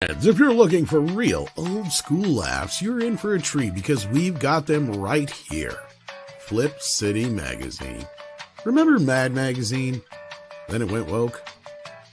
If you're looking for real old school laughs, you're in for a treat because we've got them right here. Flip City Magazine. Remember Mad Magazine? Then it went woke?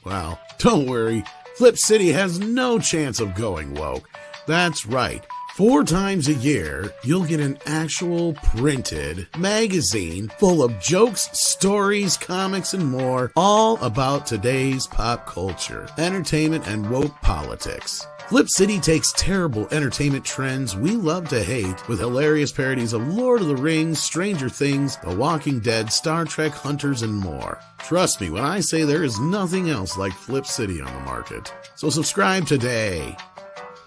Wow, don't worry. Flip City has no chance of going woke. That's right. 4 times a year, you'll get an actual printed magazine full of jokes, stories, comics, and more, all about today's pop culture, entertainment, and woke politics. Flip City takes terrible entertainment trends we love to hate with hilarious parodies of Lord of the Rings, Stranger Things, The Walking Dead, Star Trek, Hunters, and more. Trust me when I say there is nothing else like Flip City on the market. So subscribe today.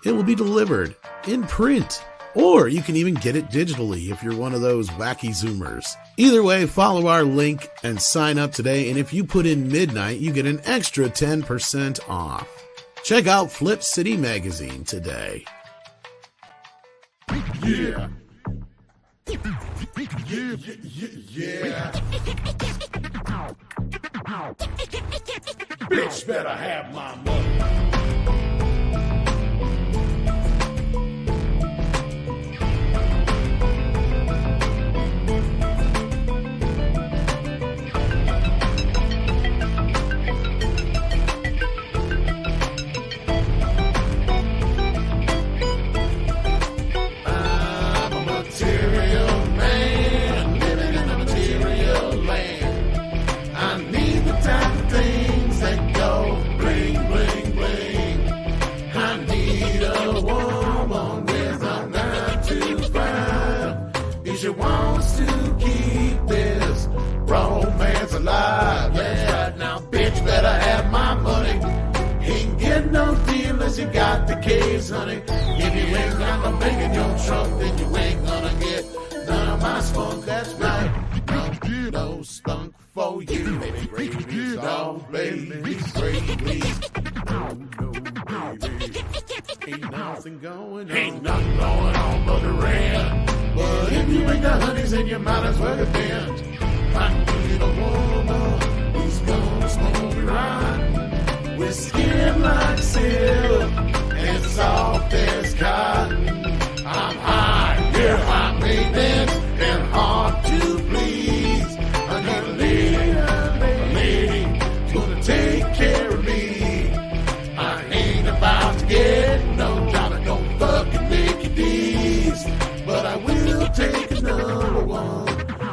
It will be delivered in print, or you can even get it digitally if you're one of those wacky Zoomers. Either way, follow our link and sign up today, and if you put in midnight, you get an extra 10% off. Check out Flip City Magazine today. Yeah. Bitch better have my money. She wants to keep this romance alive. Yeah, right now, bitch, better have my money. Ain't get no deal unless you got the case, honey. If you ain't got no bank in your trunk, then you ain't gonna get none of my spunk. That's right. No spunk for you, baby. Gravy, dog, baby, gravy. Oh no, baby. Ain't nothing going on. Ain't nothing going on but the rent. But if you ain't the honeys, then you might as well get bent. I need a woman who's gonna smoke me right, with skin like silk and soft as cotton. I'm high, you're high maintenance and hard to please. I need a lady who's gonna take care of me. I ain't about to get no job that don't fucking make you D's, but I will take another one.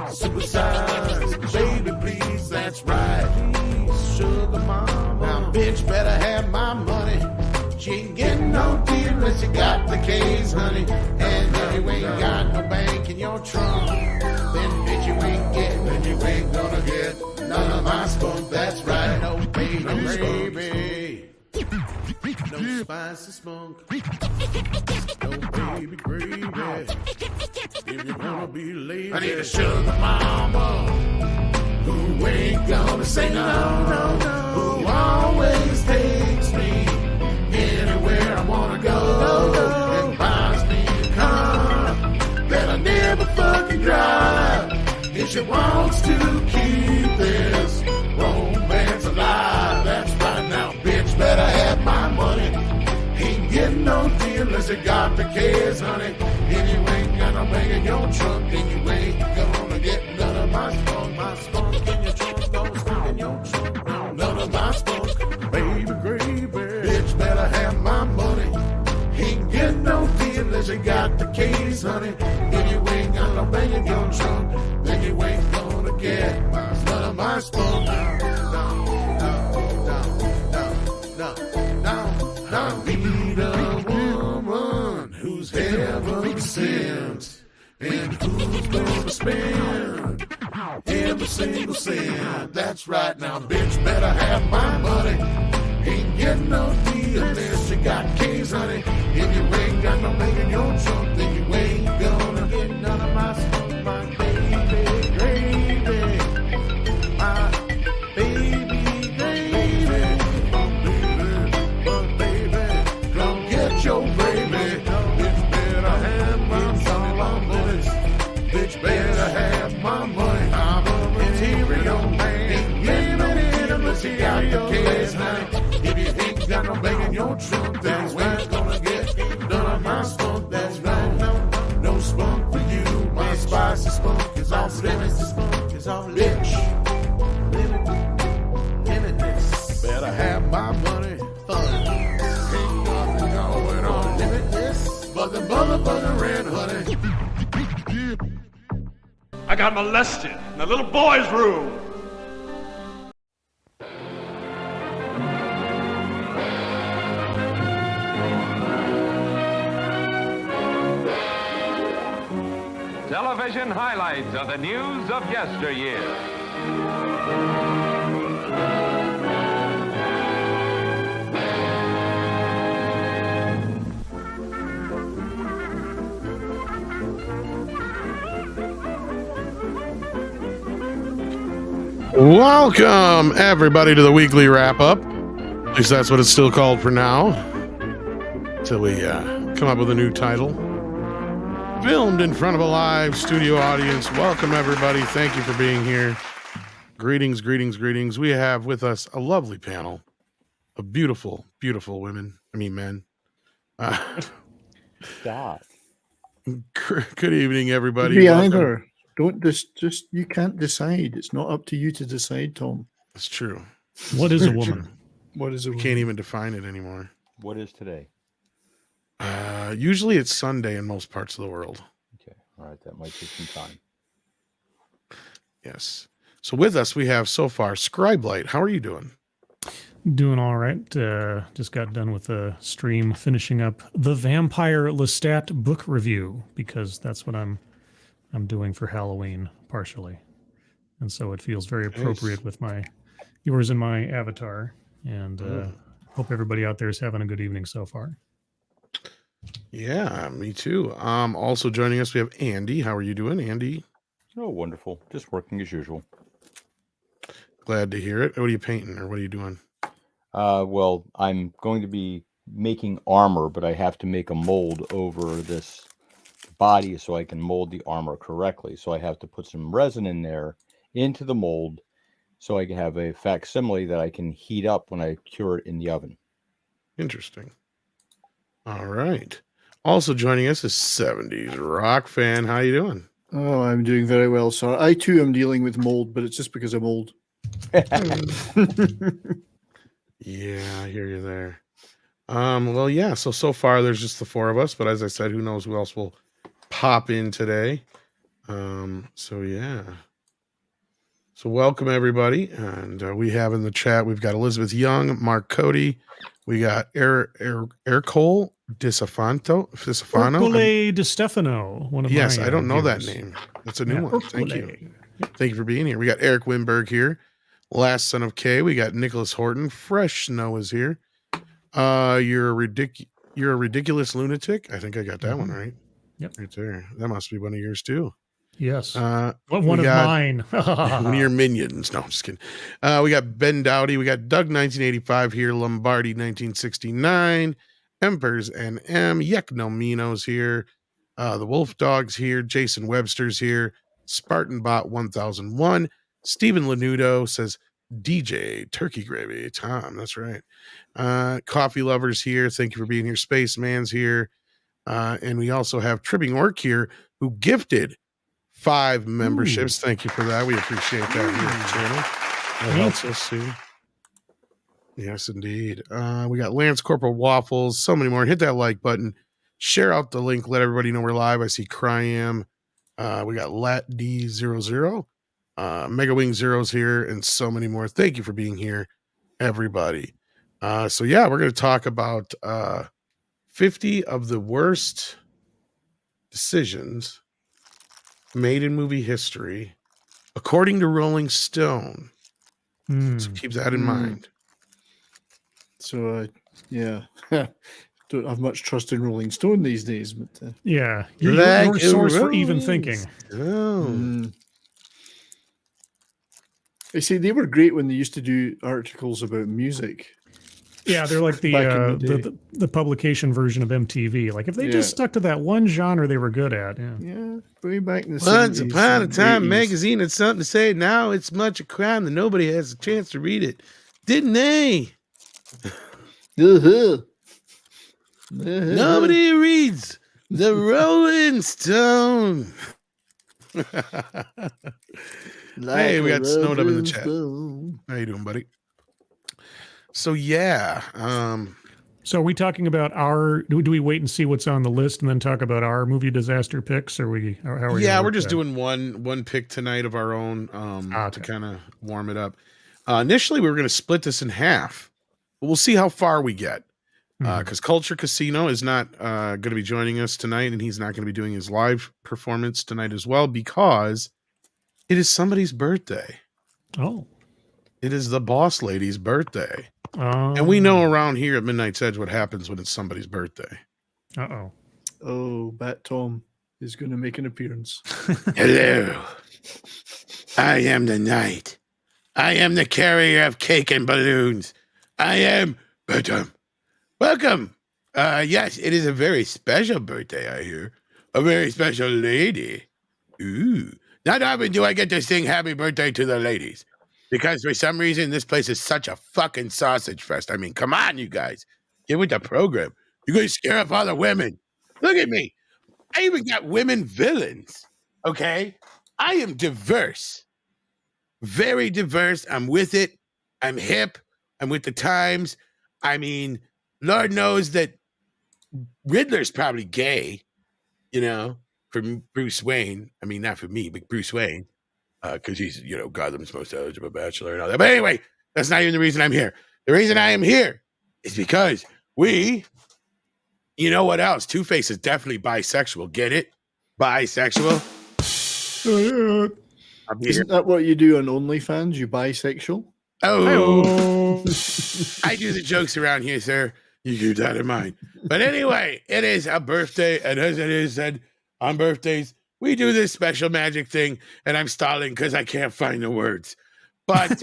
Supersize, baby, please, that's right. Please, sugar mama. Now, bitch, better have my money. She ain't getting no deal unless you got the K's, honey. And if you ain't got no bank in your trunk, then bitch, you ain't getting, then you ain't gonna get none of my spunk. That's right. No baby, baby. No spicy spunk. No baby gravy. If you wanna be lazy, I need a sugar mama who ain't gonna say no, who always takes me anywhere I wanna go, and buys me a car that I never fucking drive. If she wants to keep this romance alive, that's right now, bitch, better have my money. Ain't getting no deal unless you got the cash, honey. If you ain't got no bank in your trunk, then you ain't gonna get none of my spunk in your trunk, no spunk in your trunk, no, none of my spunk. Baby gravy, bitch, better have my money. Ain't getting no deal unless you got the keys, honey. If you ain't got no bank in your trunk, then you ain't gonna get none of my spunk. I need a woman who's heaven sent, and who's gonna spend every single cent. That's right now, bitch, better have my money. Ain't getting no deal unless you got keys, honey. If you ain't got no bank in your trunk, then you ain't gonna get none of my spunk, my baby gravy, my baby gravy. But baby, come get your baby. Bitch better have my money. Bitch better have my money. I'm a material man. Ain't giving it unless you got the cash, honey. If you ain't got no bank in your trunk, then Limitless, is all bitch. Limitless, better have my money. Ain't nothing going on. Limitless, but the motherfucker ran, honey. I got molested in the little boy's room. Television highlights of the news of yesteryear. Welcome, everybody, to the weekly wrap-up. At least that's what it's still called for now. Till we come up with a new title. Filmed in front of a live studio audience. Welcome, everybody. Thank you for being here. Greetings, greetings, greetings. We have with us a lovely panel of beautiful, beautiful men. Stop. Good evening, everybody. Be Welcome. either. Don't just you can't decide. It's not up to you to decide, Tom. It's true. What is a woman? What is a We woman? can't even define it anymore. What is today? Usually it's Sunday in most parts of the world. Okay. All right. That might take some time. Yes. So with us, we have so far Scribelight. How are you doing? Doing all right. Just got done with the stream, finishing up the Vampire Lestat book review because that's what I'm doing for Halloween partially, and so it feels very appropriate with yours and my avatar. And hope everybody out there is having a good evening so far. Yeah, me too. Also joining us, we have Andy. How are you doing, Andy? Oh, wonderful. Just working as usual. Glad to hear it. What are you painting or what are you doing? Well, I'm going to be making armor, but I have to make a mold over this body so I can mold the armor correctly. So I have to put some resin in there into the mold so I can have a facsimile that I can heat up when I cure it in the oven. Interesting. All right. Also joining us is 70s rock fan. How you doing? Oh, I'm doing very well, sir. I too am dealing with mold, but it's just because I'm old. Yeah, I hear you there. Well, yeah. So far there's just the four of us, but as I said, who knows who else will pop in today. So yeah. So welcome everybody, and we have in the chat we've got Elizabeth Young, Mark Cody, we got Ercole Disafano. Ercole Di Stefano, one of my I don't know that viewers. name. That's a new one. Thank you. Ercole. Thank you for being here. We got Eric Winberg here. Last Son of K. We got Nicholas Horton. Fresh Snow is here. You're a ridiculous lunatic. I think I got that one right. Yep. Right there. That must be one of yours too. Yes. One One of mine. One of your minions. No, I'm just kidding. We got Ben Dowdy. We got Doug 1985 here. Lombardi 1969. Empers and M. Yeknomino's here. The Wolf Dog's here. Jason Webster's here. Spartan Bot 1001. Stephen Lanudo says DJ Turkey Gravy. Tom, that's right. Coffee Lovers here. Thank you for being here. Spaceman's here. And we also have Tripping Orc here who gifted 5 memberships. Thank you for that. We appreciate that here at the channel. That helps us too. Yes, indeed. We got Lance Corporal Waffles, so many more. Hit that like button. Share out the link. Let everybody know we're live. I see Cryam. We got Lat D00. Mega Wing Zeros here, and so many more. Thank you for being here, everybody. So yeah, we're going to talk about 50 of the worst decisions made in movie history, according to Rolling Stone. So keep that in mind. So, yeah, don't have much trust in Rolling Stone these days. But Yeah. You're Your like source for Rolling even thinking. Stone. You see, they were great when they used to do articles about music. Yeah, they're like Back in the the publication version of MTV. Like if they just stuck to that one genre they were good at. Yeah. Yeah, way back in the Once 70s upon a and time, 80s. magazine had something to say. Now it's much a crime that nobody has a chance to read it. Didn't they? Uh-huh. Nobody reads the Rolling Stone. Hey, we got snowed up in the chat. Stone. How you doing, buddy? So yeah, So are we talking about our? Do we wait and see what's on the list and then talk about our movie disaster picks? Or how are we? yeah, we're just doing one pick tonight of our own to kind of warm it up. Initially, we were going to split this in half, but we'll see how far we get. Because Culture Casino is not going to be joining us tonight, and he's not going to be doing his live performance tonight as well because it is somebody's birthday. Oh, it is the boss lady's birthday. And we know around here at Midnight's Edge what happens when it's somebody's birthday. Oh, Bat Tom is going to make an appearance. Hello. I am the knight. I am the carrier of cake and balloons. I am Batum. Welcome. Yes, it is a very special birthday, I hear. A very special lady. Ooh. Not often do I get to sing happy birthday to the ladies. Because for some reason, this place is such a fucking sausage fest. I mean, come on, you guys. Get with the program. You're going to scare off all the women. Look at me. I even got women villains. Okay? I am diverse. Very diverse. I'm with it. I'm hip. I'm with the times. I mean, Lord knows that Riddler's probably gay, you know, for Bruce Wayne. I mean, not for me, but Bruce Wayne. Because he's, you know, Gotham's most eligible bachelor and all that. But anyway, that's not even the reason I'm here. The reason I am here is because you know what else? Two-Face is definitely bisexual. Get it? Bisexual. Isn't that what you do on OnlyFans? You bisexual? Oh. I do the jokes around here, sir. You keep that in mind. But anyway, it is a birthday. And as it is said on birthdays, we do this special magic thing, and I'm stalling because I can't find the words. But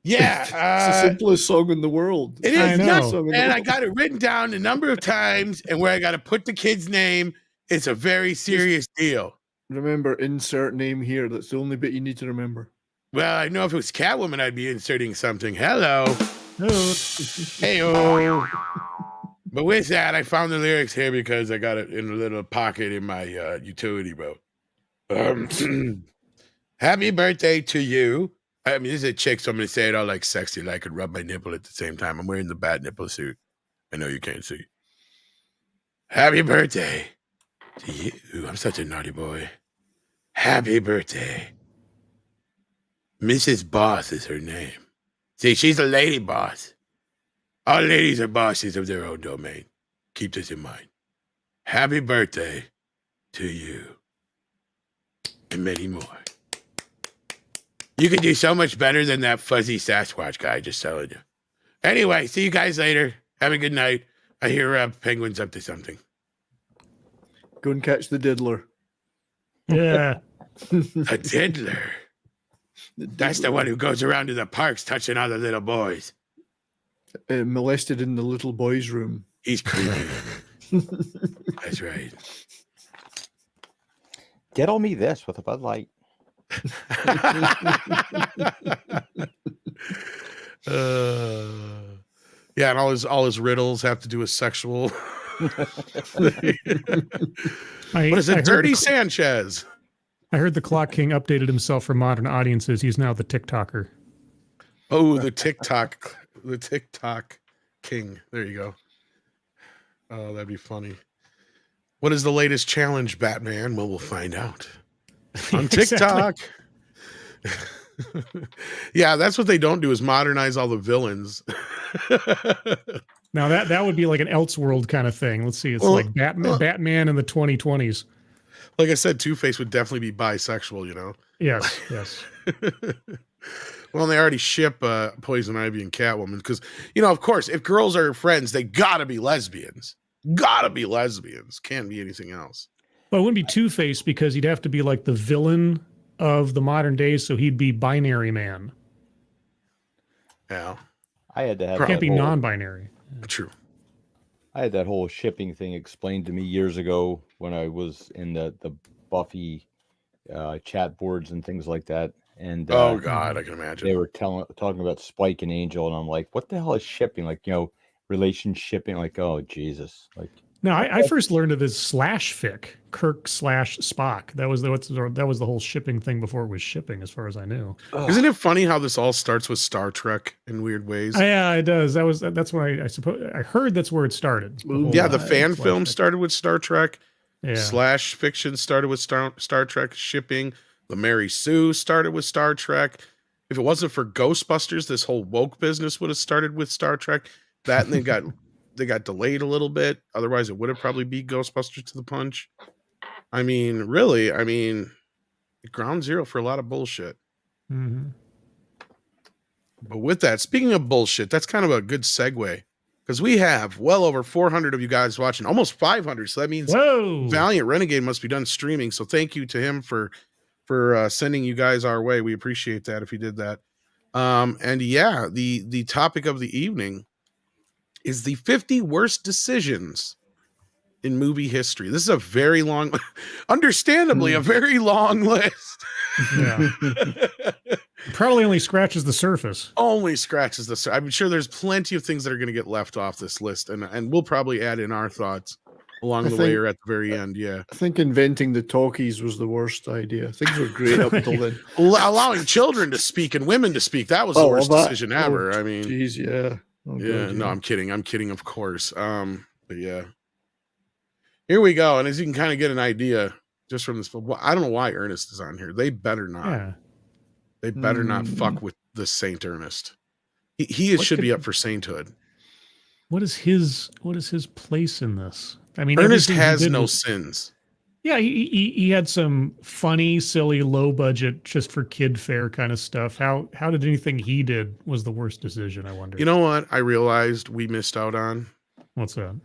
yeah, it's the simplest song in the world. It is nuts, and I got it written down a number of times, and where I got to put the kid's name. It's a very serious deal. Remember, insert name here. That's the only bit you need to remember. Well, I know if it was Catwoman, I'd be inserting something. Hello. Hey-o. But with that, I found the lyrics here because I got it in a little pocket in my utility belt. Happy birthday to you. I mean, this is a chick, so I'm going to say it all like sexy, like I could rub my nipple at the same time. I'm wearing the bat nipple suit. I know you can't see. Happy birthday to you. I'm such a naughty boy. Happy birthday. Mrs. Boss is her name. See, she's a lady boss. All ladies are bosses of their own domain. Keep this in mind. Happy birthday to you. And many more. You can do so much better than that fuzzy Sasquatch guy, just telling you. Anyway, see you guys later. Have a good night. I hear Penguin's up to something. Go and catch the diddler. Yeah. A diddler. That's the one who goes around to the parks touching all the little boys. Molested in the little boy's room. He's creepy. That's right. Get on me this with a Bud Light. Yeah, and all his riddles have to do with sexual. What is it? Dirty Sanchez. I heard the Clock King updated himself for modern audiences. He's now the TikToker. Oh, the TikTok King. There you go. Oh, that'd be funny. What is the latest challenge, Batman? Well, we'll find out on TikTok. Yeah, that's what they don't do is modernize all the villains. Now that would be like an Elseworld kind of thing. Let's see. It's like Batman in the 2020s. Like I said, Two-Face would definitely be bisexual, you know? Yes, yes. Well, they already ship Poison Ivy and Catwoman because, you know, of course, if girls are friends, they gotta be lesbians. Gotta be lesbians. Can't be anything else. But it wouldn't be Two-Face because he'd have to be like the villain of the modern days, so he'd be binary man. Yeah. I had to have can't be non-binary. True. I had that whole shipping thing explained to me years ago when I was in the Buffy chat boards and things like that. And oh God, I can imagine. They were talking about Spike and Angel, and I'm like, what the hell is shipping? Like, you know, relation shipping. Like, oh Jesus, like No, I first learned of this slash fic, Kirk / Spock. That was the whole shipping thing before it was shipping, as far as I knew. Isn't it funny how this all starts with Star Trek in weird ways? Yeah, it does. That's why I suppose I heard that's where it started. Yeah, the fan film started with Star Trek. Yeah. Slash fiction started with Star Trek. Shipping. The Mary Sue started with Star Trek. If it wasn't for Ghostbusters, this whole woke business would have started with Star Trek. That and they got delayed a little bit. Otherwise, it would have probably be Ghostbusters to the punch. I mean, really, ground zero for a lot of bullshit. Mm-hmm. But with that, speaking of bullshit, that's kind of a good segue because we have well over 400 of you guys watching, almost 500. So that means Valiant Renegade must be done streaming. So thank you to him for sending you guys our way. We appreciate that if you did that. And yeah, the topic of the evening is the 50 worst decisions in movie history. This is a very long, understandably, a very long list. Yeah. Probably only scratches the surface. Only scratches the surface. I'm sure there's plenty of things that are going to get left off this list, and we'll probably add in our thoughts along the way or at the very end. Yeah. I think inventing the talkies was the worst idea. Things were great up until then. Allowing children to speak and women to speak, that was the worst decision ever. I mean, geez, yeah. Oh, yeah, God, no, I'm kidding, of course. But yeah. Here we go. And as you can kind of get an idea just from this, I don't know why Ernest is on here. They better not. Yeah. They better not fuck with the Saint Ernest. He should be up for sainthood. What is his place in this? I mean, Ernest has no sins. Yeah, he had some funny, silly, low budget, just for kid fare kind of stuff. How did anything he did was the worst decision? I wonder. You know what? I realized we missed out on. What's that?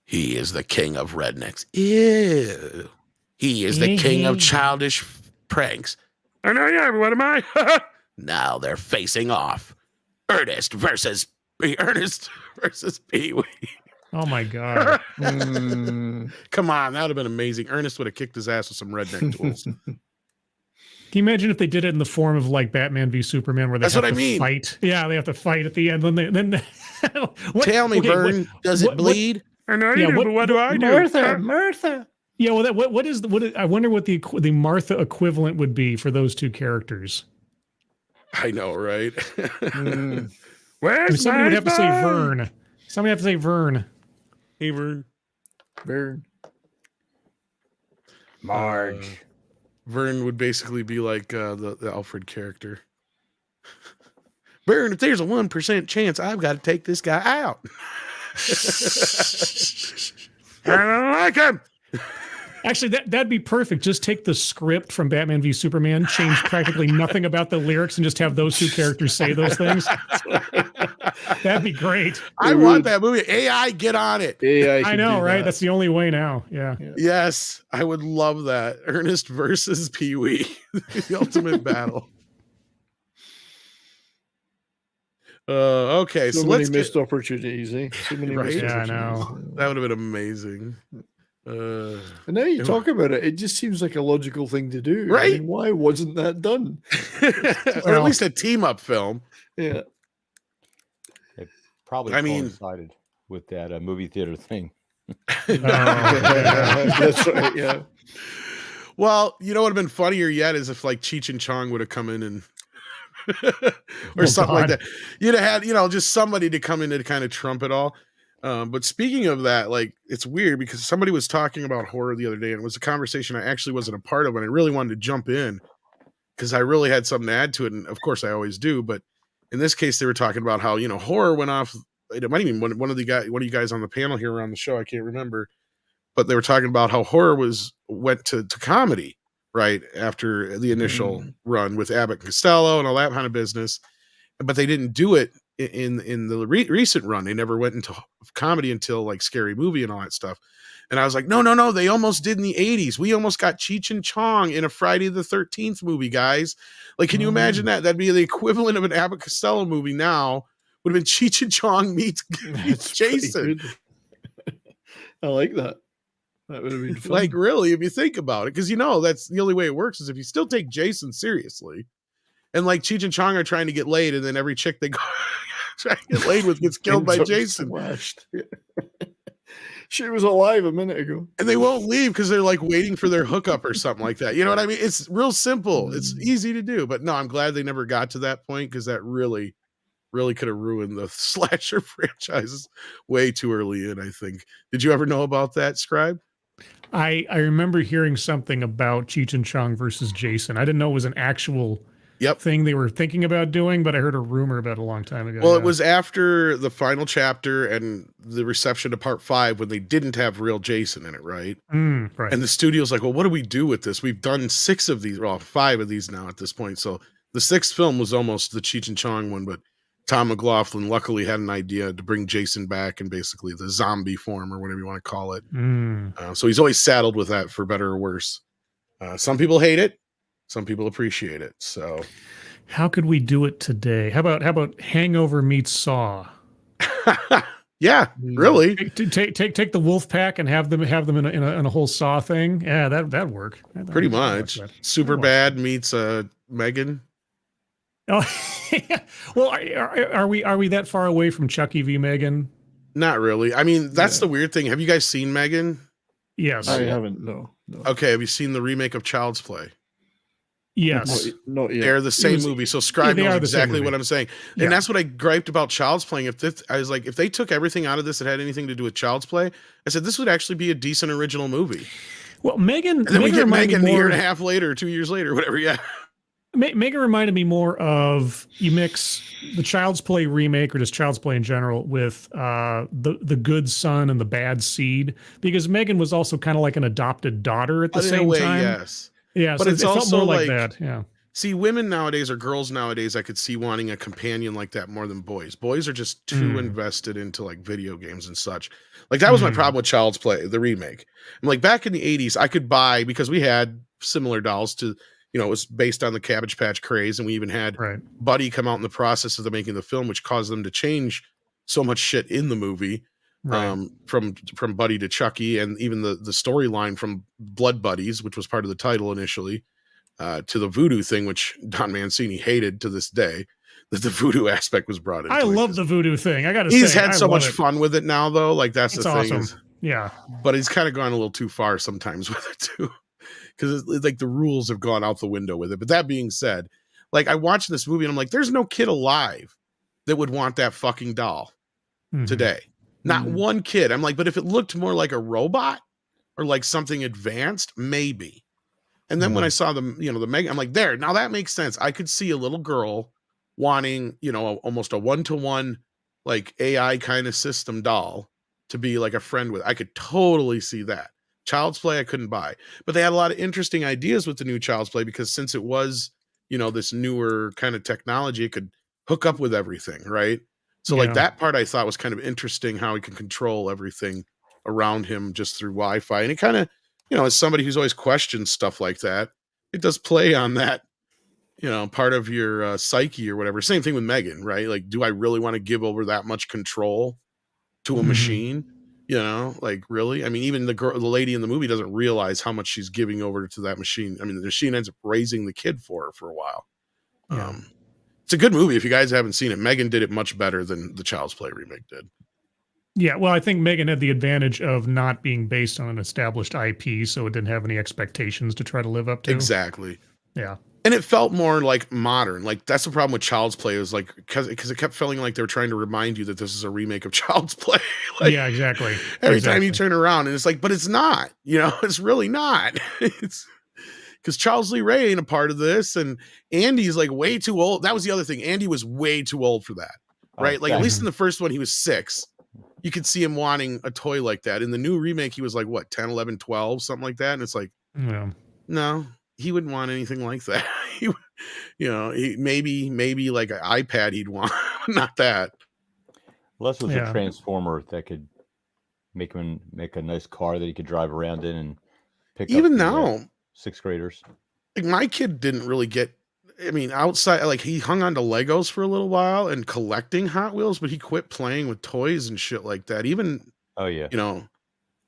He is the king of rednecks. Ew. He is the king of childish pranks. I know, yeah, what am I? Now they're facing off. Ernest versus Pee-wee. Oh my God. Come on, that would have been amazing. Ernest would have kicked his ass with some redneck tools. Can you imagine if they did it in the form of like Batman v Superman, where they have to fight? Yeah, they have to fight at the end. Then tell me, Vern, does it bleed? I know you do, but what do I do? Martha. Yeah, well, I wonder what the Martha equivalent would be for those two characters. I know, right? Where's somebody would have to say Vern. Somebody have to say Vern. Hey, Vern. Marge. Vern would basically be like the Alfred character. Vern, if there's a 1% chance, I've got to take this guy out. I don't like him. Actually, that'd be perfect. Just take the script from Batman v Superman, change practically nothing about the lyrics, and just have those two characters say those things. That'd be great. I want that movie. AI, get on it. I know, right? That's the only way now. Yeah. Yes, I would love that. Ernest versus Pee-wee, the ultimate battle. Okay, so many missed opportunities, eh? So many right? missed opportunities. I know. That would have been amazing. And now you talk about it, it just seems like a logical thing to do. Right? I mean, why wasn't that done? Or at least a team-up film. Yeah. It probably coincided with that movie theater thing. That's right, yeah. Well, you know what would have been funnier yet is if like Cheech and Chong would have come in and or something like that. You'd have had, just somebody to come in to kind of trump it all. But speaking of that, like, it's weird because somebody was talking about horror the other day, and it was a conversation I actually wasn't a part of, and I really wanted to jump in because I really had something to add to it. And of course I always do. But in this case, they were talking about how, horror went off. It might even one of you guys on the panel here around the show, I can't remember, but they were talking about how horror went to comedy right after the initial run with Abbott and Costello and all that kind of business. But they didn't do it in the recent run. They never went into comedy until like Scary Movie and all that stuff. And I was like, no, they almost did in the 80s. We almost got Cheech and Chong in a Friday the 13th movie, guys. Like, can you imagine that? That'd be the equivalent of an Abbott Costello movie now. Would have been Cheech and Chong meets Jason. I like that. That would have been fun. Like, really, if you think about it, because that's the only way it works is if you still take Jason seriously. And like Cheech and Chong are trying to get laid, and then every chick they go try to get laid with gets killed by Jason. She was alive a minute ago. And they won't leave because they're like waiting for their hookup or something like that. You know what I mean? It's real simple. It's easy to do. But no, I'm glad they never got to that point because that really could have ruined the slasher franchises way too early in, I think. Did you ever know about that, Scribe? I remember hearing something about Cheech and Chong versus Jason. I didn't know it was an actual thing they were thinking about doing, but I heard a rumor about it a long time ago. Well, it was after the final chapter and the reception to part 5 when they didn't have real Jason in it, right? Right. And the studio's like, well, what do we do with this? We've done 5 of these now at this point. So the 6th film was almost the Cheech and Chong one, but Tom McLaughlin luckily had an idea to bring Jason back in basically the zombie form or whatever you want to call it. So he's always saddled with that for better or worse. Some people hate it. Some people appreciate it. So how could we do it today? How about Hangover meets Saw? Yeah, really. Take the wolf pack and have them in a whole Saw thing. Yeah, that'd work. Pretty much. Superbad meets Megan. Oh, well, are we that far away from Chucky V Megan? Not really. I mean, that's the weird thing. Have you guys seen Megan? Yes. I haven't. No. Okay. Have you seen the remake of Child's Play? Yes. Not yet. They're the same movie. So Scribe knows exactly what I'm saying. Yeah. And that's what I griped about Child's Play. I was like, if they took everything out of this that had anything to do with Child's Play, I said, this would actually be a decent original movie. Well, Megan. And then we get Megan a year and a more, half later, 2 years later, whatever. Yeah. Megan reminded me more of, you mix the Child's Play remake or just Child's Play in general with the good son and the bad seed, because Megan was also kind of like an adopted daughter at the same time. Yes. Yeah, but so it's it also felt more like like that. Yeah. See, women nowadays or girls nowadays, I could see wanting a companion like that more than boys. Boys are just too invested into like video games and such. Like that was my problem with Child's Play, the remake. I'm like, back in the 80s, I could buy, because we had similar dolls to, it was based on the Cabbage Patch craze, and we even had Buddy come out in the process of making the film, which caused them to change so much shit in the movie, from Buddy to Chucky, and even the storyline from Blood Buddies, which was part of the title initially, to the voodoo thing, which Don Mancini hated to this day, that the voodoo aspect was brought in. I love the voodoo thing. I got to say, he's had so much fun with it now, though. Like that's the thing. Awesome. Yeah, but he's kind of gone a little too far sometimes with it too. Because like the rules have gone out the window with it. But that being said, like I watched this movie and I'm like, there's no kid alive that would want that fucking doll today. Not one kid. I'm like, but if it looked more like a robot or like something advanced, maybe. And then when I saw the Megan, I'm like, there, now that makes sense. I could see a little girl wanting, almost a 1-to-1 like AI kind of system doll to be like a friend with. I could totally see that. Child's Play I couldn't buy, but they had a lot of interesting ideas with the new Child's Play, because since it was, this newer kind of technology, it could hook up with everything, right? So like that part I thought was kind of interesting, how he can control everything around him just through Wi-Fi. And it kind of, as somebody who's always questioned stuff like that, it does play on that, part of your psyche or whatever. Same thing with Megan, right? Like, do I really want to give over that much control to a machine? Like really? I mean, even the lady in the movie doesn't realize how much she's giving over to that machine. I mean, the machine ends up raising the kid for her for a while. Yeah. It's a good movie. If you guys haven't seen it, Megan did it much better than the Child's Play remake did. Yeah, well, I think Megan had the advantage of not being based on an established IP, so it didn't have any expectations to try to live up to. Exactly. Yeah. And it felt more like modern. Like that's the problem with Child's Play, is like because it kept feeling like they were trying to remind you that this is a remake of Child's Play. Like, yeah, exactly. Every time you turn around, and it's like, but it's not. It's really not. It's because Charles Lee Ray ain't a part of this, and Andy's like way too old. That was the other thing. Andy was way too old for that, right? Like at least in the first one, he was 6. You could see him wanting a toy like that. In the new remake, he was like what, 10, 11, 12, something like that, and it's like, no. He wouldn't want anything like that. He maybe like an iPad he'd want, not that. Les was a transformer that could make a nice car that he could drive around in and pick even up now 6th graders. Like my kid didn't really get. I mean, outside, like he hung on to Legos for a little while and collecting Hot Wheels, but he quit playing with toys and shit like that. Even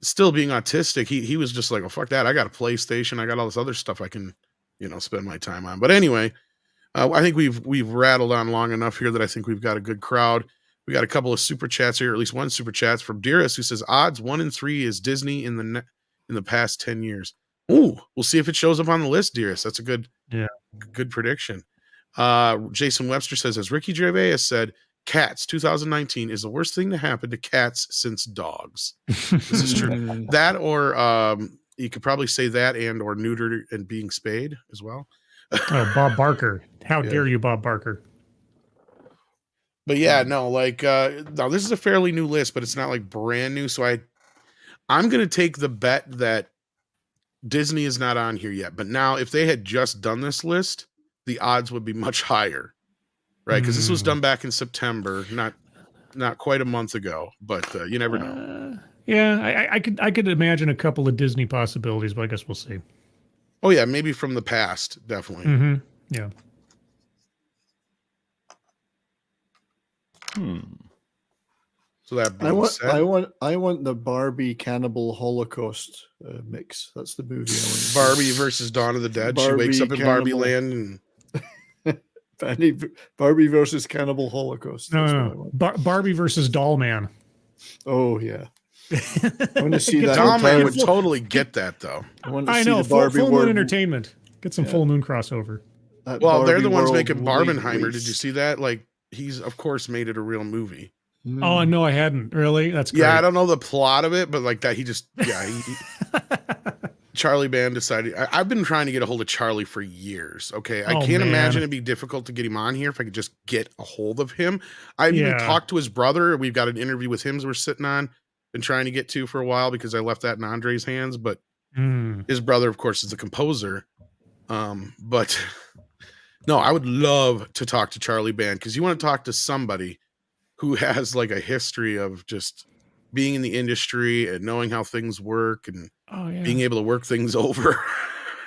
still being autistic, he was just like, oh, fuck that. I got a PlayStation. I got all this other stuff I can, spend my time on. But anyway, I think we've rattled on long enough here that I think we've got a good crowd. We got a couple of super chats here, or at least one super chats from Dearest, who says odds 1 in 3 is Disney in the past 10 years. Ooh, we'll see if it shows up on the list, Dearest. That's a good prediction. Jason Webster says, as Ricky Gervais said, Cats 2019 is the worst thing to happen to cats since dogs. This is true. That or you could probably say that and or neutered and being spayed as well. Oh, Bob Barker. How dare you, Bob Barker? But yeah, no, like now this is a fairly new list, but it's not like brand new. So I'm gonna take the bet that Disney is not on here yet. But now if they had just done this list, the odds would be much higher. Right? Because this was done back in September, not quite a month ago, but you never know. Yeah, I could imagine a couple of Disney possibilities, but I guess we'll see. Oh yeah, maybe from the past, definitely. Mm-hmm. Yeah. So that being said, I want the Barbie Cannibal Holocaust mix. That's the movie I want. Barbie versus Dawn of the Dead. She wakes up in Barbie Land and Barbie versus Cannibal Holocaust. No. Barbie versus Doll Man. Oh yeah. I want to see that. Doll Man would totally get that though. I know. Full Moon Entertainment. Get some Full Moon crossover. Well, they're the ones making Barbenheimer. Did you see that? Like, he's of course made it a real movie. Oh no, I hadn't. Really? That's great. Yeah. I don't know the plot of it, but like that, he Charlie Band decided. I've been trying to get a hold of Charlie for years. Okay, I can't imagine it'd be difficult to get him on here if I could just get a hold of him. I've even talked to his brother. We've got an interview with him that we're sitting on. Been trying to get to for a while because I left that in Andre's hands. But his brother, of course, is the composer. But no, I would love to talk to Charlie Band because you want to talk to somebody who has like a history of just being in the industry and knowing how things work and being able to work things over.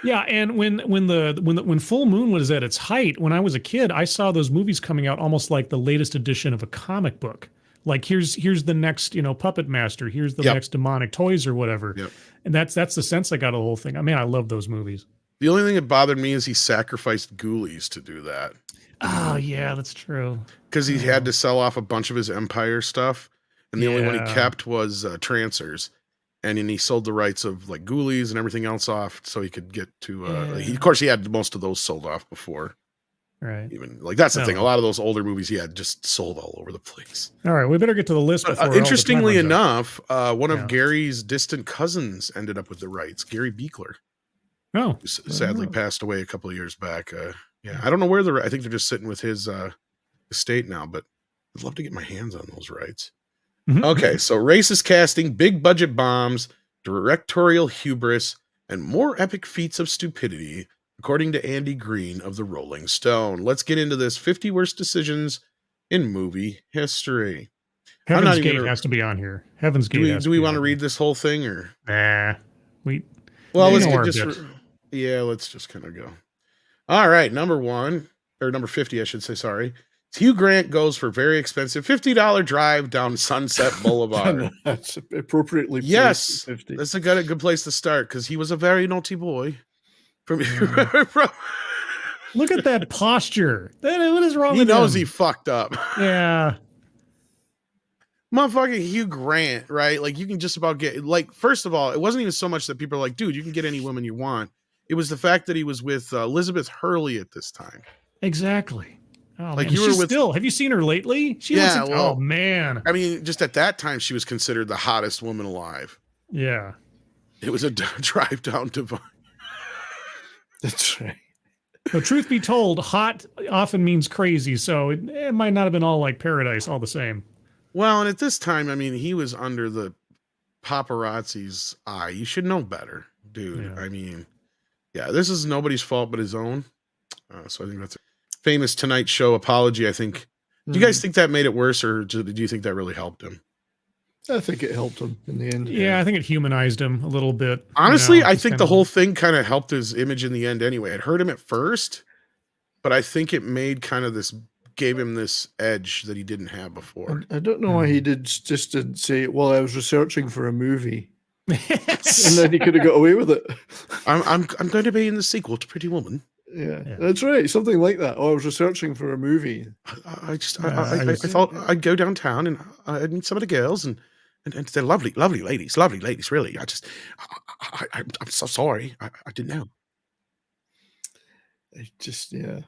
Yeah, and when Full Moon was at its height, when I was a kid, I saw those movies coming out almost like the latest edition of a comic book. Like here's the next, Puppet Master, here's the next Demonic Toys or whatever. Yep. And that's the sense I got of the whole thing. I mean, I love those movies. The only thing that bothered me is he sacrificed Ghoulies to do that. Oh yeah, that's true. Because he had to sell off a bunch of his Empire stuff, and the only one he kept was Trancers, and then he sold the rights of like Ghoulies and everything else off, so he could get to. Of course, he had most of those sold off before. Right. Even like that's the thing. A lot of those older movies he had just sold all over the place. All right, we better get to the list. Interestingly enough, one of Gary's distant cousins ended up with the rights. Gary Beekler. Oh, who sadly passed away a couple of years back. Yeah, I don't know where I think they're just sitting with his estate now, but I'd love to get my hands on those rights. Okay, so racist casting, big budget bombs, directorial hubris, and more epic feats of stupidity, according to Andy Green of the Rolling Stone. Let's get into this 50 worst decisions in movie history. Heaven's Gate has to be on here. Heaven's Gate. Do we want to read this whole thing or? Nah, let's just kind of go. All right, number 50, I should say. Sorry. Hugh Grant goes for very expensive $50 drive down Sunset Boulevard. That's appropriately placed. Yes, 50. That's a good place to start because he was a very naughty boy. Look at that posture. What is wrong with him? He knows he fucked up. Yeah. Motherfucking Hugh Grant, right? Like you can just about get like, first of all, it wasn't even so much that people are like, dude, you can get any woman you want. It was the fact that he was with Elizabeth Hurley at this time. Exactly. Oh, like man. you were with. Still, have you seen her lately? Oh man. I mean, just at that time, she was considered the hottest woman alive. Yeah. It was a drive down Divine. That's right. So, truth be told, hot often means crazy, so it might not have been all like paradise, all the same. Well, and at this time, I mean, he was under the paparazzi's eye. You should know better, dude. Yeah. I mean. Yeah, this is nobody's fault but his own. So I think that's a famous Tonight Show apology. I think. Do you guys think that made it worse, or do you think that really helped him? I think it helped him in the end. Yeah, I think it humanized him a little bit. Honestly, I think the whole thing kind of helped his image in the end anyway. It hurt him at first, but I think it made gave him this edge that he didn't have before. I don't know why he just didn't say, well, I was researching for a movie. And then he could have got away with it. I'm going to be in the sequel to Pretty Woman. Yeah, that's right. Something like that. Oh, I was researching for a movie. I thought I'd go downtown and I'd meet some of the girls and they're lovely ladies, really. I'm so sorry. I didn't know. It just, yeah.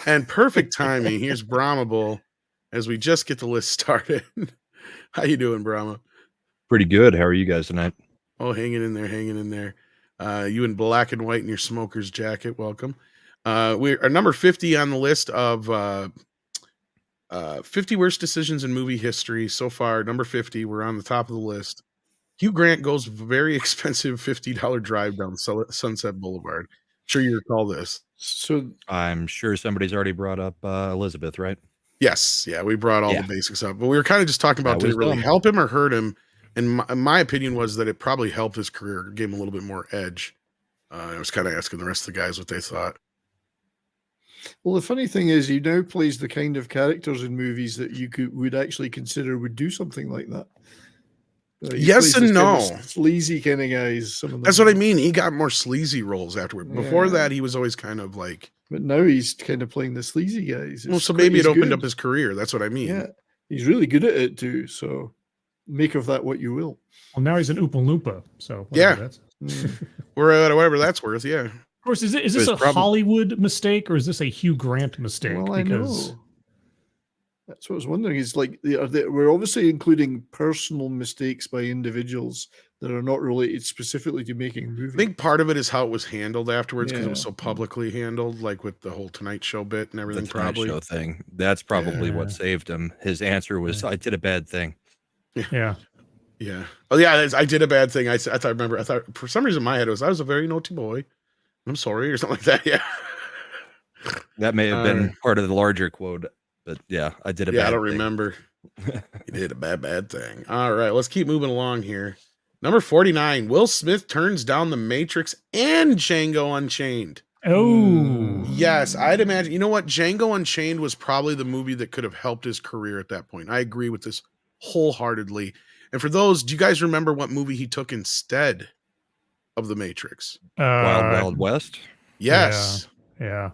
And perfect timing. Here's Brahma Bull as we just get the list started. How you doing, Brahma? Pretty good. How are you guys tonight? Oh, hanging in there. You in black and white in your smoker's jacket. Welcome. We're number 50 on the list of 50 worst decisions in movie history. So far, number 50. We're on the top of the list. Hugh Grant goes very expensive $50 drive down Sunset Boulevard. I'm sure you recall this. So I'm sure somebody's already brought up Elizabeth, right? Yes. Yeah, we brought all the basics up. But we were kind of just talking about, did it really help him or hurt him? And my opinion was that it probably helped his career, gave him a little bit more edge. I was kind of asking the rest of the guys what they thought. Well, the funny thing is, he now plays the kind of characters in movies that you would actually consider would do something like that. Yes and no. Kind of sleazy kind of guys. That's what I mean. He got more sleazy roles afterward. Before that, he was always kind of like. But now he's kind of playing the sleazy guys. Well, so maybe it opened up his career. That's what I mean. Yeah, he's really good at it too. So make of that what you will. Well, now he's an Oompa Loompa. So yeah, we're whatever that's worth. Yeah. Of course, is this a Hollywood mistake or is this a Hugh Grant mistake? Well, I know. That's what I was wondering. Is like we're obviously including personal mistakes by individuals that are not related specifically to making a movie. I think part of it is how it was handled afterwards because it was so publicly handled, like with the whole Tonight Show bit and everything. The Tonight Show thing. That's probably what saved him. His answer was, "I did a bad thing." Yeah. Yeah. Oh yeah, I did a bad thing. I thought for some reason in my head it was I was a very naughty boy. I'm sorry or something like that. Yeah. That may have been part of the larger quote. But yeah, I did a bad thing. I don't remember. You did a bad thing. All right, let's keep moving along here. Number 49, Will Smith turns down The Matrix and Django Unchained. Oh. Yes, I'd imagine. You know what? Django Unchained was probably the movie that could have helped his career at that point. I agree with this wholeheartedly. And for those, do you guys remember what movie he took instead of The Matrix? Wild Wild West? Yes. Yeah.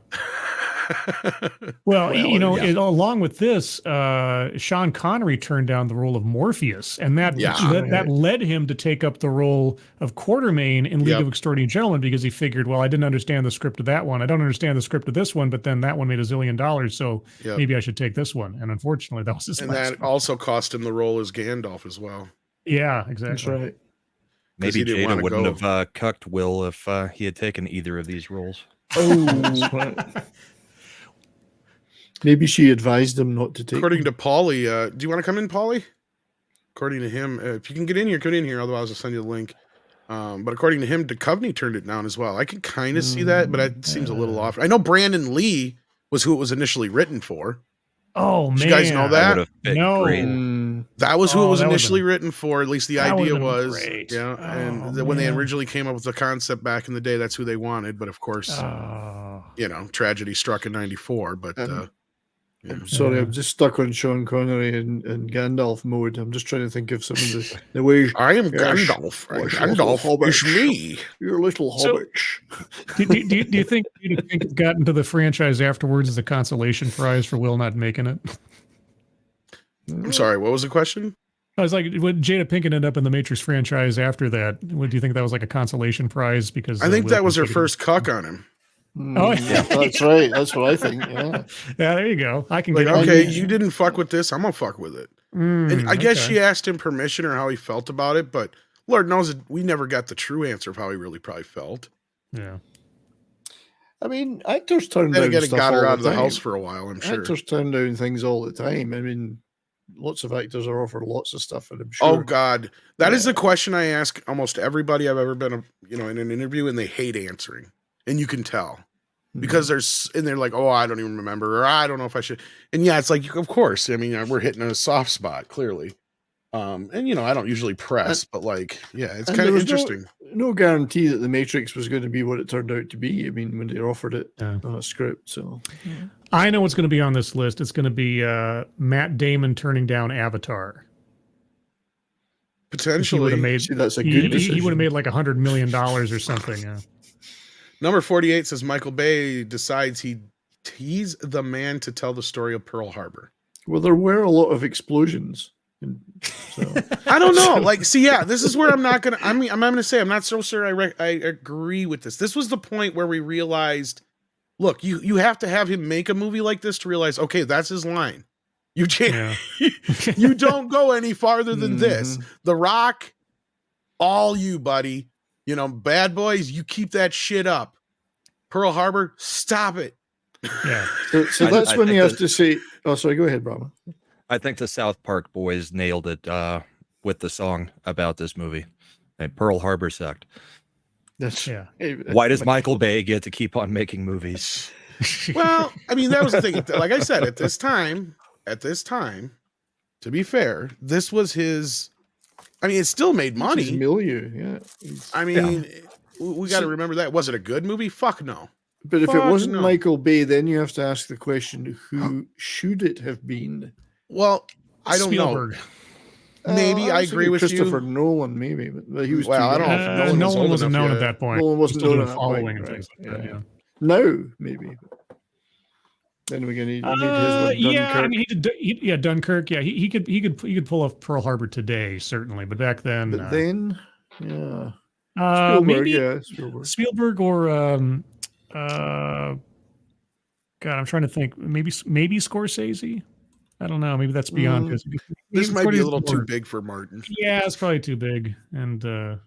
Well, along with this, Sean Connery turned down the role of Morpheus, and that led him to take up the role of Quatermain in League of Extraordinary Gentlemen because he figured, well, I didn't understand the script of that one. I don't understand the script of this one, but then that one made $1 zillion, so maybe I should take this one. And unfortunately, that was his last that one. Also cost him the role as Gandalf as well. Yeah, exactly. That's right. Maybe Jada wouldn't have cucked Will if he had taken either of these roles. Oh, that's right. Maybe she advised him not to take. According to Paulie, do you want to come in, Paulie? According to him, if you can get in here, come in here. Otherwise, I'll send you the link. But according to him, Duchovny turned it down as well. I can kind of see that, but it seems a little off. I know Brandon Lee was who it was initially written for. Oh, Did you guys know that? No. That was who it was initially written for. At least the idea was. Great. Yeah. And when they originally came up with the concept back in the day, that's who they wanted. But of course, tragedy struck in '94. But I'm sorry, I'm just stuck on Sean Connery and Gandalf mode. I'm just trying to think of some of the ways. I am Gandalf. Gandalf is me. You're little hobbits. Do you think it got into the franchise afterwards as a consolation prize for Will not making it? I'm sorry, what was the question? I was like, would Jada Pinkett end up in the Matrix franchise after that? Do you think that was like a consolation prize? Because I think that was her first cuck on him. Oh yeah, that's right. That's what I think. Yeah, there you go. I can like, get okay, you didn't fuck with this, I'm gonna fuck with it. And I guess she asked him permission or how he felt about it, but Lord knows we never got the true answer of how he really probably felt. Yeah. I mean, actors turn down stuff. It got her all out of the the time. house for a while, I'm sure. Actors turn down things all the time. I mean, lots of actors are offered lots of stuff, and I'm sure. Oh God, that is the question I ask almost everybody I've ever been, in an interview, and they hate answering, and you can tell. Because they're like, oh, I don't even remember, or I don't know if I should. And yeah, it's like, of course. I mean, we're hitting a soft spot, clearly. And I don't usually press, but like, yeah, it's kind of interesting. No guarantee that The Matrix was going to be what it turned out to be. I mean, when they offered it on a script, so. I know what's going to be on this list. It's going to be Matt Damon turning down Avatar. Potentially. See, that's a good decision. He would have made like $100 million or something. Number 48 says Michael Bay decides he's the man to tell the story of Pearl Harbor. Well, there were a lot of explosions. So. I don't know. Like, see, yeah, this is where I'm not gonna. I'm gonna say I'm not so sure. I agree with this. This was the point where we realized, look, you have to have him make a movie like this to realize, okay, that's his line. You can't. Yeah. You don't go any farther than this. The Rock, all you, buddy. You know, Bad Boys, you keep that shit up. Pearl Harbor, stop it. Yeah. So that's when you have to say. Oh, sorry. Go ahead, Brahma. I think the South Park boys nailed it with the song about this movie. And Pearl Harbor sucked. That's Why does Michael Bay get to keep on making movies? Well, I mean, that was the thing. Like I said, at this time, to be fair, this was his. I mean, it still made money. His milieu, yeah. I mean, we got to remember that. Was it a good movie? Fuck no. But if it wasn't Michael Bay, then you have to ask the question: who should it have been? Well, I don't Spielberg. know. Maybe I agree with Christopher Nolan, maybe, but he was. Well, I don't know if Nolan wasn't known at that point. Nolan wasn't known at that following point, and right? things like that. Yeah. Now, maybe. Then we're gonna need his one. Yeah, I mean, Dunkirk. Yeah, he could pull off Pearl Harbor today, certainly, but back then. But then, yeah. Spielberg, maybe Spielberg or God, I'm trying to think. Maybe Scorsese. I don't know. Maybe that's beyond his. This might be a little too big for Martin. Yeah, it's probably too big. And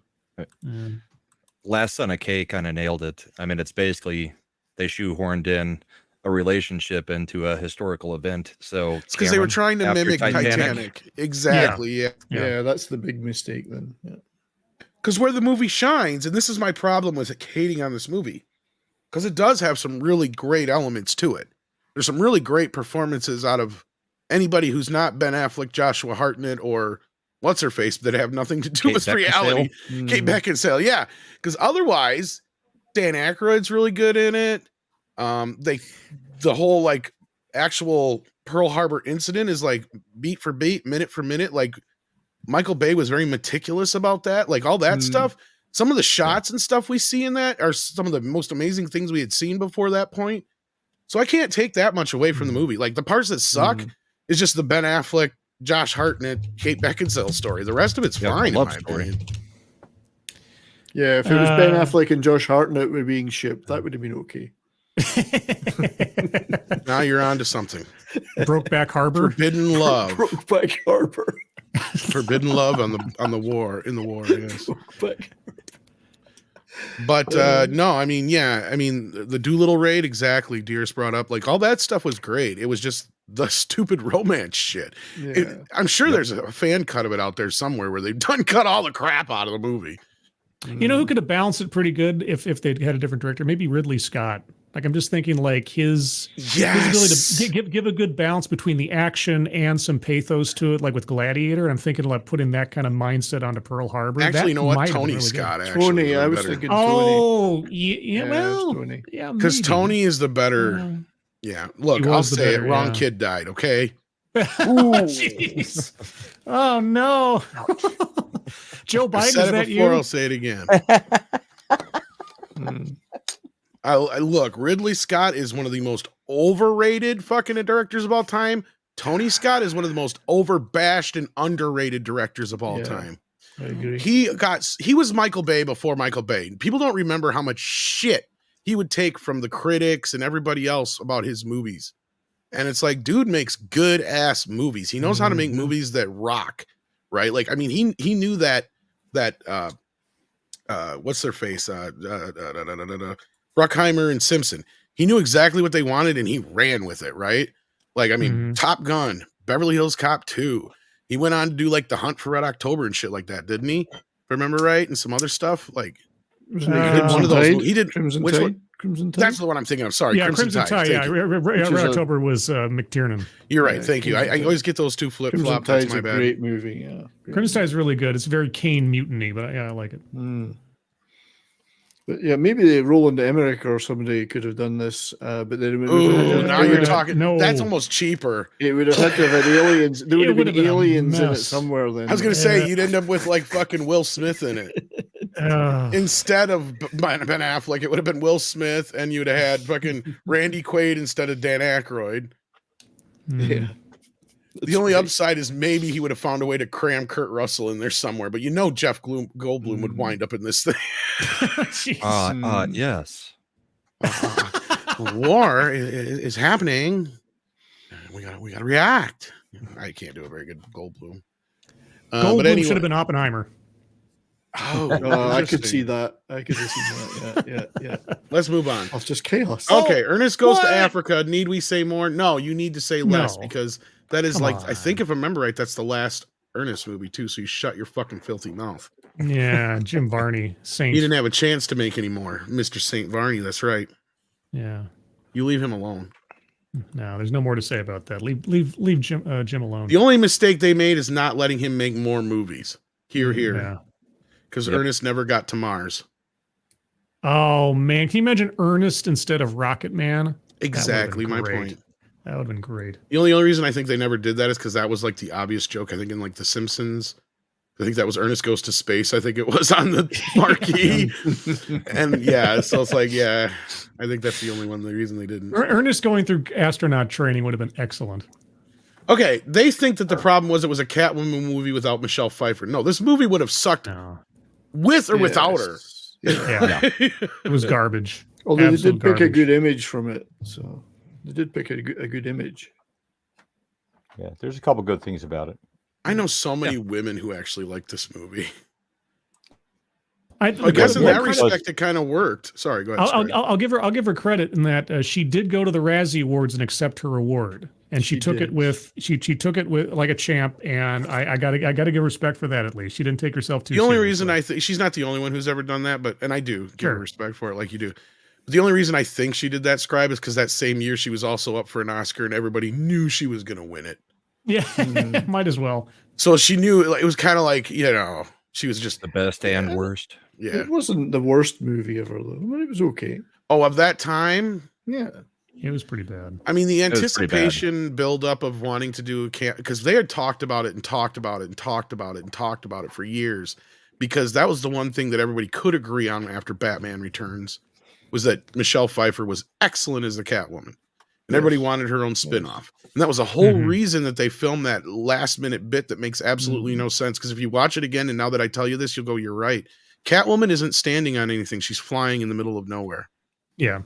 Last Son of K kind of nailed it. I mean, it's basically they shoehorned in a relationship into a historical event. So it's because they were trying to mimic Titanic. Exactly. Yeah, that's the big mistake then. Yeah. Because where the movie shines, and this is my problem with hating on this movie, because it does have some really great elements to it. There's some really great performances out of anybody who's not Ben Affleck, Joshua Hartnett, or what's her face that have nothing to do with reality. Kate Beckinsale, yeah. Because otherwise, Dan Aykroyd's really good in it. The whole like actual Pearl Harbor incident is like beat for beat, minute for minute. Like Michael Bay was very meticulous about that. Like all that stuff. Some of the shots and stuff we see in that are some of the most amazing things we had seen before that point. So I can't take that much away from the movie. Like the parts that suck is just the Ben Affleck, Josh Hartnett, Kate Beckinsale story. The rest of it's fine in my opinion. Yeah, if it was Ben Affleck and Josh Hartnett were being shipped, that would have been okay. Now you're on to something. Brokeback Harbor. Forbidden Love. Brokeback Harbor. Forbidden Love in the war, yes. But no, I mean, the Doolittle raid, exactly. Dearest brought up, like all that stuff was great. It was just the stupid romance shit. Yeah. I'm sure there's a fan cut of it out there somewhere where they've done cut all the crap out of the movie. You know who could have balanced it pretty good if they'd had a different director? Maybe Ridley Scott. Like I'm just thinking like his ability to give a good balance between the action and some pathos to it, like with Gladiator. I'm thinking like putting that kind of mindset onto Pearl Harbor. Actually, you know what? Tony Scott. Tony, I was thinking Tony. Oh, yeah, well, yeah, because Tony is the better. Yeah, look, I'll say it. Wrong kid died. Okay. Jeez. Oh no. Joe Biden, I said is it that before, you? I'll say it again. I look, Ridley Scott is one of the most overrated fucking directors of all time. Tony Scott is one of the most overbashed and underrated directors of all time. I agree. He was Michael Bay before Michael Bay. People don't remember how much shit he would take from the critics and everybody else about his movies. And it's like, dude makes good ass movies. He knows how to make movies that rock, right? Like, I mean, he knew that what's their face? Bruckheimer and Simpson. He knew exactly what they wanted and he ran with it, right? Like, I mean, Top Gun, Beverly Hills Cop 2. He went on to do like The Hunt for Red October and shit like that, didn't he? If I remember right, and some other stuff. Like, he did one of those. He did Crimson Tide. Crimson Tide. That's the one I'm thinking of. Sorry, yeah, Crimson Tide. Yeah, Red October was McTiernan. You're right. Thank you. I always get those two flip flops. That's my bad. Great movie. Yeah, Crimson Tide is really good. It's very Kane mutiny, but yeah, I like it. But yeah, maybe Roland Emmerich or somebody could have done this. But then now you're talking. No, that's almost cheaper. It would have had to have had aliens. There would have been aliens in it somewhere. Then I was going to say you'd end up with like fucking Will Smith in it. instead of Ben Affleck, it would have been Will Smith, and you'd have had fucking Randy Quaid instead of Dan Aykroyd. Yeah. The only upside is maybe he would have found a way to cram Kurt Russell in there somewhere, but Jeff Goldblum would wind up in this thing. Yes. War is happening. We gotta react. I can't do a very good Goldblum. Goldblum But anyway. should have been Oppenheimer. Oh, I could see that. I could see that. Yeah. Let's move on. Of just chaos. Okay, Ernest goes to Africa. Need we say more? No, you need to say less No. because that is Come like, I think on. if I remember right, that's the last Ernest movie too. So you shut your fucking filthy mouth. Yeah, Jim Varney, Saint. He didn't have a chance to make any more, Mr. Saint Varney. That's right. Yeah. You leave him alone. No, there's no more to say about that. Leave Jim alone. The only mistake they made is not letting him make more movies. Here. Yeah. Because Ernest never got to Mars. Oh man, can you imagine Ernest instead of Rocket Man? Exactly my great. point. That would have been great. The only reason I think they never did that is because that was like the obvious joke. I think in like The Simpsons, I think that was Ernest Goes to Space. I think it was on the marquee. And yeah, so it's like, yeah, I think that's the only one, the reason they didn't. Ernest going through astronaut training would have been excellent. Okay, they think that the problem was it was a Catwoman movie without Michelle Pfeiffer. No, this movie would have sucked with or without her. Yeah. It was garbage. Although they Absolute did pick a garbage. good image from it. So they did pick a good image. Yeah, there's a couple good things about it. I know so many women who actually like this movie. I guess in that respect, it kind of worked. Sorry, go ahead. I'll give her credit in that she did go to the Razzie Awards and accept her award, and she took it with like a champ. And I gotta give her respect for that. At least she didn't take herself too. The only seriously. reason I think she's not the only one who's ever done that, and I do give her respect for it, like you do. But the only reason I think she did that, Scribe, is because that same year she was also up for an Oscar, and everybody knew she was going to win it. Yeah, might as well. So she knew it was kind of like, she was just the best and worst. Yeah, it wasn't the worst movie ever, though. I mean, it was okay. Oh, of that time, yeah, it was pretty bad. I mean, the anticipation buildup of wanting to do because they had talked about it and talked about it and talked about it and talked about it for years, because that was the one thing that everybody could agree on after Batman Returns was that Michelle Pfeiffer was excellent as the Catwoman. And everybody wanted her own spinoff. And that was a whole reason that they filmed that last minute bit that makes absolutely no sense. Because if you watch it again, and now that I tell you this, you'll go, you're right. Catwoman isn't standing on anything. She's flying in the middle of nowhere. Yeah.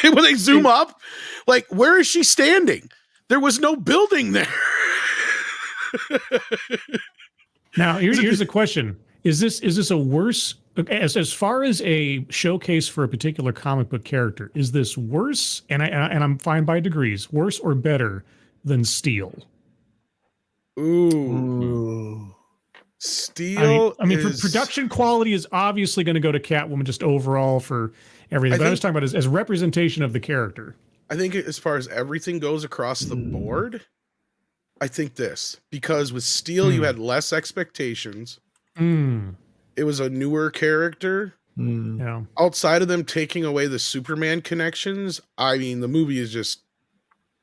When they zoom up, like, where is she standing? There was no building there. Now, here's the question. Is this a worse, as far as a showcase for a particular comic book character, is this worse, and I'm fine by degrees, worse or better than Steel? Ooh. Steel I mean, production quality is obviously going to go to Catwoman just overall for everything, but I was talking about as representation of the character. I think as far as everything goes across the board, I think this, because with Steel, you had less expectations. It was a newer character. Yeah. Outside of them taking away the Superman connections, I mean, the movie is just,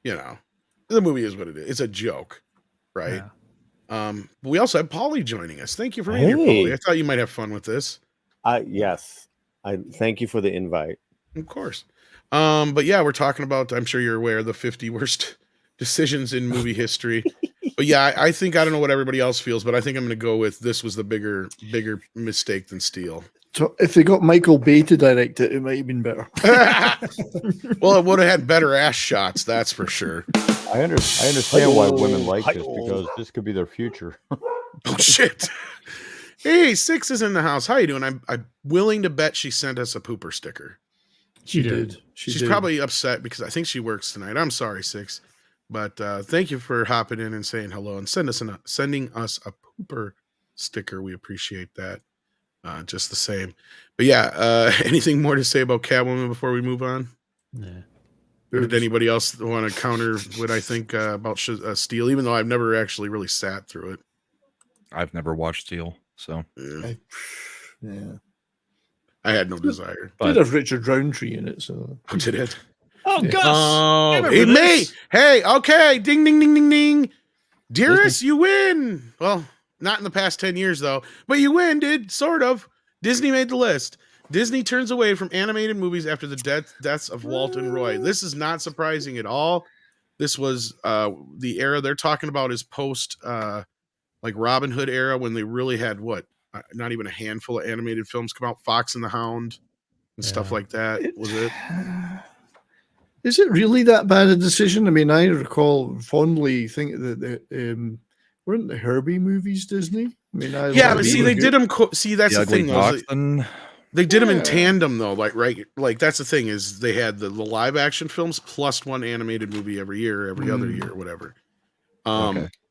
the movie is what it is. It's a joke, right? Yeah. But we also have Paulie joining us. Thank you for being here, Paulie. I thought you might have fun with this. Yes. I thank you for the invite. Of course. But yeah, we're talking about, I'm sure you're aware, the 50 worst decisions in movie history. But yeah, I think, I don't know what everybody else feels, but I think I'm going to go with this was the bigger mistake than Steel. So if they got Michael Bay to direct it, it might have been better. Well, it would have had better ass shots, that's for sure. I understand why women like this, because this could be their future. Oh shit! Hey, Six is in the house. How you doing? I'm willing to bet she sent us a pooper sticker. She did. She's probably upset because I think she works tonight. I'm sorry, Six. But thank you for hopping in and saying hello and sending us a pooper sticker. We appreciate that. Just the same. But yeah, anything more to say about Catwoman before we move on? Nah. Or did anybody else want to counter what I think about Steel, even though I've never actually really sat through it? I've never watched Steel, so. Yeah. I had no desire. It did have Richard Roundtree in it, so. Oh, did it? Oh, Gus! Oh, it may. Hey, okay. Ding, ding, ding, ding, ding. Dearest, you win. Well, Not in the past 10 years, though. But you win, dude. Sort of. Disney made the list. Disney turns away from animated movies after the deaths of Walt and Roy. This is not surprising at all. This was the era they're talking about is post like Robin Hood era when they really had not even a handful of animated films come out. Fox and the Hound and stuff like that. Was it? Is it really that bad a decision? I mean, I recall fondly thinking that weren't the Herbie movies Disney? I mean, but see, they did them. See, that's the thing. They did them in tandem, though. Like that's the thing is they had the live action films plus one animated movie every year, every other year, whatever.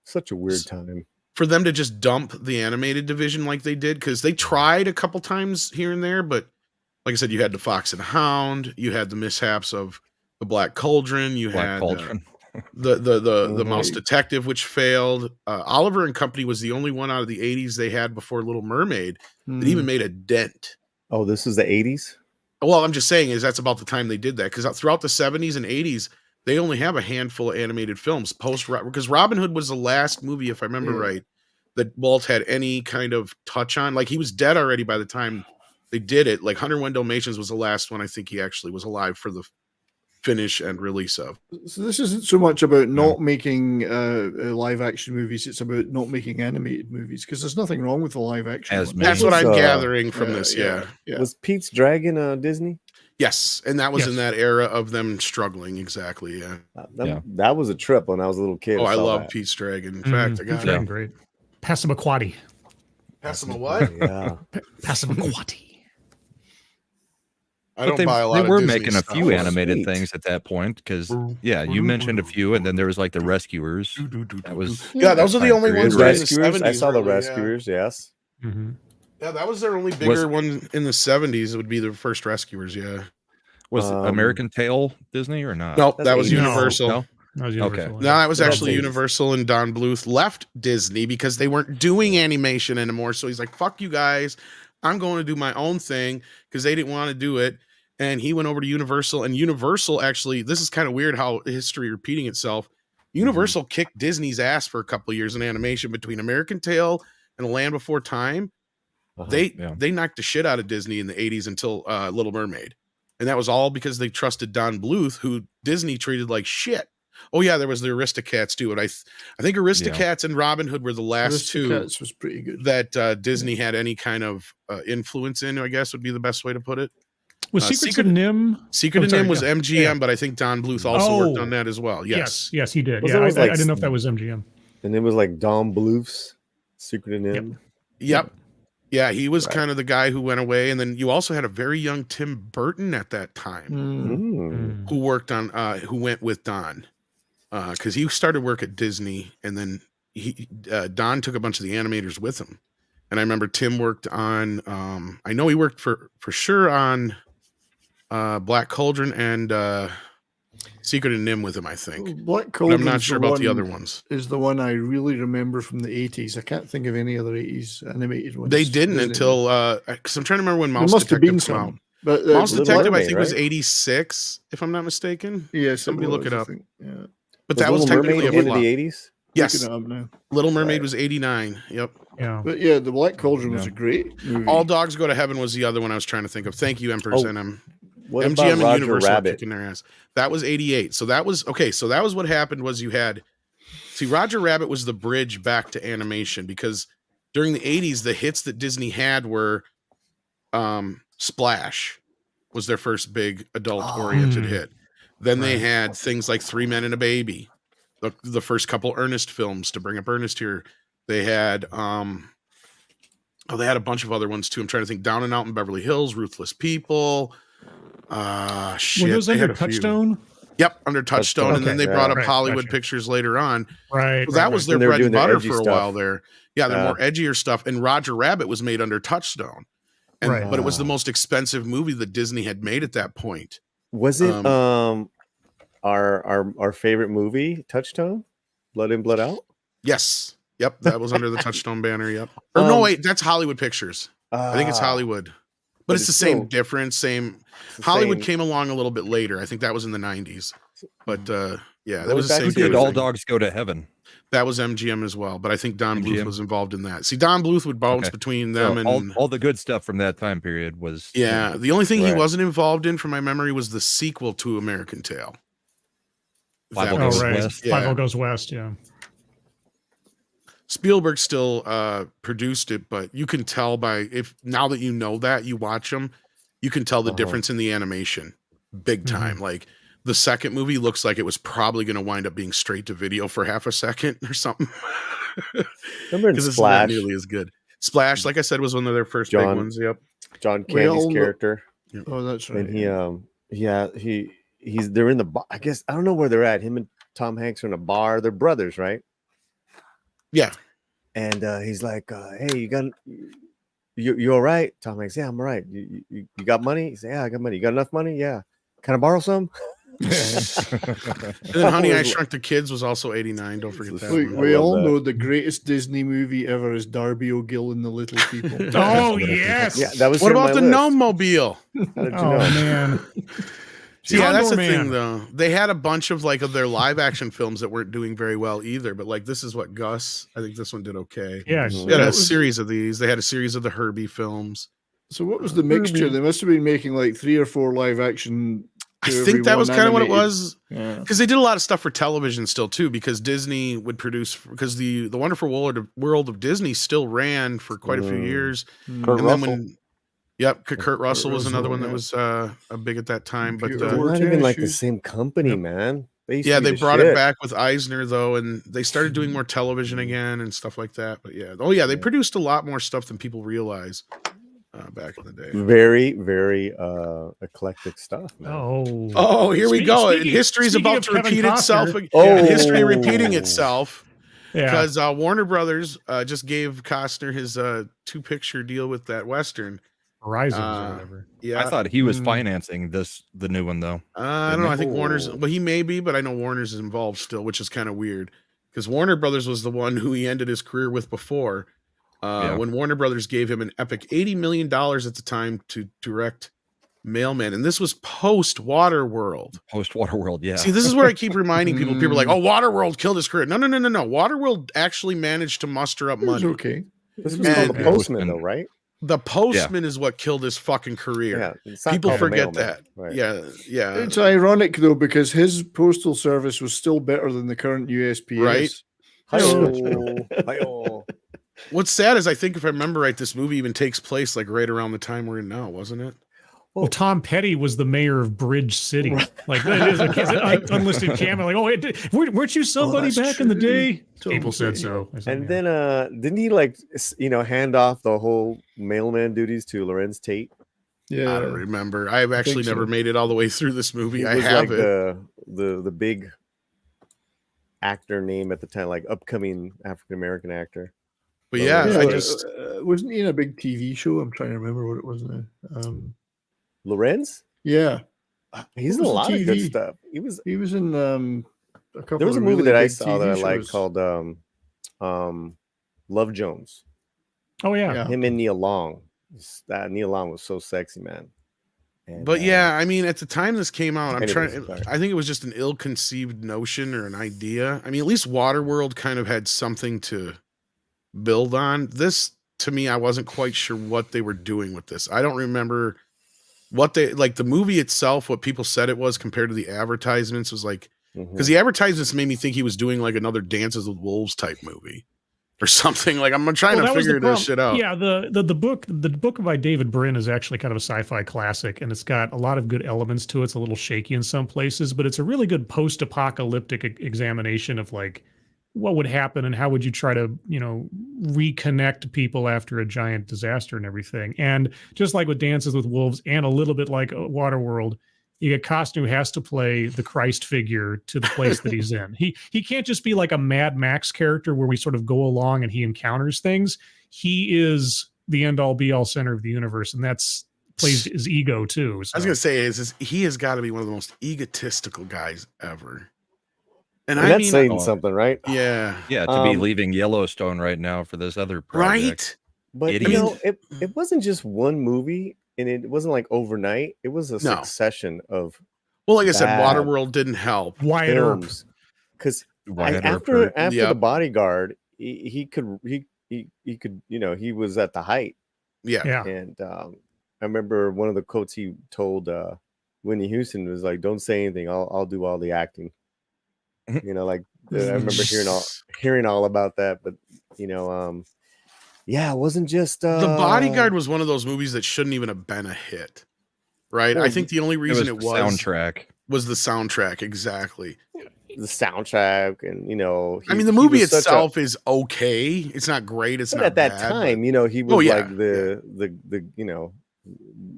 Such a weird time for them to just dump the animated division like they did, because they tried a couple times here and there, but like I said, you had the Fox and Hound, you had the mishaps of the Black Cauldron, you had the Mouse Detective, which failed. Oliver and Company was the only one out of the 80s they had before Little Mermaid that even made a dent. Oh, this is the 80s? Well, I'm just saying is that's about the time they did that, because throughout the 70s and 80s, they only have a handful of animated films because Robin Hood was the last movie, if I remember right, that Walt had any kind of touch on. Like he was dead already by the time they did it. Like 101 Dalmatians was the last one I think he actually was alive for the finish and release of. So this isn't so much about not making live action movies, it's about not making animated movies, because there's nothing wrong with the live action. That's what I'm gathering from this. Yeah. Was Pete's Dragon Disney? Yes, and that was in that era of them struggling. Exactly. Yeah. That was a trip when I was a little kid. Oh, I love Pete's Dragon. In fact, I got it. Great. Passamaquoddy. What? Yeah. Passamaquoddy. I don't buy a lot. They were making a few animated things at that point, because you mentioned a few, and then there was like the Rescuers. That was those are the only ones. Rescuers. I saw the Rescuers. Yes. Mm-hmm. Yeah, that was their only bigger one in the 70s. It would be the first Rescuers. Yeah. Was American Tail Disney or not? No, that was Universal. No? That was Universal. No, that was actually Universal, and Don Bluth left Disney because they weren't doing animation anymore. So he's like, "Fuck you guys, I'm going to do my own thing," because they didn't want to do it. And he went over to Universal, and Universal actually, this is kind of weird how history repeating itself. Universal kicked Disney's ass for a couple of years in animation between American Tail and The Land Before Time. They knocked the shit out of Disney in the 80s until Little Mermaid. And that was all because they trusted Don Bluth, who Disney treated like shit. Oh yeah, there was the Aristocats too. And I think Aristocats and Robin Hood were the last two was pretty good that Disney had any kind of influence in, I guess would be the best way to put it. Was Secret of Nim? Secret of Nim was MGM, but I think Don Bluth also worked on that as well. Yes, he did. Yeah, I didn't know if that was MGM. And it was like Don Bluth's Secret of Nim. Yep. Yeah, he was kind of the guy who went away, and then you also had a very young Tim Burton at that time, who worked on, who went with Don, because he started work at Disney, and then Don took a bunch of the animators with him, and I remember Tim worked on, I know he worked for sure on Black Cauldron and Secret of Nim with him, I think. Black Cauldron. I'm not sure about the other ones. Is the one I really remember from the 80s. I can't think of any other 80s animated ones. They didn't until because I'm trying to remember when Mouse Detective came out. But Mouse Detective, I think, was 86, if I'm not mistaken. Yeah, somebody look it up. Yeah, but that was technically a flop. The 80s. Yes, Little Mermaid was 89. Yep. Yeah. But yeah, the Black Cauldron was a great movie. All Dogs Go to Heaven was the other one I was trying to think of. Thank you, Emperor's NM. What MGM about and Universal Rabbit? Kicking their ass. That was 88. So that was okay. So that was what happened was you had Roger Rabbit was the bridge back to animation, because during the 80s, the hits that Disney had were Splash was their first big adult oriented hit. Then they had things like Three Men and a Baby, the first couple Ernest films, to bring up Ernest here. They had they had a bunch of other ones too. I'm trying to think. Down and Out in Beverly Hills, Ruthless People. Shit. Were those under Touchstone? Yep, under Touchstone, and then they brought up Hollywood Pictures later on. Right, so that was their bread and butter for a while there. Yeah, they're more edgier stuff. And Roger Rabbit was made under Touchstone, but it was the most expensive movie that Disney had made at that point. Was it our favorite movie, Touchstone, Blood In, Blood Out? Yes. Yep, that was under the Touchstone banner. Yep. Or no, wait, that's Hollywood Pictures. I think it's Hollywood. But it's the same difference. Hollywood came along a little bit later. I think that was in the 90s. But yeah, that Going was the back same Who to kind did of All thing. Dogs Go to Heaven? That was MGM as well, but I think Don Bluth MGM? was involved in that. See, Don Bluth would bounce Okay. between So them and all the good stuff from that time period was yeah. The only thing he Right. wasn't involved in, from my memory, was the sequel to American Tail. If Five that Will Oh, makes Goes right. sense. West. Five Yeah. O Goes West. Yeah. Spielberg still produced it, but you can tell now that you know that, you watch them, you can tell the difference in the animation big time. Like the second movie looks like it was probably going to wind up being straight to video for half a second or something. Remember in Because it's not Splash, nearly as good. Splash, like I said, was one of their first big John- ones. Yep. John We all Candy's know- character, Oh, that's right. and they're in the bar. I guess I don't know where they're at. Him and Tom Hanks are in a bar. They're brothers, right? Yeah. And he's like, "Hey, you all right?" Tom Hanks, "Yeah, I'm all right. You got money?" He said, "Yeah, I got money. You got enough money? Yeah. Can I borrow some?" And then Honey, I Shrunk the Kids was also 89. Don't forget that. Look, one. we love all that. know the greatest Disney movie ever is Darby O'Gill and the Little People. Oh yes. Yeah, that was. What in about my the list. Gnome Mobile? How did you Oh know? man. Yeah, that's the Condor thing Man. though. They had a bunch of like of their live action films that weren't doing very well either. But like this is what Gus. I think this one did okay. Yeah. Mhm. They had that a was- series of these. They had a series of the Herbie films. So what was the mixture? They must have been making like 3 or 4 live action. I to think that was every kind of what it animated- was. Yeah. Because they did a lot of stuff for television still too. Because Disney would produce because the Wonderful World of Disney still ran for quite a few years. Kurt And Russell. then when Kurt Russell was another Russell, one that was a big at that time. But Computer They're Wore not even tennis like the shoes. same company, man. Used to yeah, be they the brought shit. it back with Eisner though, and they started doing more television again and stuff like that. But yeah, oh yeah, they produced a lot more stuff than people realize back in the day. Very, very eclectic stuff, man. Oh, here we go. History's speaking about of to Kevin repeat itself. Costner- And history repeating itself Yeah. because Warner Brothers just gave Costner his 2-picture deal with that Western. Horizons or whatever. Yeah, I thought he was financing the new one though. I don't know. I think Warner's, well, he may be, but I know Warner's is involved still, which is kind of weird because Warner Brothers was the one who he ended his career with before. When Warner Brothers gave him an epic $80 million at the time to direct Mailman, and this was post Waterworld. Post Waterworld, yeah. See, this is where I keep reminding people. People are like, "Oh, Waterworld killed his career." No. Waterworld actually managed to muster up It was money. okay. This was And- called the Yeah. Postman, though, right? The Postman is what killed his fucking career. Yeah, it's not People called the forget Mailman. that. Right. Yeah. It's ironic though because his postal service was still better than the current USPS. Right. Hi-oh. Hi-oh. What's sad is I think if I remember right, this movie even takes place like right around the time we're in now, wasn't it? Well, Tom Petty was the mayor of Bridge City. Like that is an unlisted camera. Like, weren't you somebody that's back in the true. day? Tom People said Petty. so. I said, And yeah. then didn't he like hand off the whole mailman duties to Lorenz Tate? I don't Yeah. remember. I've actually think never so. made it all the way through this movie. He I was have like it. the big actor name at the time, like upcoming African American actor. But yeah, Yeah, I just wasn't he in a big TV show? I'm trying to remember what it was now. Lorenz? Yeah, He's in What a was lot the of good TV? stuff. he was in a couple. There was a of movie really that I big saw that I TV liked shows. called Love Jones. Oh yeah. Yeah. Him and Neil Long. That Neil Long was so sexy, man. And, But yeah, I mean, at the time this came out, Anyways, sorry. I think it was just an ill-conceived notion or an idea. I mean, at least Waterworld kind of had something to build on. This, to me, I wasn't quite sure what they were doing with this. I don't remember what they like. The movie itself, what people said it was compared to the advertisements was like, mhm. because the advertisements made me think he was doing like another Dances with Wolves type movie or something. Like I'm trying Well, to that was the figure this problem. shit out. Yeah, the book by David Brin is actually kind of a sci-fi classic, and it's got a lot of good elements to it. It's a little shaky in some places, but it's a really good post-apocalyptic examination of like what would happen and how would you try to, reconnect people after a giant disaster and everything. And just like with Dances with Wolves and a little bit like Waterworld, you get Costner who has to play the Christ figure to the place that he's in. He can't just be like a Mad Max character where we sort of go along and he encounters things. He is the end all be all center of the universe, and that's plays his ego too. I was gonna say is he has got to be one of the most egotistical guys ever. And I that's mean, saying something, right? yeah, Yeah, to be leaving Yellowstone right now for this other project. right. But Idiot. it wasn't just one movie, and it wasn't like overnight. It was a No. succession of Well, like I said, bad Waterworld didn't help. Wyatt Earp. films. Because Wyatt Earp after hurt. the Yep. Bodyguard, he could he was at the height. Yeah. Yeah. And I remember one of the quotes he told Whitney Houston was like, "Don't say anything. I'll do all the acting." You know, like I remember hearing all about that. But yeah, it wasn't just The Bodyguard was one of those movies that shouldn't even have been a hit, right? Well, I think the only reason the it was soundtrack. was the soundtrack. Exactly. the soundtrack, and I mean, the movie itself is okay. It's not great. It's but not at that bad, time, he was like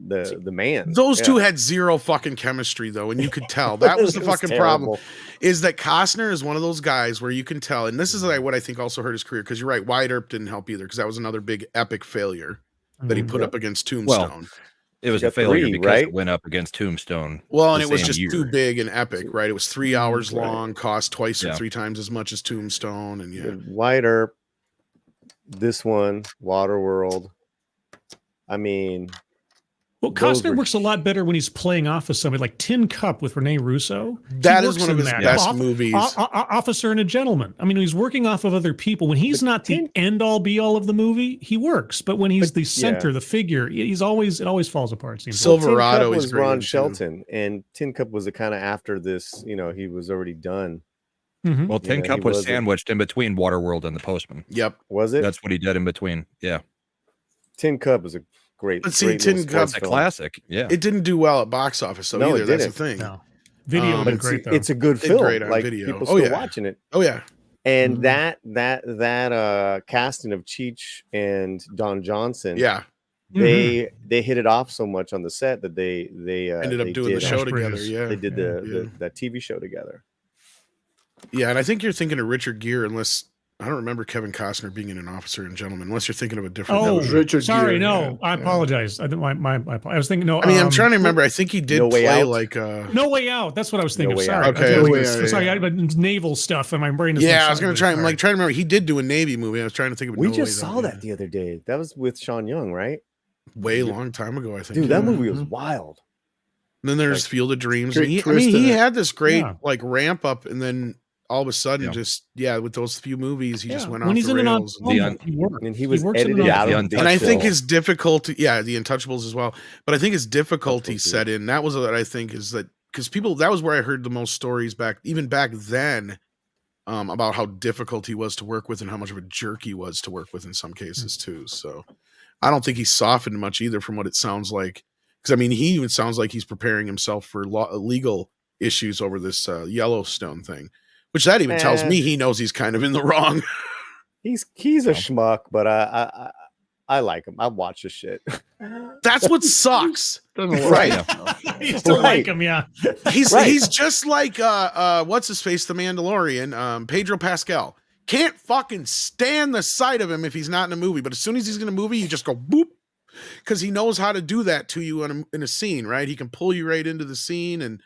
the man. Those two had zero fucking chemistry, though, and you could tell. That was the It fucking terrible. problem. Is that Costner is one of those guys where you can tell, and this is like what I think also hurt his career, because you're right, Wyatt Earp didn't help either, because that was another big epic failure that he put up against Tombstone. It was You a got failure three, because right? it went up against Tombstone. Well, and the it was same just year. too big and epic, right? It was 3 hours Right. long, cost twice or Yeah. 3 times as much as Tombstone, and yeah. Wyatt Earp, this one, Waterworld. I mean, Well, Those Costner were- works a lot better when he's playing off of somebody like Tin Cup with Rene Russo. That He is works one of in his that. best movies. Officer and a Gentleman. I mean, he's working off of other people. When he's not the end all be all of the movie, he works. But when he's the center, the figure, it always falls apart. It seems Silverado Tin Cup is was great Ron in, too. Shelton, and Tin Cup was kind of after this. He was already done. Mhm. Well, Tin Yeah, Cup he was wasn't- sandwiched in between Waterworld and The Postman. Yep. Was it? That's what he did in between. Yeah. Tin Cup was a great. But see, great Tin little Cup- sports It's a film. classic. Yeah. It didn't do well at box office, though, No, either. it That's the didn't. thing. No. Video Um, been But great though. it's a good Did film. great on Like video. people Oh, still yeah. watching it. Oh, yeah. And Mhm. that casting of Cheech and Don Johnson, Yeah. they hit it off so much on the set that they Ended up they doing the did, show Dash together. Bridges. Yeah. They did Yeah. that TV show together. Yeah, and I think you're thinking of Richard Gere, unless I don't remember Kevin Costner being in An Officer and Gentleman, unless you're thinking of a different. Oh, was Richard sorry, Gere, no, yeah, I yeah. apologize. I was thinking no. I mean, I'm trying to remember. I think he did No Way play Out? like. No Way Out. That's what I was thinking. No Way Sorry. Out. Okay, I was No Way thinking- Out, sorry, yeah. but naval stuff, and my brain is. Yeah, I was gonna try. I'm Sorry. like trying to remember. He did do a Navy movie. I was trying to think of. We No just Way Out, saw that the other day. That was with Sean Young, right? way long time ago. I think. Dude, that Yeah. movie was wild. Then there's like, Field of Dreams. great And he, I twist mean, in he it. had this great Yeah. like ramp up, and then all of a sudden, Yeah. just with those few movies, he just went when off he's the in an rails. ensemble, he works. And he was works in an edited ensemble. out of And I think Untouchables. his difficulty, the Untouchables as well, but I think his difficulty Untouchables, set in. That was what I think is that because that was where I heard the most stories back then about how difficult he was to work with and how much of a jerk he was to work with in some cases too. So I don't think he softened much either from what it sounds like. Because I mean, he even sounds like he's preparing himself for legal issues over this Yellowstone thing, which that even tells me he knows he's kind of in the wrong. He's a schmuck, but I like him. I watch his shit. That's what sucks. Right. You still Right. like him, yeah. He's just like what's his face, the Mandalorian, Pedro Pascal. Can't fucking stand the sight of him if he's not in a movie, but as soon as he's in a movie, you just go boop, because he knows how to do that to you in a scene, right? He can pull you right into the scene, and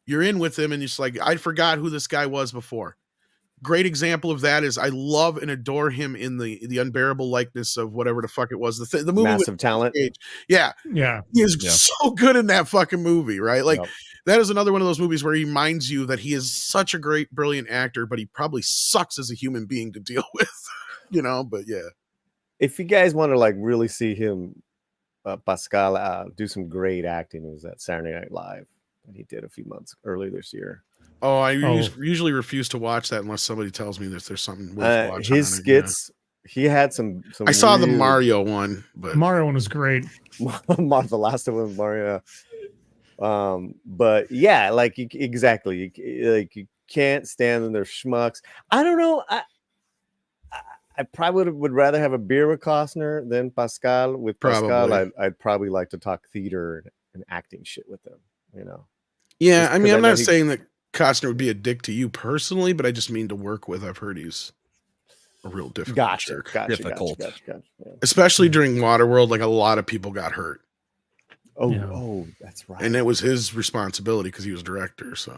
you're in with him, and you're just like, I forgot who this guy was before. Great example of that is I love and adore him in the Unbearable Likeness of whatever the fuck it was. The movie Massive with talent. Cage. Yeah. Yeah. He is so good in that fucking movie, right? Like Yep. that is another one of those movies where he reminds you that he is such a great, brilliant actor, but he probably sucks as a human being to deal with, but yeah. If you guys want to like really see him, Pascal, do some great acting, it was at Saturday Night Live that he did a few months earlier this year. Oh, I usually refuse to watch that unless somebody tells me that there's something worth watching. His on it, yeah. skits, he had some I saw the really- Mario one, but Mario one was great. the last of them, Mario. But yeah, like exactly, you can't stand them. They're schmucks. I don't know. I probably would rather have a beer with Costner than Pascal. With Pascal, Probably. I'd probably like to talk theater and acting shit with him. Yeah, Just I mean, 'cause I I'm know not he- saying that Costner would be a dick to you personally, but I just mean to work with. I've heard he's a real difficult Gotcha, jerk. gotcha, Difficult. gotcha. Yeah. Especially during Waterworld, like a lot of people got hurt. Oh, Yeah. oh, that's right. And it was his responsibility because he was director. So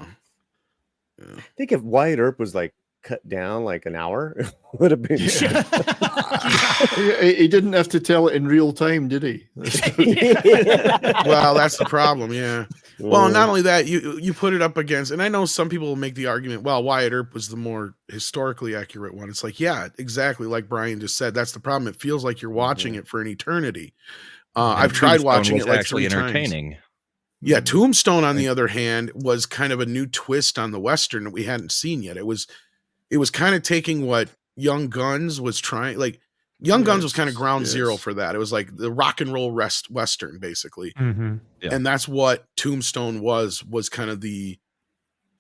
I think if Wyatt Earp was like cut down like an hour, it would have been. He didn't have to tell it in real time, did he? Well, that's the problem. Yeah. Well, not only that, you put it up against, and I know some people will make the argument, well, Wyatt Earp was the more historically accurate one. It's like, yeah, exactly. Like Brian just said, that's the problem. It feels like you're watching it for an eternity. I've tried watching it like actually 3 entertaining. times. Yeah, Tombstone, on the other hand, was kind of a new twist on the Western that we hadn't seen yet. It was kind of taking what Young Guns was trying, like Young Guns was kind of ground zero for that. It was like the rock and roll Western, basically. Mm-hmm. Yeah. And that's what Tombstone was kind of the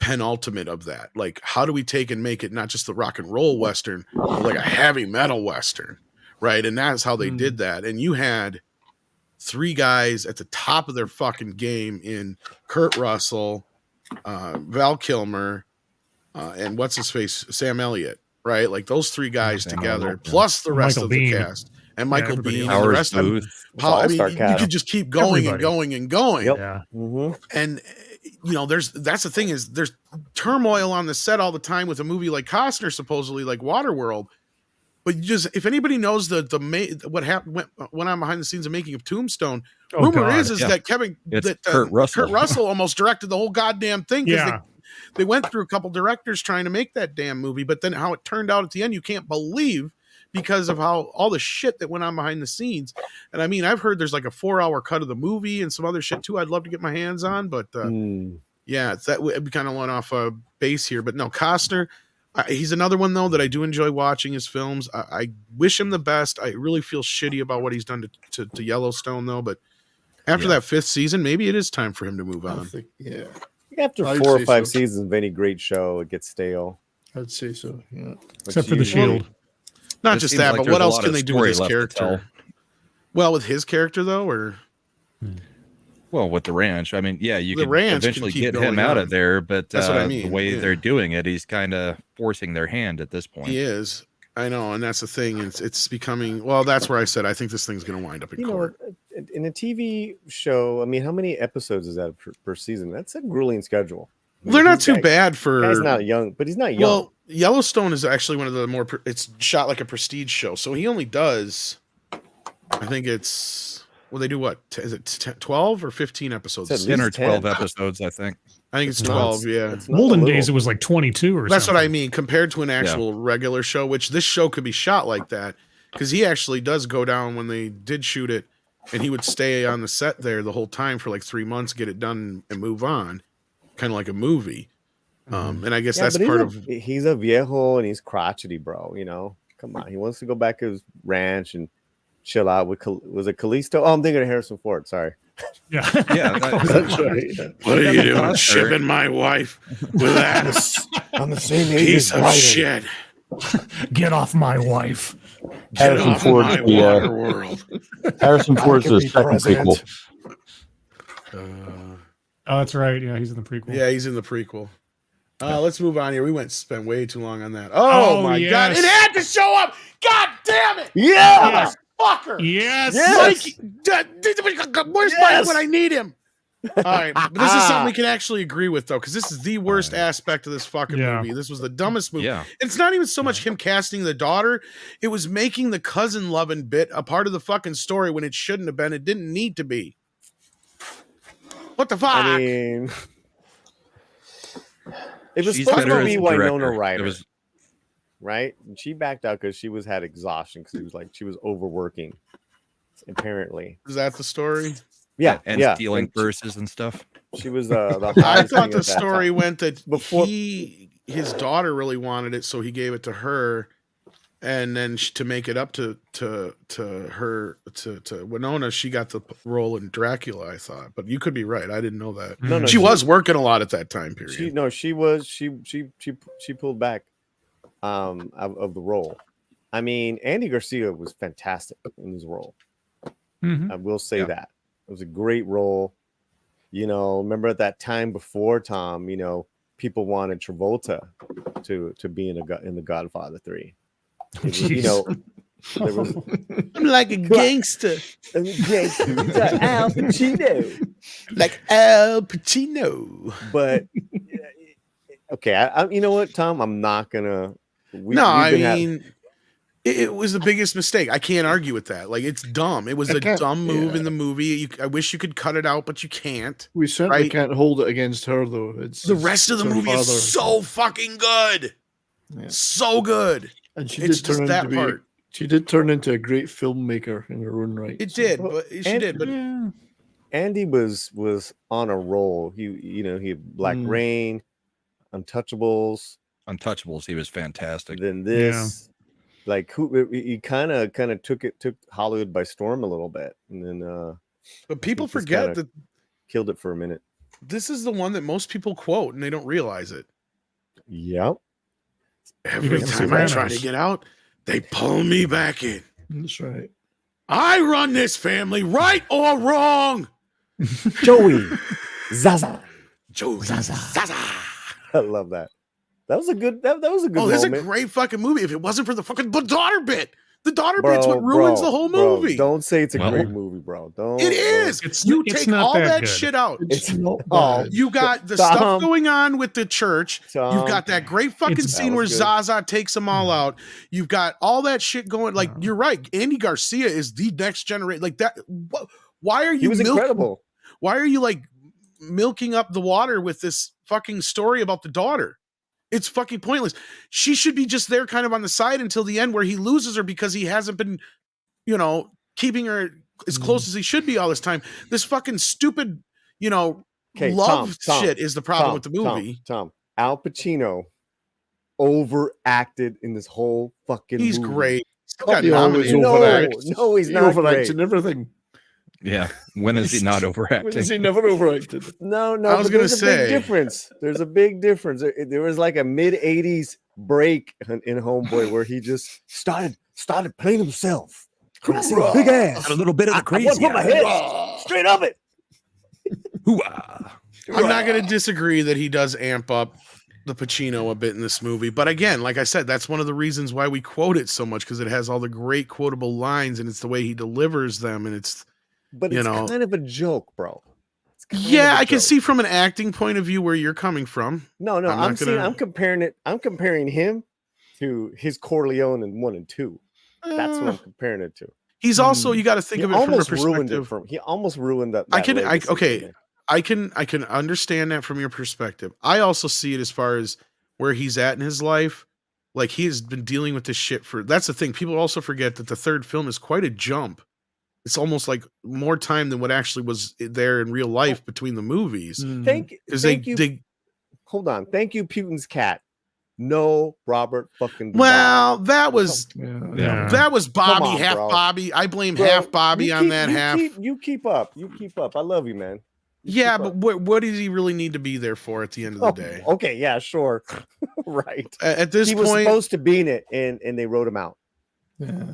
penultimate of that. Like, how do we take and make it not just the rock and roll Western, but like a heavy metal Western, right? And that's how they did that. And you had 3 guys at the top of their fucking game in Kurt Russell, Val Kilmer, and what's his face, Sam Elliott, right? Like those 3 guys together, plus the rest Michael of Bean. the cast, and Michael Bean, and the Howard rest of them. Booth. I mean, All-star you cast. could just keep going Everybody. and going and going. Yep. Yeah. And you know, that's the thing, is there's turmoil on the set all the time with a movie like Costner, supposedly, like Waterworld. But you just, if anybody knows what happened when I'm behind the scenes of making of Tombstone, Oh, rumor God. is Yeah. that Kurt Russell. Kurt Russell almost directed the whole goddamn thing, because Yeah. they went through a couple directors trying to make that damn movie, but then how it turned out at the end, you can't believe, because of how all the shit that went on behind the scenes. And I mean, I've heard there's like a 4-hour cut of the movie and some other shit too. I'd love to get my hands on, but yeah, it's that we kind of went off base here. But no, Costner, he's another one though that I do enjoy watching his films. I wish him the best. I really feel shitty about what he's done to Yellowstone though. But after that 5th season, maybe it is time for him to move on. Yeah, After I'd 4 or say 5 so. seasons of any great show, it gets stale. I'd say so. Yeah. Except for the usually- Shield. Not It just seems that, like but there's what a else lot can of they do with story his left to character? tell. Well, with his character though, or Well, with the ranch, I mean, yeah, you The can ranch can eventually keep get going him out on. of there, but That's what I the mean, way yeah. they're doing it, he's kind of forcing their hand at this point. he is. I know, and that's the thing. It's becoming, well, that's where I said I think this thing's going to wind up in You know, court. in a TV show, I mean, how many episodes is that per season? That's a grueling schedule. I mean, They're not this too guy- bad for. Guy's not young, but he's not young. Well, Yellowstone is actually one of the more. It's shot like a prestige show, so he only does. I think it's. Well, they do what? Is it 12 or 15 episodes? It's at 10 or least 12 10. episodes, I think. I think it's It's 12. not- Yeah. it's not a Olden little. days, it was like 22 or That's something. what I mean, compared to an actual regular show, which this show could be shot like that, because he actually does go down when they did shoot it, and he would stay on the set there the whole time for like 3 months, get it done, and move on, kind of like a movie. And I guess Yeah, that's but part of. he's a viejo and he's crotchety, bro. You know, come on, he wants to go back to his ranch and chill out with. Was it Callisto? Oh, I'm thinking of Harrison Ford. Sorry. Yeah. Yeah, That's right. What are you doing, Costner. shipping my wife with that I'm the same age piece as of Biden. shit? Get off my wife. Get Harrison off Ford's my the, water world. Harrison Ford's can the be second president. prequel. Oh, that's right. Yeah, he's in the prequel. Yeah, he's in the prequel. Let's move on here. We spent way too long on that. Oh, my God. yes. It had to show up. God damn it. Yeah. Fucker. Yes. Yes. Where's Mike when I need him? All right. But this is something we can actually agree with, though, because this is the worst aspect of this fucking Yeah. movie. This was the dumbest movie. Yeah. It's not even so much him casting the daughter. It was making the cousin loving bit a part of the fucking story when it shouldn't have been. It didn't need to be. What the fuck? I mean, it was She's supposed better to as be a Winona director. Ryder, It was, right? And she backed out because she had exhaustion because she was overworking, apparently. Is that the story? Yeah, and yeah. stealing And purses and stuff. She was the I hottest thought thing the at that story time. went that Before- his daughter really wanted it, so he gave it to her, and then to make it up to Winona, she got the role in Dracula. I thought, but you could be right. I didn't know that. No, she was working a lot at that time period. She pulled back of the role. I mean, Andy Garcia was fantastic in his role. Mhm. I will say Yeah. that it was a great role. You know, remember at that time before Tom, you know, people wanted Travolta to be in the Godfather 3. It was, you know, there was I'm like a gangster, Al Pacino. like Al Pacino. But okay, you know what, Tom? I'm not gonna. I mean, It was the biggest mistake. I can't argue with that. Like, it's dumb. It was a dumb move in the movie. I wish you could cut it out, but you can't. We certainly right? can't hold it against her, though. The rest of the movie is so fucking good. Yeah. So good. And she It's did turn just into that part. She did turn into a great filmmaker in her own right. It did, but she did. But Andy was on a roll. He had Black Rain, Untouchables. He was fantastic. Then this, like, he kind of took Hollywood by storm a little bit, and then but people forget that killed it for a minute. This is the one that most people quote, and they don't realize it. Yep. Every time I try to get out, they pull me back in. That's right. I run this family, right or wrong. Joey Zaza. Joey Zaza. I love that. That was a good. That was a good. Oh, this is a moment. great fucking movie. If it wasn't for the fucking daughter bit, the daughter bit's what ruins the whole movie. Don't say it's a great movie, bro. Don't. It is. You take all that shit out. It's not. You got the stuff going on with the church. You've got that great fucking scene where Zaza takes them all out. You've got all that shit going. Like, you're right. Andy Garcia is the next generation. Like that. Why are you? He was incredible. Why are you like milking up the water with this fucking story about the daughter? It's fucking pointless. She should be just there kind of on the side until the end where he loses her because he hasn't been, keeping her as close as he should be all this time. This fucking stupid, love shit is the problem with the movie. Tom, Al Pacino overacted in this whole fucking He's movie. great. No, he's not overacted great. and everything. Yeah. When is he not overacting? When is he never overacted? No. I was going to say. Big difference. There's a big difference. There was like a mid-'80s break in Homeboy where he just started playing himself. Big ass. A little bit of the crazy. I put my head straight up it. I'm not going to disagree that he does amp up the Pacino a bit in this movie. But again, like I said, that's one of the reasons why we quote it so much, because it has all the great quotable lines and it's the way he delivers them. And it's, but it's kind of a joke, bro. Yeah, I can see from an acting point of view where you're coming from. No, I'm comparing him to his Corleone in 1 and 2. That's what I'm comparing it to. He's also, you got to think of it from a perspective. He almost ruined that. I can understand that from your perspective. I also see it as far as where he's at in his life. Like, he has been dealing with this shit that's the thing. People also forget that the third film is quite a jump. It's almost like more time than what actually was there in real life between the movies. Thank you. Hold on. Thank you, Putin's cat. No, Robert fucking. Well, that was Bobby, on, half bro. Bobby. I blame half Bobby on that half. You keep up. You keep up. I love you, man. Yeah, but what does he really need to be there for at the end of the day? Okay, yeah, sure. Right. At this he point, was supposed to be in it, and they wrote him out.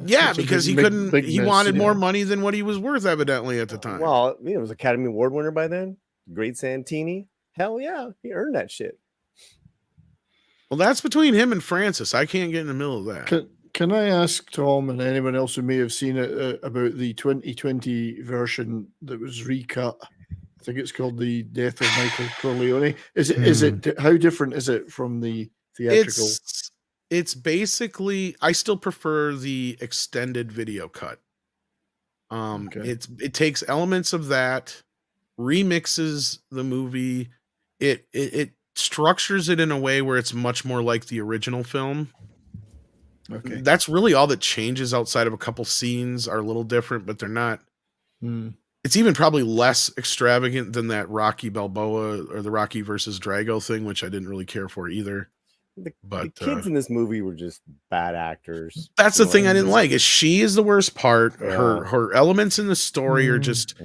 Yeah, because he couldn't. He wanted more money than what he was worth, evidently, at the time. Well, it was Academy Award winner by then. Great Santini. Hell yeah, he earned that shit. Well, that's between him and Francis. I can't get in the middle of that. Can I ask Tom and anyone else who may have seen it about the 2020 version that was recut? I think it's called The Death of Michael Corleone. Is it? How different is it from the theatrical? It's basically, I still prefer the extended video cut. It takes elements of that, remixes the movie. It structures it in a way where it's much more like the original film. Okay, that's really all that changes outside of a couple scenes are a little different, but they're not. It's even probably less extravagant than that Rocky Balboa or the Rocky versus Drago thing, which I didn't really care for either. The kids in this movie were just bad actors. That's the thing I didn't like. Is she is the worst part. Yeah. Her elements in the story are just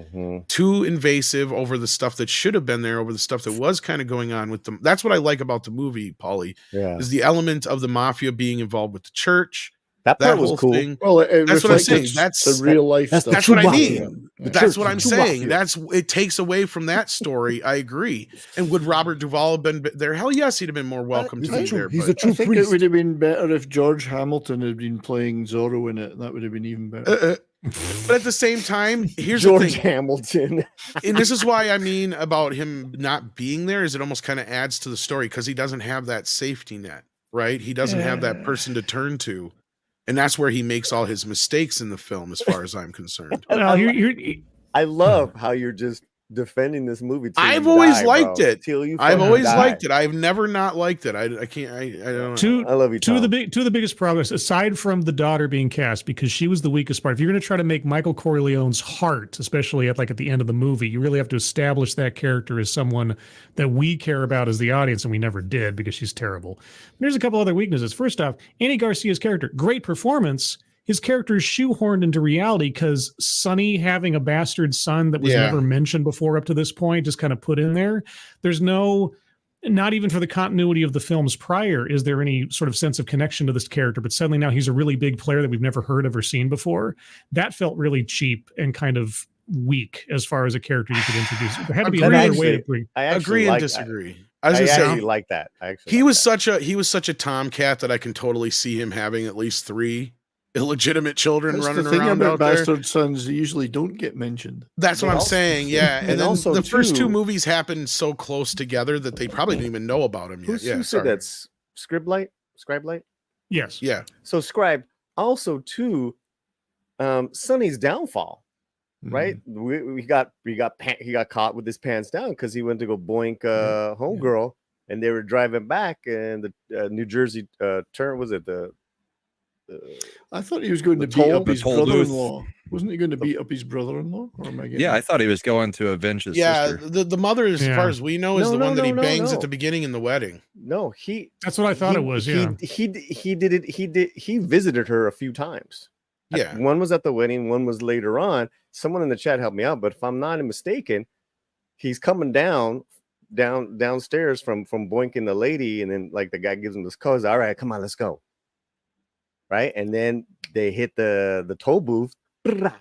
too invasive over the stuff that should have been there, over the stuff that was kind of going on with them. That's what I like about the movie, Paulie. Yeah, is the element of the mafia being involved with the church. That part was cool. Thing. Well, that's what I'm saying. That's the real life. That's what I mean. That's what I'm saying. It takes away from that story. I agree. And would Robert Duvall have been there? Hell yes, he'd have been more welcome to be there. He's a true priest. I think it would have been better if George Hamilton had been playing Zorro in it. That would have been even better. But at the same time, here's George the thing. Hamilton. And this is why I mean about him not being there is it almost kind of adds to the story because he doesn't have that safety net, right? He doesn't have that person to turn to. And that's where he makes all his mistakes in the film, as far as I'm concerned. Well, you're I love how you're just defending this movie. Till I've you always die, liked bro. it. Till you I've fucking always die. liked it. I've never not liked it. I can't. I don't know. I love you. Two of the biggest problems, aside from the daughter being cast, because she was the weakest part. If you're going to try to make Michael Corleone's heart, especially at the end of the movie, you really have to establish that character as someone that we care about as the audience, and we never did because she's terrible. There's a couple other weaknesses. First off, Andy Garcia's character, great performance. His character is shoehorned into reality because Sonny having a bastard son that was never mentioned before up to this point, just kind of put in there. There's no, not even for the continuity of the films prior, is there any sort of sense of connection to this character, but suddenly now he's a really big player that we've never heard of or seen before. That felt really cheap and kind of weak as far as a character you could introduce. There had to be another way to bring. I agree and like disagree. I actually like that. He was such a tomcat that I can totally see him having at least 3 illegitimate children That's running the thing around about out there. bastard sons, they usually don't get mentioned. That's what I'm saying. Yeah, and then also the first 2 too- movies happened so close together that they probably didn't even know about him yet. Who said that's Scribe Light? Yes. Yeah. So Scribe also too, Sonny's downfall, right? He got caught with his pants down because he went to go boink homegirl, and they were driving back, and the New Jersey turn was it the. I thought he was going to beat up his brother-in-law. Wasn't he going to beat up his brother-in-law? Or am I getting I thought he was going to avenge his sister. The mother, as far as we know, is the one that he bangs at the beginning in the wedding. No, that's what I thought it was. Yeah, he did it. He visited her a few times. Yeah, one was at the wedding, one was later on. Someone in the chat helped me out, but if I'm not mistaken, he's coming downstairs from boinking the lady, and then like the guy gives him this cause. All right, come on, let's go. Right, and then they hit the toll booth. But I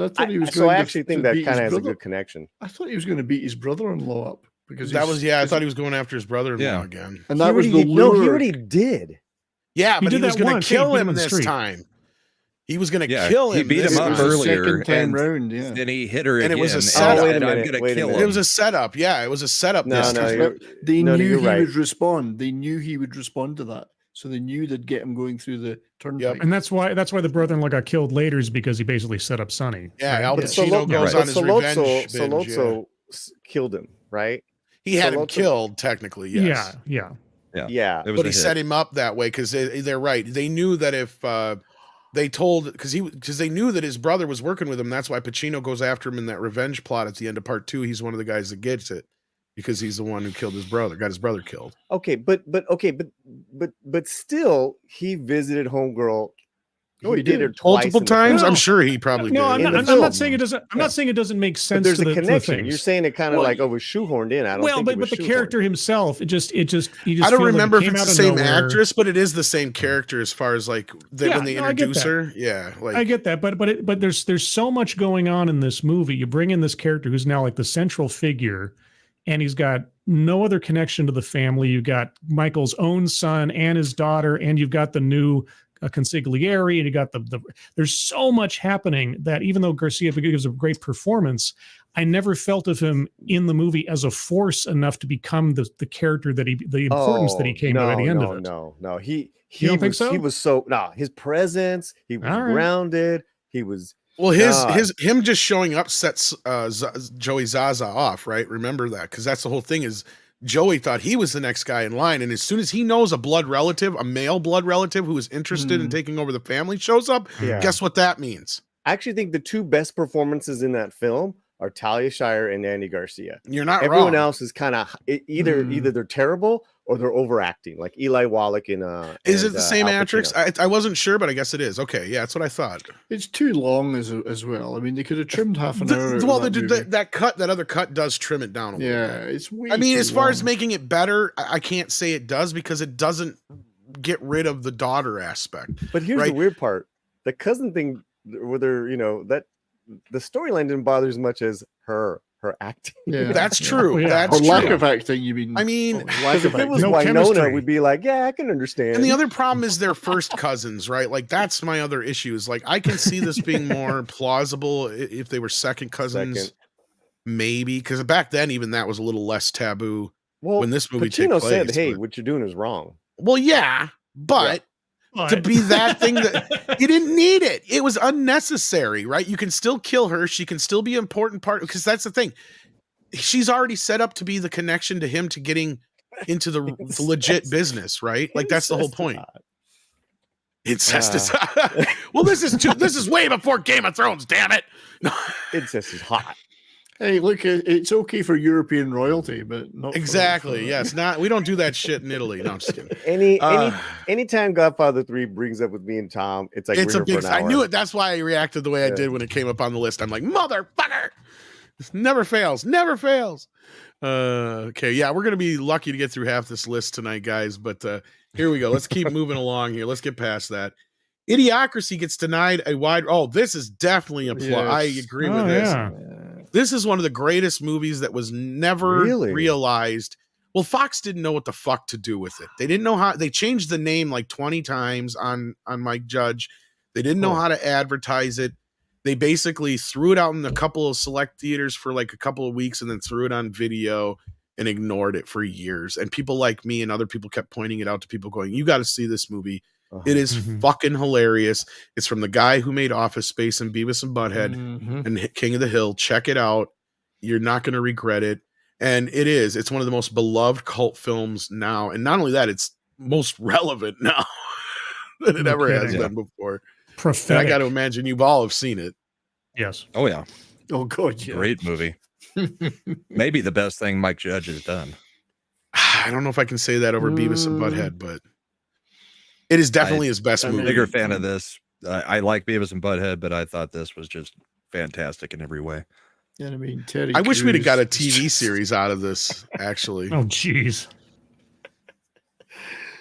thought he was so I actually think that kind of has a good connection. I thought he was going to beat his brother-in-law up because that was I thought he was going after his brother-in-law again, and that was the lure. No, he already did. Yeah, but he was going to kill him this time. He was going to kill him. He beat him up earlier, second round, then he hit her and again. It was a setup. I'm going to kill him. It was a setup. Yeah, it was a setup. They knew he would respond. They knew he would respond to that. So they knew they'd get him going through the turnpike. And that's why the brother-in-law got killed later, is because he basically set up Sonny. Yeah, Al Pacino goes on his revenge binge. Solozzo killed him, right? He had him killed, technically, yes. Yeah. But he set him up that way because they're right. They knew that if they told, because they knew that his brother was working with him. That's why Pacino goes after him in that revenge plot at the end of part 2. He's one of the guys that gets it. Because he's the one who killed his brother, got his brother killed. Okay, but still, he visited homegirl. Oh, he did it multiple times. I'm sure he probably did. No, I'm not saying it doesn't. I'm not saying it doesn't make sense. But there's to a connection. You're saying it kind of like was shoehorned in. I don't. Well, but the character himself, it just. I don't remember if it's the same actress, but it is the same character as far as like when they introduce her. Yeah, like I get that, but there's so much going on in this movie. You bring in this character who's now like the central figure, and he's got no other connection to the family. You've got Michael's own son and his daughter, and you've got the new consigliere, and you got the there's so much happening that even though Garcia gives a great performance, I never felt of him in the movie as a force enough to become the character that the importance that he came to at the end of it. No. He think so? He was his presence, he was grounded, he was. Well, him just showing up sets Joey Zaza off, right? Remember that, because that's the whole thing. Is Joey thought he was the next guy in line, and as soon as he knows a blood relative, a male blood relative who is interested in taking over the family shows up, guess what that means? I actually think the 2 best performances in that film are Talia Shire and Andy Garcia. You're not Everyone wrong. else is kind of either they're terrible or they're overacting, like Eli Wallach in Is it the same actress? I wasn't sure, but I guess it is. Okay, yeah, that's what I thought. It's too long as well. I mean, they could have trimmed half an hour. Well, that other cut does trim it down a little bit. It's way. I mean, too as far long. as making it better, I can't say it does, because it doesn't get rid of the daughter aspect. But here's the weird part: the cousin thing, whether that the storyline didn't bother as much as her acting. Yeah, that's true. Yeah. That's true. Lack of acting. You mean? I mean, if it was Winona, we'd be like, yeah, I can understand. And the other problem is they're first cousins, right? Like that's my other issue. Is like I can see this being more plausible if they were second cousins, maybe, because back then even that was a little less taboo. Well, when this movie Pacino took place, said, "Hey, what you're doing is wrong." Well, yeah, but to be that thing that you didn't need it. It was unnecessary, right? You can still kill her. She can still be an important part because that's the thing. She's already set up to be the connection to him to getting into the legit business, right? Like that's the whole point. Incest is well, this is way before Game of Thrones, damn it. Incest is hot. Hey, look, it's okay for European royalty, but not exactly. Yes, not we don't do that shit in Italy. No, I'm just kidding. Anytime Godfather 3 brings up with me and Tom, it's like it's we're a here big. for an hour. I knew it. That's why I reacted the way I did when it came up on the list. I'm like, motherfucker. This never fails. Never fails. Okay, yeah, we're gonna be lucky to get through half this list tonight, guys. But here we go. Let's keep moving along here. Let's get past that. Idiocracy gets denied a wide. Oh, this is definitely a plot. I agree with this. Yeah. This is one of the greatest movies that was never realized. Well, Fox didn't know what the fuck to do with it. They didn't know how. They changed the name like 20 times on Mike Judge. They didn't know how to advertise it. They basically threw it out in a couple of select theaters for like a couple of weeks and then threw it on video and ignored it for years. And people like me and other people kept pointing it out to people going, you got to see this movie. It is fucking hilarious. It's from the guy who made Office Space and Beavis and Butthead and King of the Hill. Check it out. You're not going to regret it. And it is. It's one of the most beloved cult films now. And not only that, it's most relevant now than it ever has been before. Prophetic. I got to imagine you all have seen it. Yes. Oh, yeah. Oh, God. Yeah. Great movie. Maybe the best thing Mike Judge has done. I don't know if I can say that over Beavis and Butthead, but it is definitely his best movie. Bigger fan of this. I like Beavis and Butthead, but I thought this was just fantastic in every way. Yeah, I mean, Terry I wish we'd have Crews. got a TV series out of this, actually. Oh, jeez.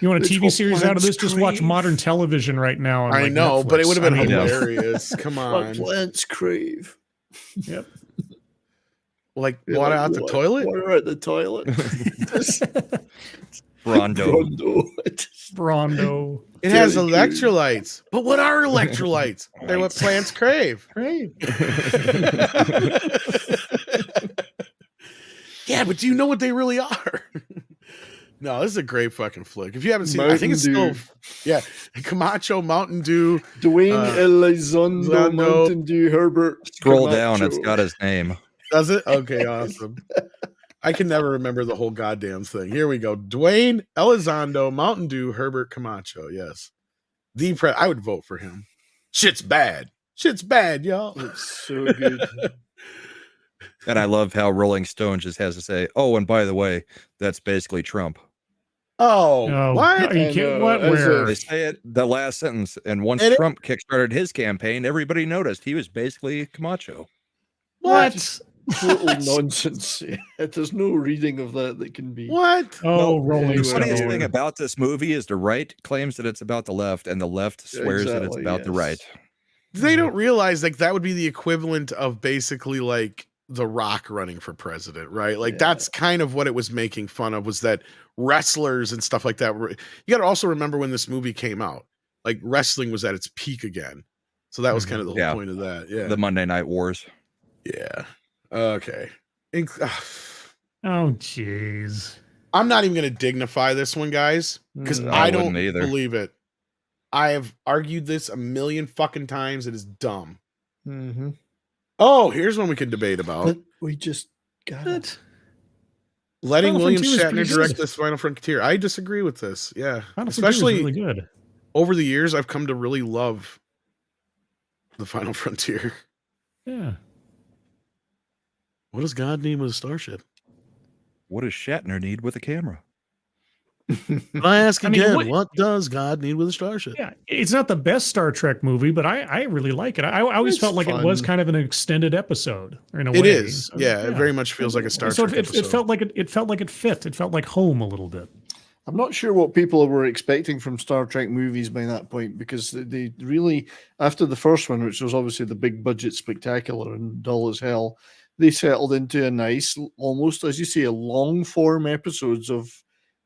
You want a TV series out of this? Just watch modern television right now. On, I like, know, Netflix. but it would have been I mean, hilarious. Come What on. plants crave. Yep. Like water out the toilet? Water out the toilet. Rondo. Brondo. It has electrolytes. But what are electrolytes? They're what plants crave. Yeah, but do you know what they really are? No, this is a great fucking flick. If you haven't seen it, I think it's still, Camacho, Mountain Dew. Dwayne Elizondo, Mountain Dew, Herbert. Scroll Camacho. down. It's got his name. Does it? Okay, awesome. I can never remember the whole goddamn thing. Here we go. Dwayne Elizondo, Mountain Dew, Herbert Camacho. Yes. I would vote for him. Shit's bad. Shit's bad, y'all. It's so good. And I love how Rolling Stone just has to say, oh, and by the way, that's basically Trump. Oh, what? What? Where? They say it the last sentence. And once Trump kickstarted his campaign, everybody noticed he was basically Camacho. What? Total nonsense. There's no reading of that can be. What? Oh, Rolling The Stone. funniest thing about this movie is the right claims that it's about the left, and the left swears that it's about the right. They don't realize like that would be the equivalent of basically like The Rock running for president, right? Like that's kind of what it was making fun of, was that wrestlers and stuff like that were. You got to also remember when this movie came out, like wrestling was at its peak again. So that was kind of the whole point of that. Yeah. The Monday Night Wars. Yeah. Okay. Oh, jeez. I'm not even going to dignify this one, guys, because I don't believe it. I have argued this a million fucking times. It is dumb. Mm-hmm. Oh, here's one we can debate about. But we just got it. Letting Final William Frontier is Shatner pretty direct good. this Final Frontier. I disagree with this. Yeah. Final Frontier Especially is really good. over the years, I've come to really love the Final Frontier. Yeah. What does God need with a starship? What does Shatner need with a camera? I ask again, what- what does God need with a starship? Yeah, it's not the best Star Trek movie, but I really like it. I always It's felt like it was fun. kind of an extended episode in a way. It is. So, Yeah, it very much feels like a Star so Trek it episode. felt like it felt like it fit. It felt like home a little bit. I'm not sure what people were expecting from Star Trek movies by that point, because they really, after the first one, which was obviously the big budget spectacular and dull as hell, they settled into a nice, almost, as you say, a long form episodes of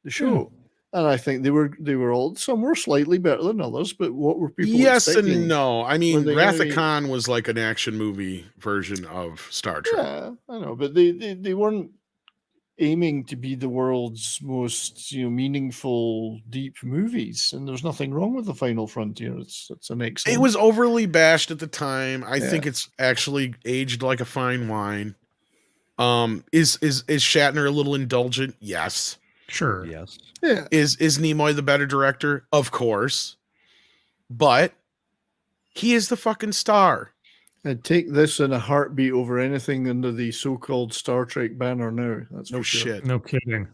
the show. And I think they were all, some were slightly better than others, but what were people Yes expecting? and no. I mean, Were they Wrath gonna of be- Khan was like an action movie version of Star Trek. Yeah, I know, but they weren't aiming to be the world's most meaningful, deep movies, and there's nothing wrong with The Final Frontier. It's an excellent. It was overly bashed at the time. I think it's actually aged like a fine wine. Is Shatner a little indulgent? Yes. Sure. Yes. Yeah. Is Nimoy the better director? Of course. But he is the fucking star. I'd take this in a heartbeat over anything under the so-called Star Trek banner now. That's No for sure. shit. No kidding.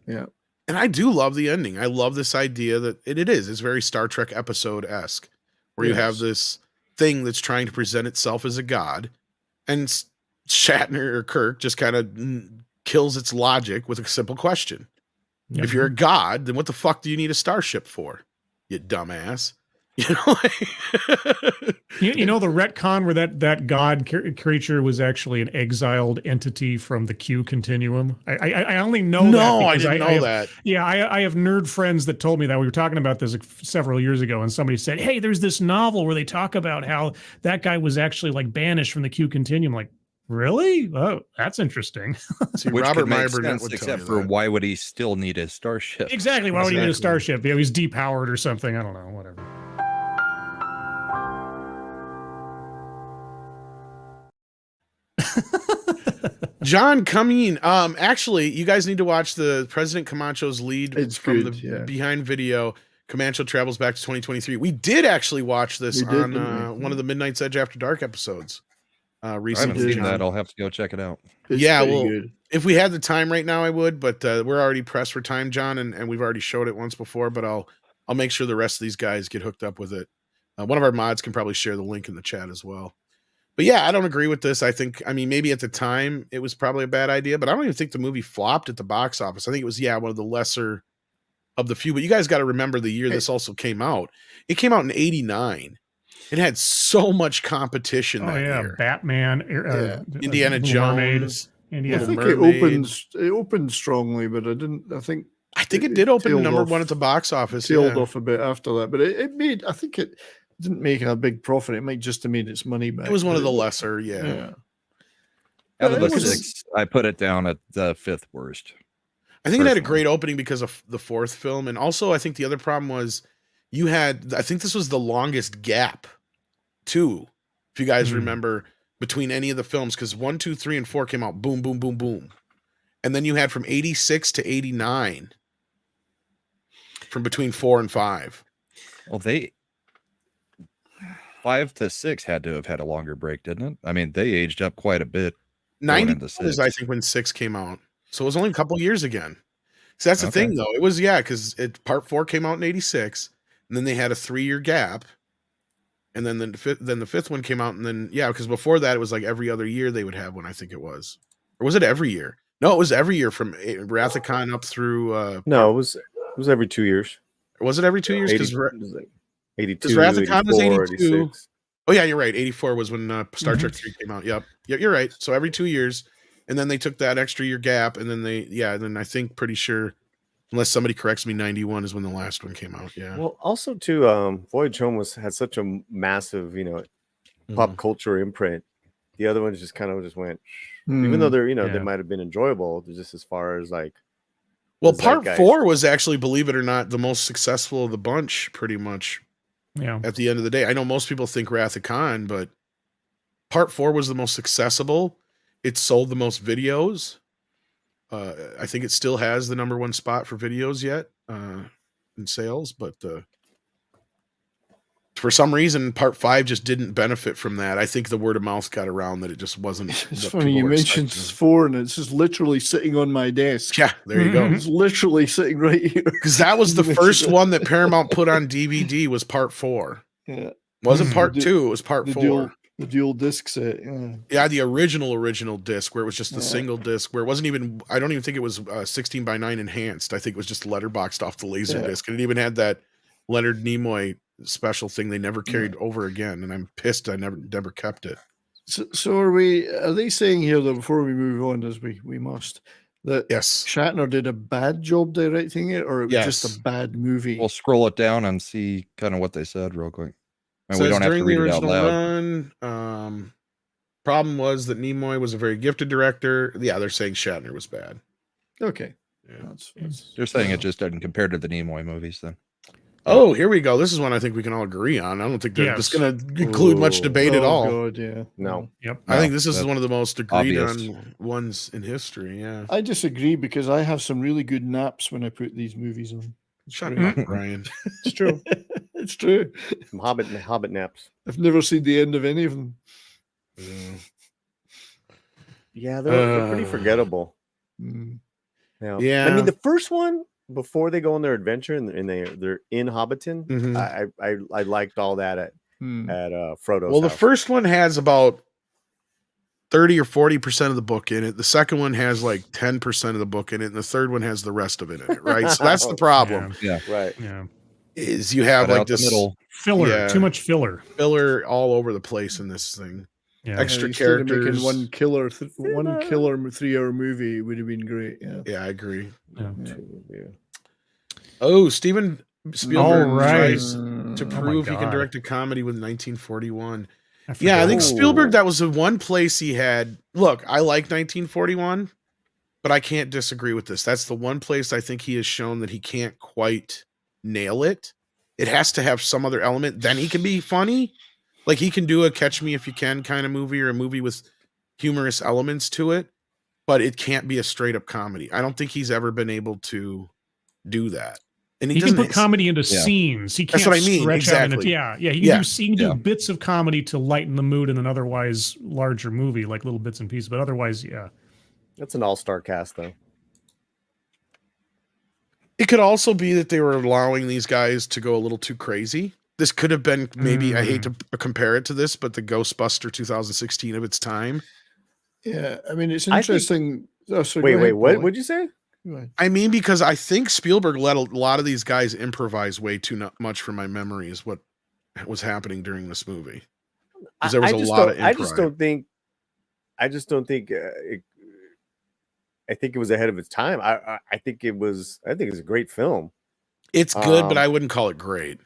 Yeah. And I do love the ending. I love this idea that it is. It's very Star Trek episode-esque, where you have this thing that's trying to present itself as a god, and Shatner or Kirk just kind of kills its logic with a simple question. Yeah. If you're a god, then what the fuck do you need a starship for? You dumbass. You know, you know the retcon where that god creature was actually an exiled entity from the Q continuum. I only know that no, I because didn't know that. Yeah, I have nerd friends that told me that. We were talking about this several years ago, and somebody said, "Hey, there's this novel where they talk about how that guy was actually like banished from the Q continuum." Like, really? Oh, that's interesting. See, Which Robert could make Meyer Burnett sense, would tell except you for that. why would he still need a starship? Exactly. Why would he need a starship? Yeah, he's depowered or something. I don't know. Whatever. John Cumming. Actually, you guys need to watch the President Camacho's lead from good, the behind video. Camacho travels back to 2023. We did actually watch this on one of the Midnight's Edge After Dark episodes. I Recently, haven't seen that. I'll have to go check it out. It's yeah, pretty well, good. if we had the time right now, I would, but we're already pressed for time, John, and we've already showed it once before. But I'll make sure the rest of these guys get hooked up with it. One of our mods can probably share the link in the chat as well. But yeah, I don't agree with this. I mean, maybe at the time it was probably a bad idea, but I don't even think the movie flopped at the box office. I think it was, one of the lesser of the few. But you guys got to remember the year this also came out. It came out in '89. It had so much competition that year. Batman, Indiana Jones. I think it opened strongly, but I think it did open #1 at the box office. Tailed off a bit after that, but it made. I think it didn't make a big profit. It might just have made its money back. It was one of the lesser, yeah. Out of the 6, I put it down at the 5th worst. I think it had a great opening because of the 4th film, and also I think the other problem was I think this was the longest gap, too, if you guys remember, between any of the films, because 1, 2, 3, and 4 came out boom, boom, boom, boom, and then you had from '86 to '89, from between 4 and 5. Well, 5 to 6 had to have had a longer break, didn't it? I mean, they aged up quite a bit. 90 was, I think, when 6 came out. So it was only a couple years again. So that's the thing, though. It was, because part 4 came out in '86, and then they had a 3-year gap. And then the 5th one came out, and then, because before that, it was like every other year they would have one, I think it was. Or was it every year? No, it was every year from Wrath of Khan up through... no, it was every 2 years. Was it every 2 years? 82, Wrath of Khan was 82. 86. Oh, yeah, you're right. 84 was when Star Trek 3 came out. Yep, you're right. So every 2 years, and then they took that extra year gap, and then then I think pretty sure, unless somebody corrects me, 91 is when the last one came out. Yeah. Well, also too, Voyage Home had such a massive, pop culture imprint. The other ones just kind of went, even though they're, they might have been enjoyable, just as far as like. Well, part 4 was actually, believe it or not, the most successful of the bunch, pretty much. Yeah. At the end of the day, I know most people think Wrath of Khan, but part 4 was the most accessible. It sold the most videos. I think it still has the #1 spot for videos yet in sales, but for some reason, part 5 just didn't benefit from that. I think the word of mouth got around that it just wasn't. It's funny you mentioned 4, and it's just literally sitting on my desk. Yeah, there you go. It's literally sitting right here. Because that was the first one that Paramount put on DVD. Was part 4. Yeah, wasn't part 2. It was part 4. The dual disc set. Yeah, the original disc where it was just the single disc, where it wasn't even. I don't even think it was 16:9 enhanced. I think it was just letterboxed off the laser disc, and it even had that Leonard Nimoy special thing they never carried over again, and I'm pissed I never kept it. So are they saying here that before we move on, as we must, that yes, Shatner did a bad job directing it, or it was just a bad movie? We'll scroll it down and see kind of what they said real quick. And we don't have to read it out loud. Problem was that Nimoy was a very gifted director. Yeah, they're saying Shatner was bad. Okay. Yeah. That's They're saying it just doesn't compare to the Nimoy movies then. Oh, here we go. This is one I think we can all agree on. I don't think they're just going to include much debate at all. God, yeah. No. Yep. I think this is that's one of the most agreed obvious. on ones in history. Yeah. I disagree because I have some really good naps when I put these movies on. Shut great. up, Brian. It's true. It's true. Some Hobbit naps. I've never seen the end of any of them. Yeah, they're pretty forgettable. Mm. Yeah. I mean, the first one before they go on their adventure and they're in Hobbiton, Mhm. I liked all that at Frodo's Well, the house. first one has about 30 or 40% of the book in it. The second one has like 10% of the book in it, and the third one has the rest of it in it, right? So that's the problem. Yeah. Right. Yeah. Is you have Cut like out the this middle. Filler. Yeah. Too much filler. filler all over the place in this thing. Yeah. Extra instead of making characters. one killer 3-hour movie would have been great. Yeah. Yeah, I agree. Yeah. Oh, Steven Spielberg All right. tries to Oh my prove he can God. direct a comedy with 1941. I Yeah, I forgot. think Spielberg, that was the one place he had. Look, I like 1941, but I can't disagree with this. That's the one place I think he has shown that he can't quite nail it. It has to have some other element. Then he can be funny. Like he can do a Catch Me If You Can kind of movie or a movie with humorous elements to it, but it can't be a straight up comedy. I don't think he's ever been able to do that. And He can doesn't- put comedy into Yeah. scenes. He That's can't what I mean, stretch out exactly. into, he can do bits of comedy to lighten the mood in an otherwise larger movie, like little bits and pieces. But otherwise, yeah. That's an all-star cast, though. It could also be that they were allowing these guys to go a little too crazy. This could have been maybe, I hate to compare it to this, but the Ghostbuster 2016 of its time. Yeah, I mean, it's I think- interesting. Oh, sorry, Wait, go ahead, what Paulie. would you say? Go ahead. I mean, because I think Spielberg let a lot of these guys improvise way too much for my memory is what was happening during this movie. Because there was a lot of improv. I just don't think I think it was ahead of its time. I think it's a great film. It's good, but I wouldn't call it great.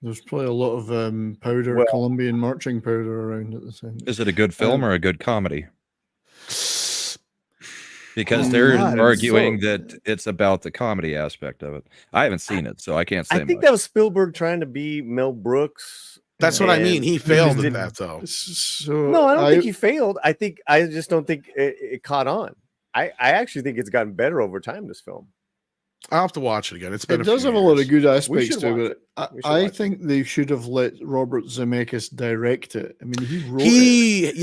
There's probably a lot of powder, Well- Colombian marching powder around at the time. Is it a good film or a good comedy? Because Oh, they're God, arguing so- that it's about the comedy aspect of it. I haven't seen it, so I can't say I think much. that was Spielberg trying to be Mel Brooks. That's what I mean. and He failed just at didn't- that, though. So No, I don't think he failed. I just don't think it caught on. I actually think it's gotten better over time, this film. I'll have to watch it again. It's been It does have a lot of good aspects should to watch it. We should I watch think they should have let Robert Zemeckis direct it. I mean, he wrote it.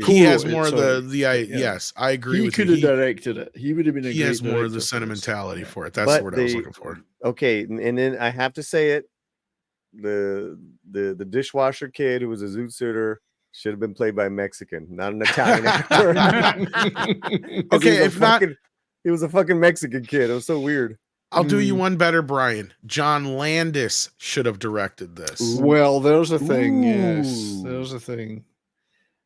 He has more of sorry. yes, I agree He with could you. have directed it. He would have been a He great has more of director the for this. sentimentality for it. That's But the word I was they- looking for. Okay, and then I have to say it. The dishwasher kid who was a zoot suiter should have been played by a Mexican, not an Italian actor. 'Cause Okay, he was if not, he was a fucking Mexican kid. It was so weird. I'll do you one better, Brian. John Landis should have directed this. Well, there's a thing. Yes, Ooh. there's a thing.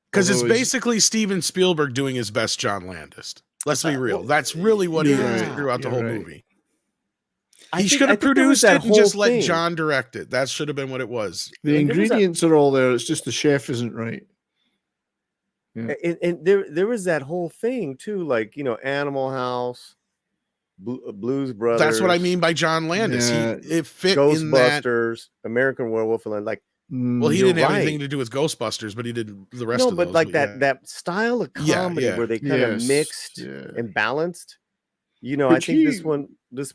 Because it's Although basically Steven Spielberg doing his best John Landis. Let's be real. That's really what You're he is right, throughout the you're whole right. movie. I He think- should I have think there was produced it that and just whole let thing. John direct it. That should have been what it was. The Like, there was ingredients are all there. It's just the chef isn't right. And there was that whole thing too, like Animal House, Blues Brothers. That's what I mean by John Landis. Yeah. It fit in that. Ghostbusters, American Werewolf, and like Well, he You're didn't have right. anything to do with Ghostbusters, but he did the rest no, of but those. like yeah. that style of Yeah, comedy yeah. where they kind of Yes, mixed yeah. and balanced. I But think this he- one was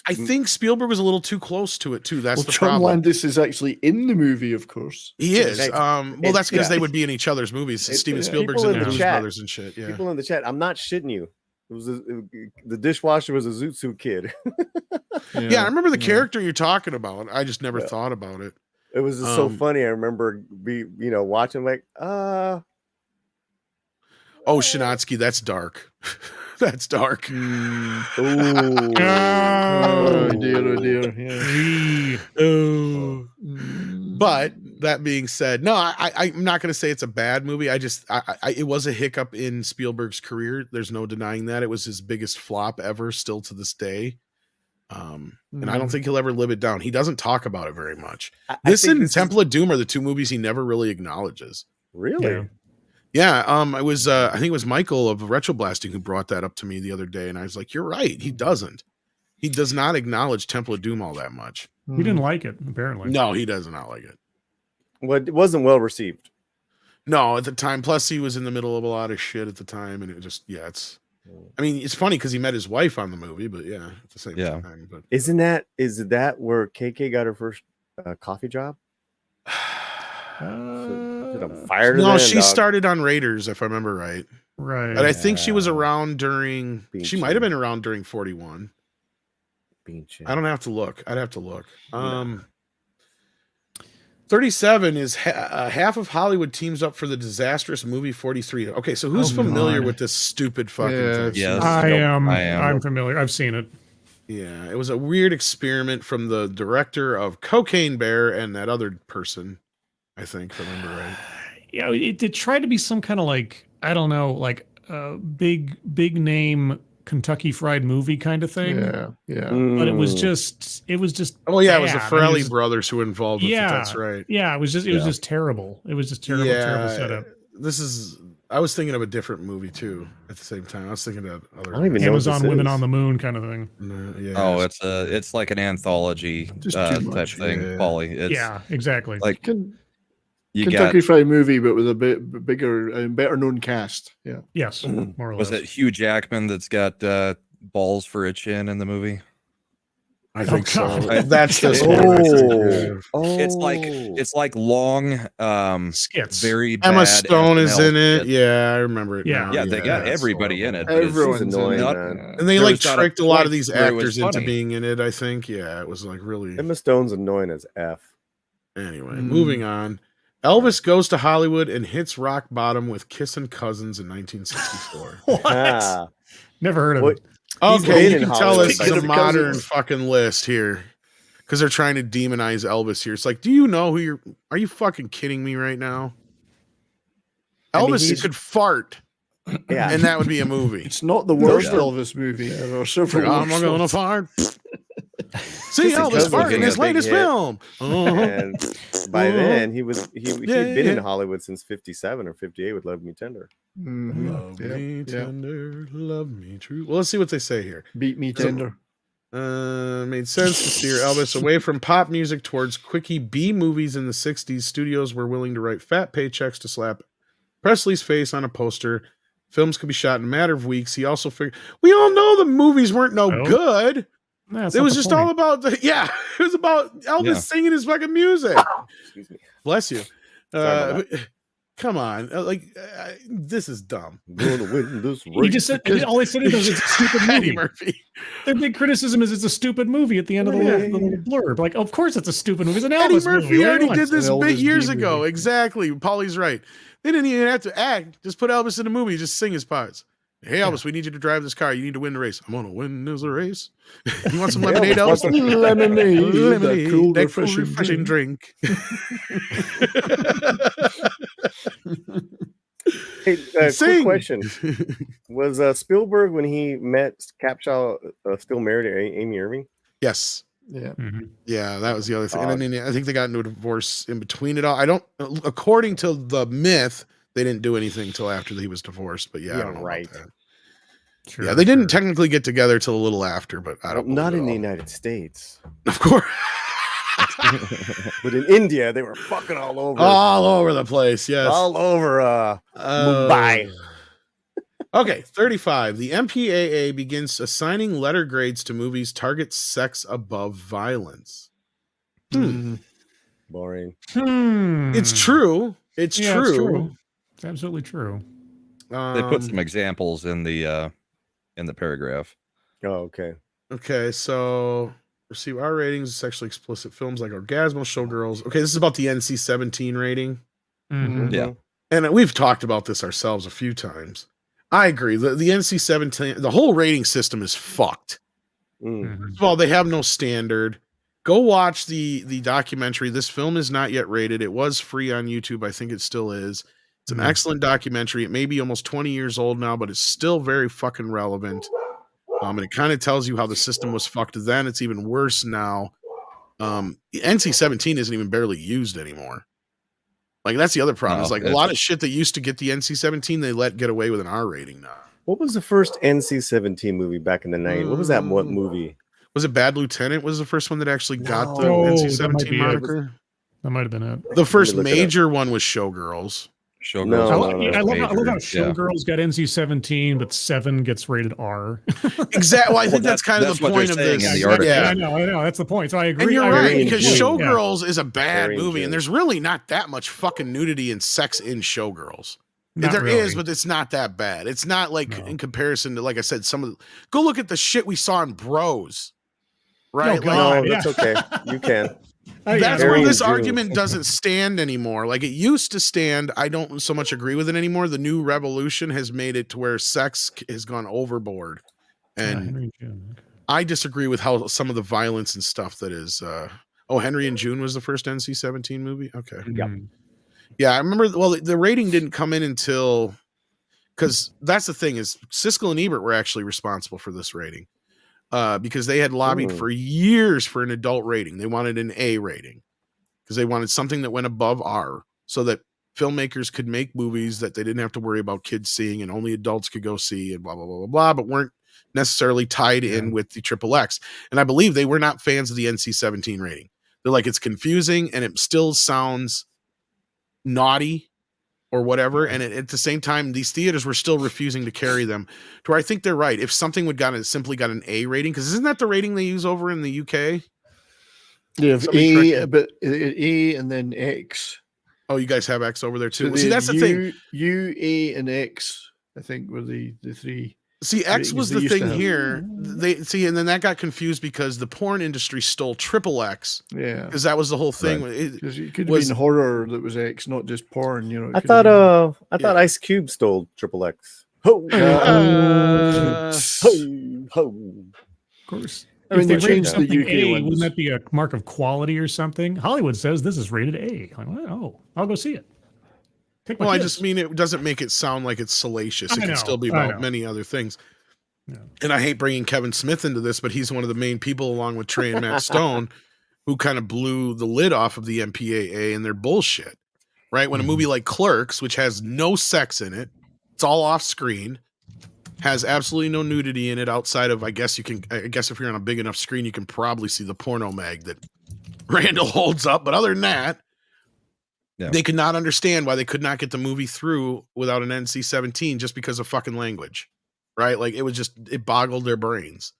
I think Spielberg was a little too close to it too. That's Well, the John problem. Landis is actually in the movie, of course. He is. Right. Well, that's because Yeah. they would be in each other's movies. It's- Steven yeah. Spielberg's People in in the the Blues chat- Brothers and shit. Yeah. people in the chat. I'm not shitting you. It was the dishwasher was a Zoot Suit kid. Yeah, I remember the character you're talking about. I just never thought about it. It was just so Um, funny. I remember watching like Oh, Shinatsky, that's dark. That's dark. Oh Oh, dear, oh dear. Yeah. Oh. Mm. But that being said, no, I'm not going to say it's a bad movie. It was a hiccup in Spielberg's career. There's no denying that. It was his biggest flop ever, still to this day. And I don't think he'll ever live it down. He doesn't talk about it very much. I This think and this is- Temple of Doom are the two movies he never really acknowledges. really. Yeah. Yeah, it was I think it was Michael of Retroblasting who brought that up to me the other day, and I was like, "You're right. He doesn't. He does not acknowledge Temple of Doom all that much. He didn't like it, apparently. No, he does not like it. Well, it wasn't well received. No, at the time. Plus, he was in the middle of a lot of shit at the time, and it just it's. I mean, it's funny because he met his wife on the movie, but yeah, at the same time. But is that where KK got her first coffee job? No, she started on Raiders, if I remember right. Right. But I think she was around during. She might have been around during 41. I don't have to look. I'd have to look. 37 is half of Hollywood teams up for the disastrous movie 43. Okay, so who's familiar with this stupid fucking thing? Yes, I am. I'm familiar. I've seen it. Yeah, it was a weird experiment from the director of Cocaine Bear and that other person, I think, if I remember right. Yeah, it tried to be some kind of like, I don't know, like big name Kentucky Fried Movie kind of thing. Yeah. But it was just Oh yeah, it was the bad. Farrelly brothers who were involved with it. Yeah, That's right. Yeah, it was just terrible. It was just terrible setup. I was thinking of a different movie too at the same time. I was thinking of other Amazon Women on the Moon kind of thing. Oh, it's like an anthology type thing, Paulie. Yeah, exactly. Like Kentucky Fried Movie, but with a bit bigger and better known cast. Yeah. Yes, more or less. Was it Hugh Jackman that's got balls for a chin in the movie? I think so. That's just it's like long skits. Very Emma bad Stone is in it. skits. Yeah, I remember it. Yeah, now. they got everybody in it. Everyone's annoying, and they like tricked a lot of these where it was actors into funny. being in it. I think. Yeah, it was like really. Emma Stone's annoying as F. Anyway, moving on. Elvis goes to Hollywood and hits rock bottom with Kissin' Cousins in 1964. What? Never heard of it. Okay, you can tell us Hollywood. the modern fucking list here. Because they're trying to demonize Elvis here. It's like, do you know who you're... Are you fucking kidding me right now? Elvis could fart. Yeah. And that would be a movie. It's not the worst Elvis movie ever. I'm going to fart. See Elvis fart in his latest film. And by then, he'd been in Hollywood since 57 or 58 with Love Me Tender. Love me tender, love me true. Well, let's see what they say here. Beat me tender. Made sense to steer Elvis away from pop music towards quickie B movies in the 60s. Studios were willing to write fat paychecks to slap Presley's face on a poster. Films could be shot in a matter of weeks. He also figured, we all know the movies weren't good. It was just all about it was about Elvis singing his fucking music. Excuse me. Bless you. Come on, this is dumb. Going to win this race. He just said all they said is it's a stupid movie. Eddie Murphy. Their big criticism is it's a stupid movie at the end of the little blurb. Like, of course it's a stupid movie. It's an Eddie Elvis Murphy movie. already did this Elvis bit years B ago. movie. Exactly. Paulie's right. They didn't even have to act. Just put Elvis in the movie. Just sing his parts. Hey, Elvis, we need you to drive this car. You need to win the race. I'm going to win this race. You want some lemonade, Elvis? Lemonade. Lemonade. Cool, That cool, refreshing refreshing drink. Hey, quick question. Was Spielberg, when he met Capshaw, still married to Amy Irving? Yes. Yeah. Mm-hmm. Yeah, that was the other thing. And then I think they got into a divorce in between it all. According to the myth, they didn't do anything until after he was divorced. But I don't know about that. Sure, Yeah, they didn't technically get together till a little after, but I don't. Not in the United States, of course. but in India, they were fucking all over. All over the place. Yes, all over Mumbai. Okay, 35. The MPAA begins assigning letter grades to movies target sex above violence. Boring. It's true. It's true. It's absolutely true. They put some examples in the paragraph. Oh, okay. Okay, so receive R ratings, sexually explicit films like Orgasmo, Showgirls. Okay, this is about the NC-17 rating. Mm-hmm. Yeah. And we've talked about this ourselves a few times. I agree. The NC-17, the whole rating system is fucked. First of all, they have no standard. Go watch the documentary. This film is not yet rated. It was free on YouTube. I think it still is. It's an excellent documentary. It may be almost 20 years old now, but it's still very fucking relevant. And it kind of tells you how the system was fucked then. It's even worse now. The NC-17 isn't even barely used anymore. Like that's the other problem. Is No, like a lot of shit that used to get the NC-17, they let get away with an R rating now. What was the first NC-17 movie back in the 90s? What was that one movie? Was it Bad Lieutenant? Was the first one that actually got the No, that might NC-17 be it. moniker? That might have been it. The first look it up. major one was Showgirls. Showgirls. No, I no, love, no, I love how major, Showgirls got NC-17, but 7 gets rated R. Exactly. Well, I think that's kind of that's the what point they're of saying this. in the article. Yeah. I know. That's the point. So I agree. And you're I right, agree. because Yeah. Showgirls is a bad Very movie, good. and there's really not that much fucking nudity and sex in Showgirls. Not There really. is, but it's not that bad. It's not like No. in comparison to, like I said, some of the, go look at the shit we saw in Bros. Right? Oh, God. No, that's okay. You can. That's Harry where and this June. argument doesn't stand anymore. Like it used to stand. I don't so much agree with it anymore. The new revolution has made it to where sex has gone overboard. And Henry June. Okay. I disagree with how some of the violence and stuff that is. Henry and June was the first NC-17 movie. Okay. Mm. Yeah, I remember. Well, the rating didn't come in until, because that's the thing is Siskel and Ebert were actually responsible for this rating, because they had lobbied for years for an adult rating. They wanted an A rating because they wanted something that went above R, so that filmmakers could make movies that they didn't have to worry about kids seeing and only adults could go see and blah blah blah blah blah, but weren't necessarily tied in with the XXX. And I believe they were not fans of the NC-17 rating. They're like, it's confusing and it still sounds naughty or whatever, and at the same time these theaters were still refusing to carry them, to where I think they're right. If something would simply got an A rating, because isn't that the rating they use over in the UK? They have Somebody A, correct but A and then X. Oh, you guys have X over there too. So See, they that's have the thing. U, A, and X, I think, were the three. See, X was they the used to thing have. here. They see, and then that got confused because the porn industry stole XXX, Yeah. because that was the whole thing. It Because it could have was been horror that was X, not just porn. You know, I thought Ice Cube stole XXX. Ho, ho, ho. Of course. I mean, If they rated changed the something UK A, ones. wouldn't that be a mark of quality or something? Hollywood says this is rated A. Like, oh, I'll go see it. Take my well, I kids. just mean it doesn't make it sound like it's salacious. It I can know, still be I about know. many other things. Yeah. And I hate bringing Kevin Smith into this, but he's one of the main people, along with Trey and Matt Stone, who kind of blew the lid off of the MPAA and their bullshit. Right? When a movie like Clerks, which has no sex in it, it's all off screen, has absolutely no nudity in it outside of, I guess if you're on a big enough screen, you can probably see the porno mag that Randall holds up. But other than that, they could not understand why they could not get the movie through without an NC-17 just because of fucking language. Right? Like it boggled their brains.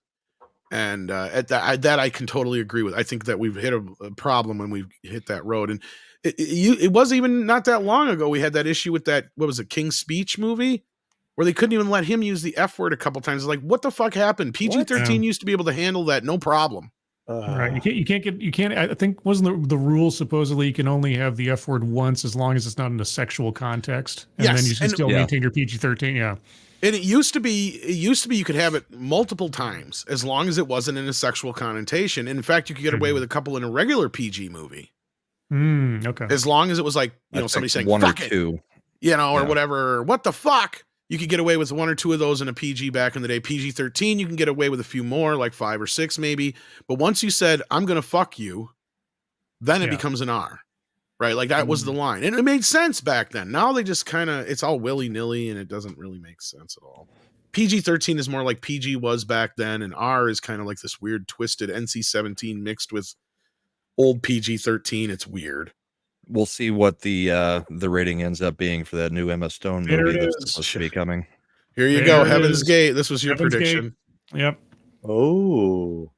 And at that I can totally agree with. I think that we've hit a problem when we've hit that road. And it wasn't even not that long ago we had that issue with that, what was it, King's Speech movie, where they couldn't even let him use the F word a couple times. It's like, what the fuck happened? PG-13 used to be able to handle that, no problem. Right. You can't, I think, wasn't the rule supposedly you can only have the F word once as long as it's not in a sexual context. And Yes, then you can and- still maintain your PG-13. Yeah. And it used to be you could have it multiple times as long as it wasn't in a sexual connotation. And in fact, you could get away with a couple in a regular PG movie. Okay. As long as it was like, somebody saying one fuck or it, two, or whatever. What the fuck? You could get away with one or two of those in a PG back in the day. PG-13, you can get away with a few more, like 5 or 6 maybe. But once you said, I'm going to fuck you, then it becomes an R, right? Like that was the line. And it made sense back then. Now they just kind of, it's all willy-nilly and it doesn't really make sense at all. PG-13 is more like PG was back then. And R is kind of like this weird twisted NC-17 mixed with old PG-13. It's weird. we'll see what the rating ends up being for that new Emma Stone There movie it that's is. supposed to be coming. Here you There go. it Heaven's is. Gate. This was your Heaven's prediction. Gate. Yep. Oh,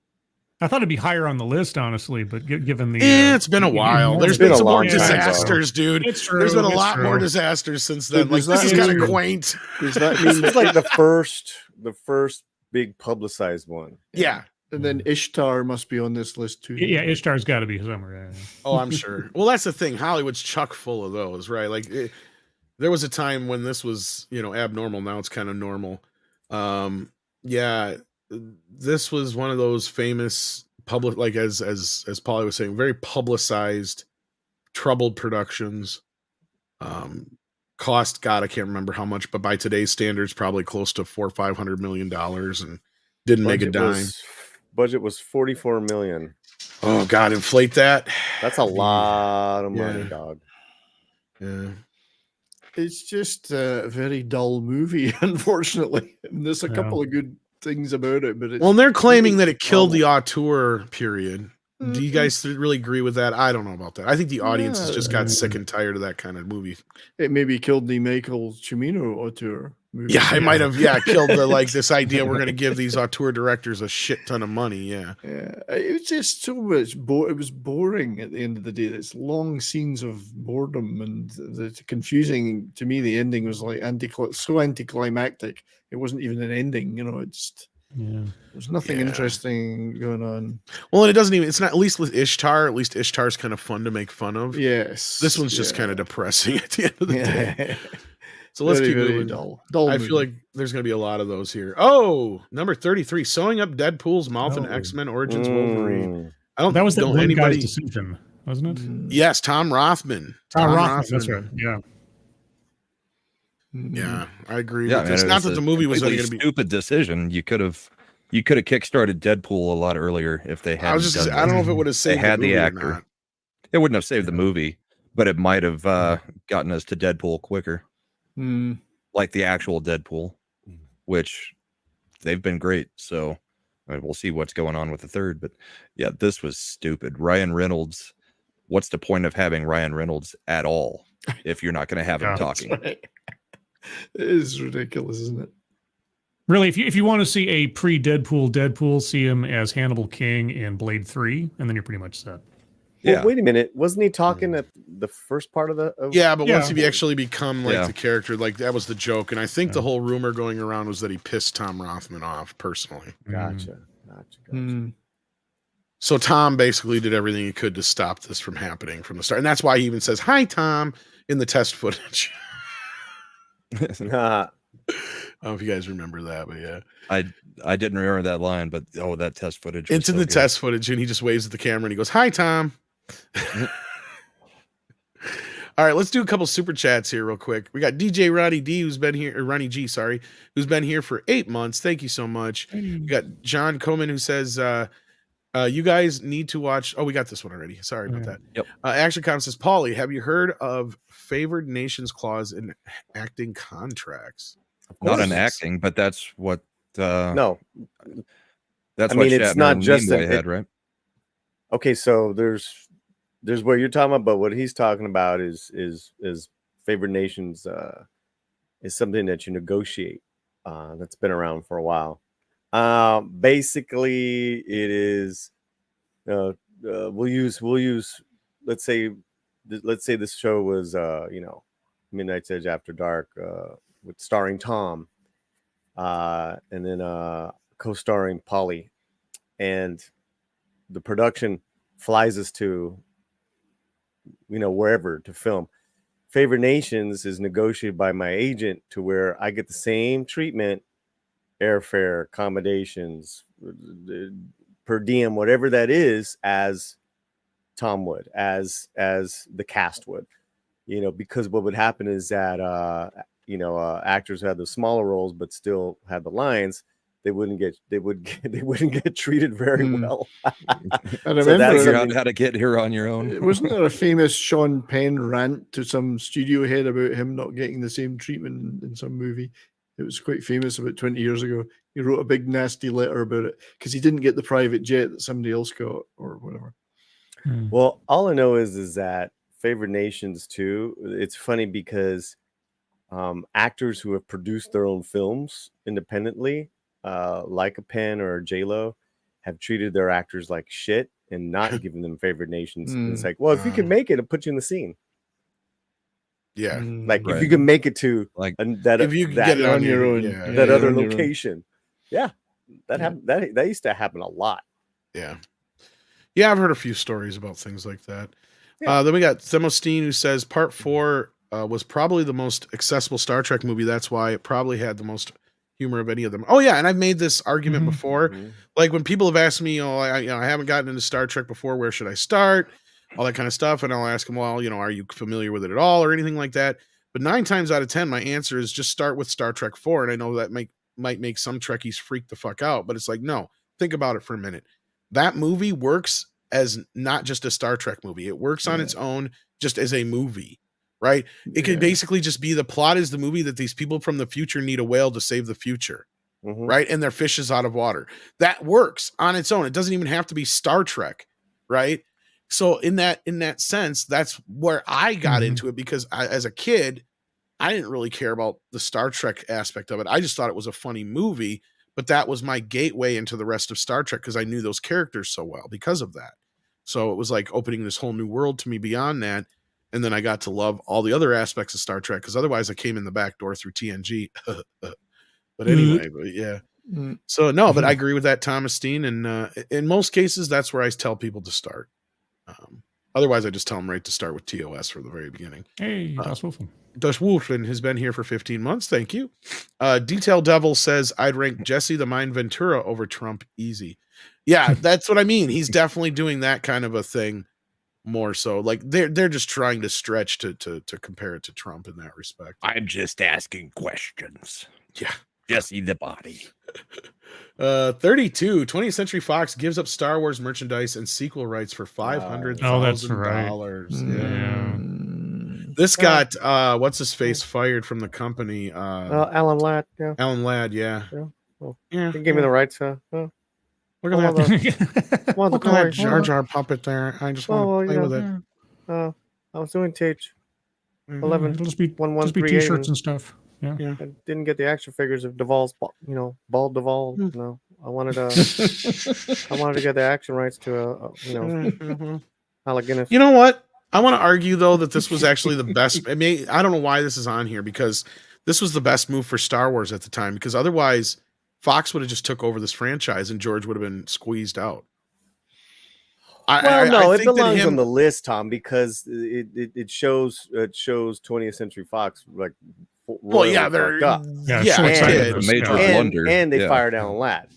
I thought it'd be higher on the list, honestly, but given the It's been a while. There's been been a some more long time, disasters, dude. It's true. There's been a it's lot true. more disasters since then. But Like does this that is kind mean- of quaint. Does that this mean was like the first big publicized one. Yeah. and then Ishtar must be on this list too? Yeah, Ishtar's got to be somewhere. Yeah. Oh, I'm sure. Well, that's the thing. Hollywood's chock full of those, right? Like there was a time when this was, abnormal. Now it's kind of normal. Yeah, this was one of those famous public, like as Paulie was saying, very publicized, troubled productions. Cost, God, I can't remember how much, but by today's standards, probably close to $400-500 million, and didn't make a dime. Budget was 44 million. Oh God, inflate that. That's a lot of money, Yeah. dog. Yeah. It's just a very dull movie, unfortunately. And there's a couple of good things about it, but it's Well, and they're claiming really that it killed the dull. auteur period. Do you guys really agree with that? I don't know about that. I think the audience has just got sick and tired of that kind of movie. It maybe killed the Michael Cimino auteur movie. Yeah, I might have killed the this idea we're going to give these auteur directors a shit ton of money. Yeah. It was just so much it was boring at the end of the day. It's long scenes of boredom, and the confusing to me. The ending was like so anticlimactic. It wasn't even an ending, it's there's nothing interesting going on. Well, and it doesn't even, it's not, at least with Ishtar, at least Ishtar's kind of fun to make fun of. Yes. This one's just kind of depressing at the end of the day. So let's keep moving. Dull I movie. feel like there's going to be a lot of those here. Oh, number 33, sewing up Deadpool's mouth in X-Men Origins Wolverine. I don't That was that one anybody... guy's decision, wasn't it? Yes, Tom Rothman. Tom Rothman, that's right. Yeah. Yeah, I agree. Yeah, It's not that the movie was going to be stupid decision. You could have kickstarted Deadpool a lot earlier if they had. I don't know if it would have saved they had the actor. not. It wouldn't have saved the movie, but it might have gotten us to Deadpool quicker. Like the actual Deadpool, which they've been great. So we'll see what's going on with the third. But yeah, this was stupid. Ryan Reynolds. What's the point of having Ryan Reynolds at all if you're not going to have him talking? Right. It is ridiculous, isn't it? Really, if you want to see a pre-Deadpool, see him as Hannibal King in Blade 3, and then you're pretty much set. Well, wait a minute. Wasn't he talking at the first part of the... once he actually become the character, that was the joke. And I think the whole rumor going around was that he pissed Tom Rothman off personally. Gotcha. So Tom basically did everything he could to stop this from happening from the start. And that's why he even says, "Hi, Tom," in the test footage. I don't know if you guys remember that, but yeah. I didn't remember that line, but that test footage. It's in the test footage, and he just waves at the camera and he goes, "Hi, Tom." All right, let's do a couple super chats here real quick. We got DJ Ronnie D, who's been here, or Ronnie G, sorry, who's been here for 8 months. Thank you so much. We got John Coman, who says, you guys need to watch. Oh, we got this one already. Sorry about that. Yep. Action Com says, Paulie, have you heard of favored nations clause in acting contracts? Not in acting, but that's what. No, that's I what mean, Shatner it's not and just Nimoy had, right? Okay, so there's what you're talking about, but what he's talking about is favored nations is something that you negotiate that's been around for a while. Basically, it is we'll use let's say this show was Midnight's Edge After Dark with starring Tom and then co-starring Polly, and the production flies us to wherever to film. Favored nations is negotiated by my agent to where I get the same treatment, airfare, accommodations, per diem, whatever that is, as Tom would, as the cast would, because what would happen is that actors who had the smaller roles but still had the lines, they wouldn't get treated very well. I remember figure out how to get here on your own. Wasn't there a famous Sean Penn rant to some studio head about him not getting the same treatment in some movie? It was quite famous about 20 years ago. He wrote a big nasty letter about it because he didn't get the private jet that somebody else got or whatever. Well, all I know is that favored nations too. It's funny because actors who have produced their own films independently, like a Penn or a J-Lo, have treated their actors like shit and not given them favored nations. It's like, well, if you can make it, it'll put you in the scene. Yeah, like if you can make it to that, if you can get it on your own, that other location, that happened. That used to happen a lot. Yeah, I've heard a few stories about things like that. Then we got Themosteen, who says Part 4 was probably the most accessible Star Trek movie. That's why it probably had the most humor of any of them. Oh yeah, and I've made this argument before. Like when people have asked me, I haven't gotten into Star Trek before. Where should I start? All that kind of stuff. And I'll ask them, well, are you familiar with it at all or anything like that? But 9 times out of 10, my answer is just start with Star Trek 4. And I know that might make some Trekkies freak the fuck out, but it's like, no, think about it for a minute. That movie works as not just a Star Trek movie. It works on its own just as a movie. right? It could basically just be the plot is the movie that these people from the future need a whale to save the future, right? And their fish is out of water. That works on its own. It doesn't even have to be Star Trek, right? So in that sense, that's where I got into it, because as a kid, I didn't really care about the Star Trek aspect of it. I just thought it was a funny movie, but that was my gateway into the rest of Star Trek because I knew those characters so well because of that. So it was like opening this whole new world to me beyond that. And then I got to love all the other aspects of Star Trek because otherwise I came in the back door through TNG. But anyway, but yeah. So no, but I agree with that, Thomas Steen. And in most cases, that's where I tell people to start. Otherwise, I just tell them right to start with TOS from the very beginning. Hey, Das Wolfen. Das Wolfen has been here for 15 months. Thank you. Detail Devil says, I'd rank Jesse the Mind Ventura over Trump easy. Yeah, that's what I mean. He's definitely doing that kind of a thing more so. Like they're just trying to stretch to compare it to Trump in that respect. I'm just asking questions. Yeah. Jesse the Body. 32 20th Century Fox gives up Star Wars merchandise and sequel rights for $500,000. Oh, that's right. This got what's his face fired from the company. Alan Ladd. Yeah. Alan Ladd. Yeah. Well, Yeah. he gave me the rights. Look at that. Look at that Jar Jar puppet there. I just want to play with it. I was doing TH 11. It'll just be 1138 t-shirts and stuff. Yeah. I didn't get the action figures of Duvall's, Bald Duvall. No, I wanted to get the action rights to Alec Guinness. You know what? I want to argue though that this was actually the best. I mean, I don't know why this is on here because this was the best move for Star Wars at the time. Because otherwise, Fox would have just took over this franchise and George would have been squeezed out. It belongs on the list, Tom, because it shows 20th Century Fox like. Well, yeah, they're a major blunder, and they fired Alan Ladd.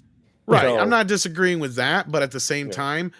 Right, so, I'm not disagreeing with that, but at the same time,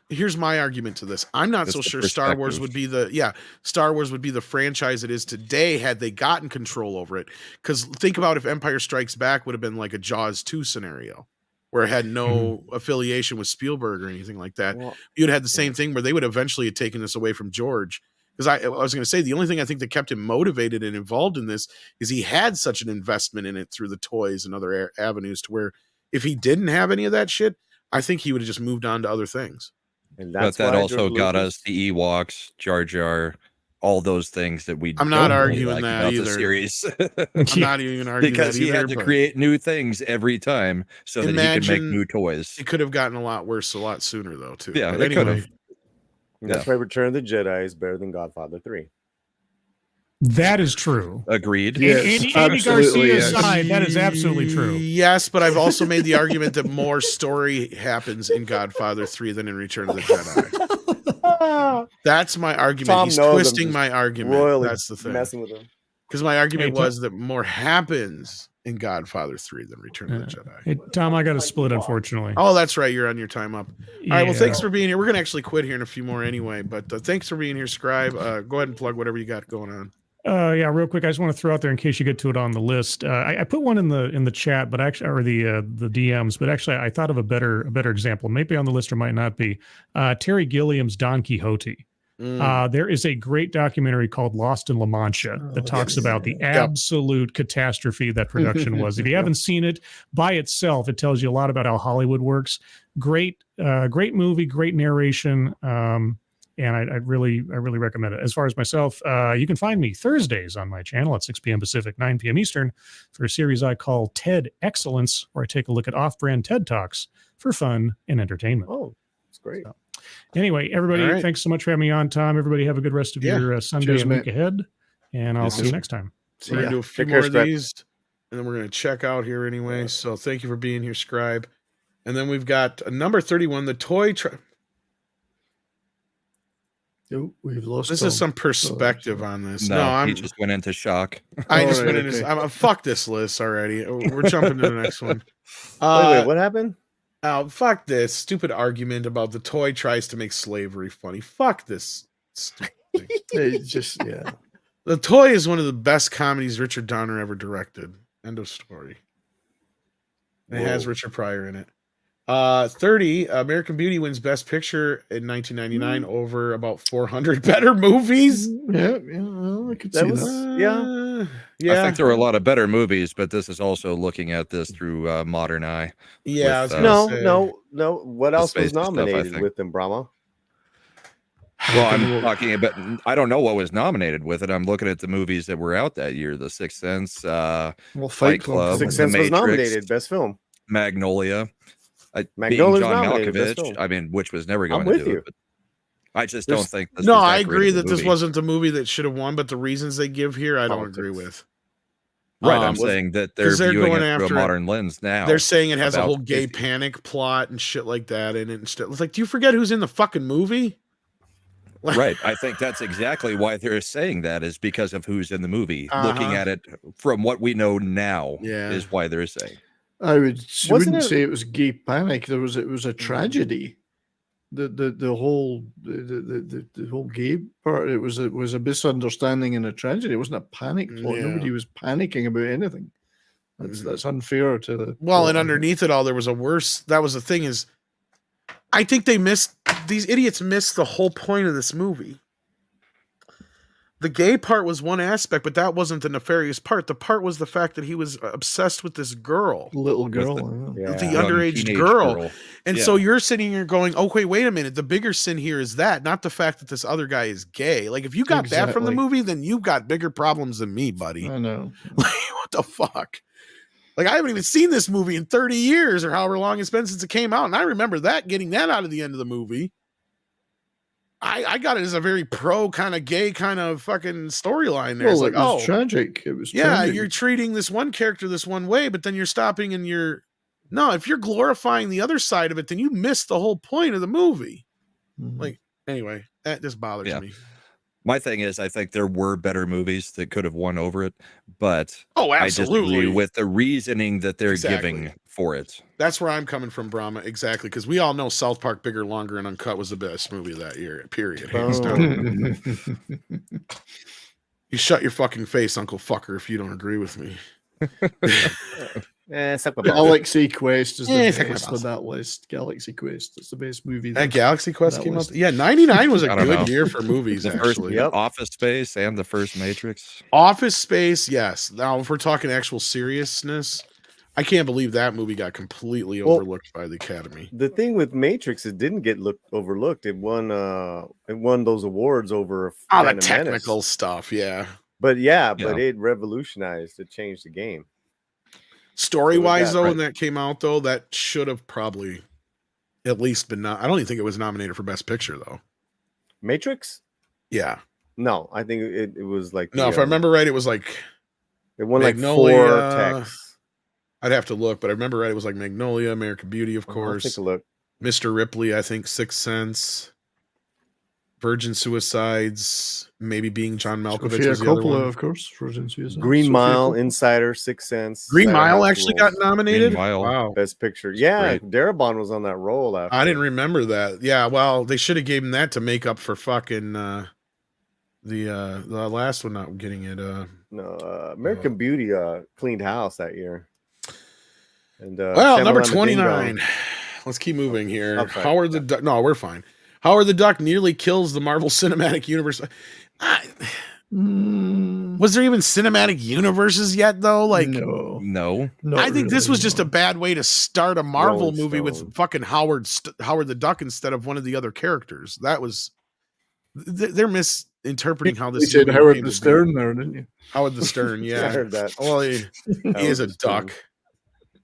here's my argument to this. I'm not so sure Star Wars would be the franchise it is today had they gotten control over it. Because think about if Empire Strikes Back would have been like a Jaws 2 scenario, where it had no affiliation with Spielberg or anything like that. Well, you'd had the same thing where they would eventually have taken this away from George. Because I was going to say, the only thing I think that kept him motivated and involved in this is he had such an investment in it through the toys and other avenues to where if he didn't have any of that shit, I think he would have just moved on to other things. And that's but that also got us the Ewoks, Jar Jar, all those things that we. I'm not arguing that either. The series. I'm not even arguing because that either, he had to create new things every time so that he could make new toys. It could have gotten a lot worse a lot sooner though too. Yeah, but anyway. That's why Return of the Jedi is better than Godfather 3. That is true. Agreed. Yes, Andy Garcia aside, that is absolutely true. Yes, but I've also made the argument that more story happens in Godfather 3 than in Return of the Jedi. That's my argument. Tom He's twisting my argument. That's the thing. Messing with him. Because my argument was that more happens in Godfather 3 than Return of the Jedi. Hey, Tom, I got to split, unfortunately. Oh, that's right. You're on your time up. All right. Well, thanks for being here. We're going to actually quit here in a few more anyway, but thanks for being here, Scribe. Go ahead and plug whatever you got going on. Yeah, real quick. I just want to throw out there in case you get to it on the list. I put one in the chat, but actually, or the DMs, but actually, I thought of a better example. Maybe on the list or might not be. Terry Gilliam's Don Quixote. There is a great documentary called Lost in La Mancha that talks about the absolute catastrophe that production was. If you haven't seen it by itself, it tells you a lot about how Hollywood works. Great movie, great narration. And I really recommend it. As far as myself, you can find me Thursdays on my channel at 6 p.m. Pacific, 9 p.m. Eastern for a series I call TED Excellence, where I take a look at off-brand TED Talks for fun and entertainment. Oh, that's great. So, anyway, everybody, thanks so much for having me on, Tom. Everybody have a good rest of your Sunday and week ahead, and I'll see you next time. We're going to do a few more of these, and then we're going to check out here anyway. So thank you for being here, Scribe. And then we've got number 31, the toy... We've lost. This is some perspective on this. No, he just went into shock. I just went into. Fuck this list already. We're jumping to the next one. Wait, what happened? Oh, fuck this stupid argument about the toy tries to make slavery funny. Fuck this stupid thing. The Toy is one of the best comedies Richard Donner ever directed. End of story. It has Richard Pryor in it. 30. American Beauty wins Best Picture in 1999 over about 400 better movies. Yeah, well, I could see that. Yeah. I think there were a lot of better movies, but this is also looking at this through modern eye. Yeah. with, No. What the else was spacey stuff, I nominated think. with them, Brahma? Well, I'm talking about. I don't know what was nominated with it. I'm looking at the movies that were out that year: The Sixth Sense, Fight Club, Sixth The Sense was Matrix, nominated best film. Magnolia. Being Magnolia's John nominated Best Malkovich, Film. I mean, which was never I'm going to with do you. it. But I just don't think this No, was that I great agree of a that this movie. wasn't the movie that should have won, but the reasons they give here, I don't Politics. agree with. Right, I'm saying that they're 'cause they're viewing going it through a after it. modern lens now. They're saying it has a about whole gay 50. panic plot and shit like that in it. And stuff. It's like, do you forget who's in the fucking movie? Right. I think that's exactly why they're saying that, is because of who's in the movie. Looking at it from what we know now is why they're saying. I wouldn't say it was gay panic. It was a tragedy. The whole gay part. It was a misunderstanding and a tragedy. It wasn't a panic plot. Yeah. Nobody was panicking about anything. That's unfair to the. Well, and underneath it all, there was a worse. That was the thing is, I think these idiots missed the whole point of this movie. The gay part was one aspect, but that wasn't the nefarious part. The part was the fact that he was obsessed with this girl. Little girl. The Young underage teenage girl. And so Yeah. you're sitting here going, okay, wait a minute. The bigger sin here is that, not the fact that this other guy is gay. Like, if you got that from the Exactly. movie, then you've got bigger problems than me, buddy. I know. Like, what the fuck? Like, I haven't even seen this movie in 30 years or however long it's been since it came out. And I remember getting that out of the end of the movie. I got it as a very pro kind of gay kind of fucking storyline there. Well, It's like, it was oh, tragic. It was yeah, tragic. you're treating this one character this one way, but then you're stopping and no, if you're glorifying the other side of it, then you miss the whole point of the movie. Like, anyway, that just bothers me. My thing is, I think there were better movies that could have won over it, but Oh, I disagree absolutely. with the reasoning that they're Exactly. giving for it. That's where I'm coming from, Brahma. Exactly. Because we all know South Park Bigger, Longer, and Uncut was the best movie of that year, period. Hands down. You shut your fucking face, Uncle Fucker, if you don't agree with me. Galaxy Quest is the Yeah, suck my best on balls. that list. Galaxy Quest. It's the best movie. That Galaxy Quest that came list. out. Yeah, 99 was a I don't know. good year for movies, The first actually. Office Space and the first Matrix. Office Space, yes. Now, if we're talking actual seriousness, I can't believe that movie got completely overlooked by the Academy. The thing with Matrix, it didn't get overlooked. It won those awards over The Phantom Menace. technical stuff, yeah. But it revolutionized. It changed the game. Story-wise, So we got- when that came out, though, that should have probably at least been I don't even think it was nominated for Best Picture, though. Matrix? Yeah. No, I think it was like No, if I remember right, it was like it won like Magnolia. 4 texts. I'd have to look, but I remember right, it was like Magnolia, American Beauty, of I'll course. take a look. Mr. Ripley, I think Sixth Sense, Virgin Suicides, maybe being John Malkovich Sofia was the other Coppola, one. of course. Virgin Suicide. Green Sofia Mile, Coppola. Insider, Sixth Sense. Green Saturday Mile Night actually Rules. got nominated. Green Mile. Wow, Best Picture. Yeah, great. Darabont was on that roll after. I didn't remember that. Yeah, well, they should have gave him that to make up for fucking the last one not getting it. American Beauty cleaned house that year. And Well, number Shyamalan the 29. Dingo. Let's keep moving here. I'm sorry. Howard the Duck. No, we're fine. Howard the Duck nearly kills the Marvel Cinematic Universe. Was there even cinematic universes yet, though? Like, No. I think this was just a bad way to start a Marvel Rolling movie Stone. with fucking Howard the Duck instead of one of the other characters. That was they're misinterpreting how You this. said movie Howard came the to be. Stern there, didn't you? Howard the Stern, yeah. I heard that. Well, he is a duck.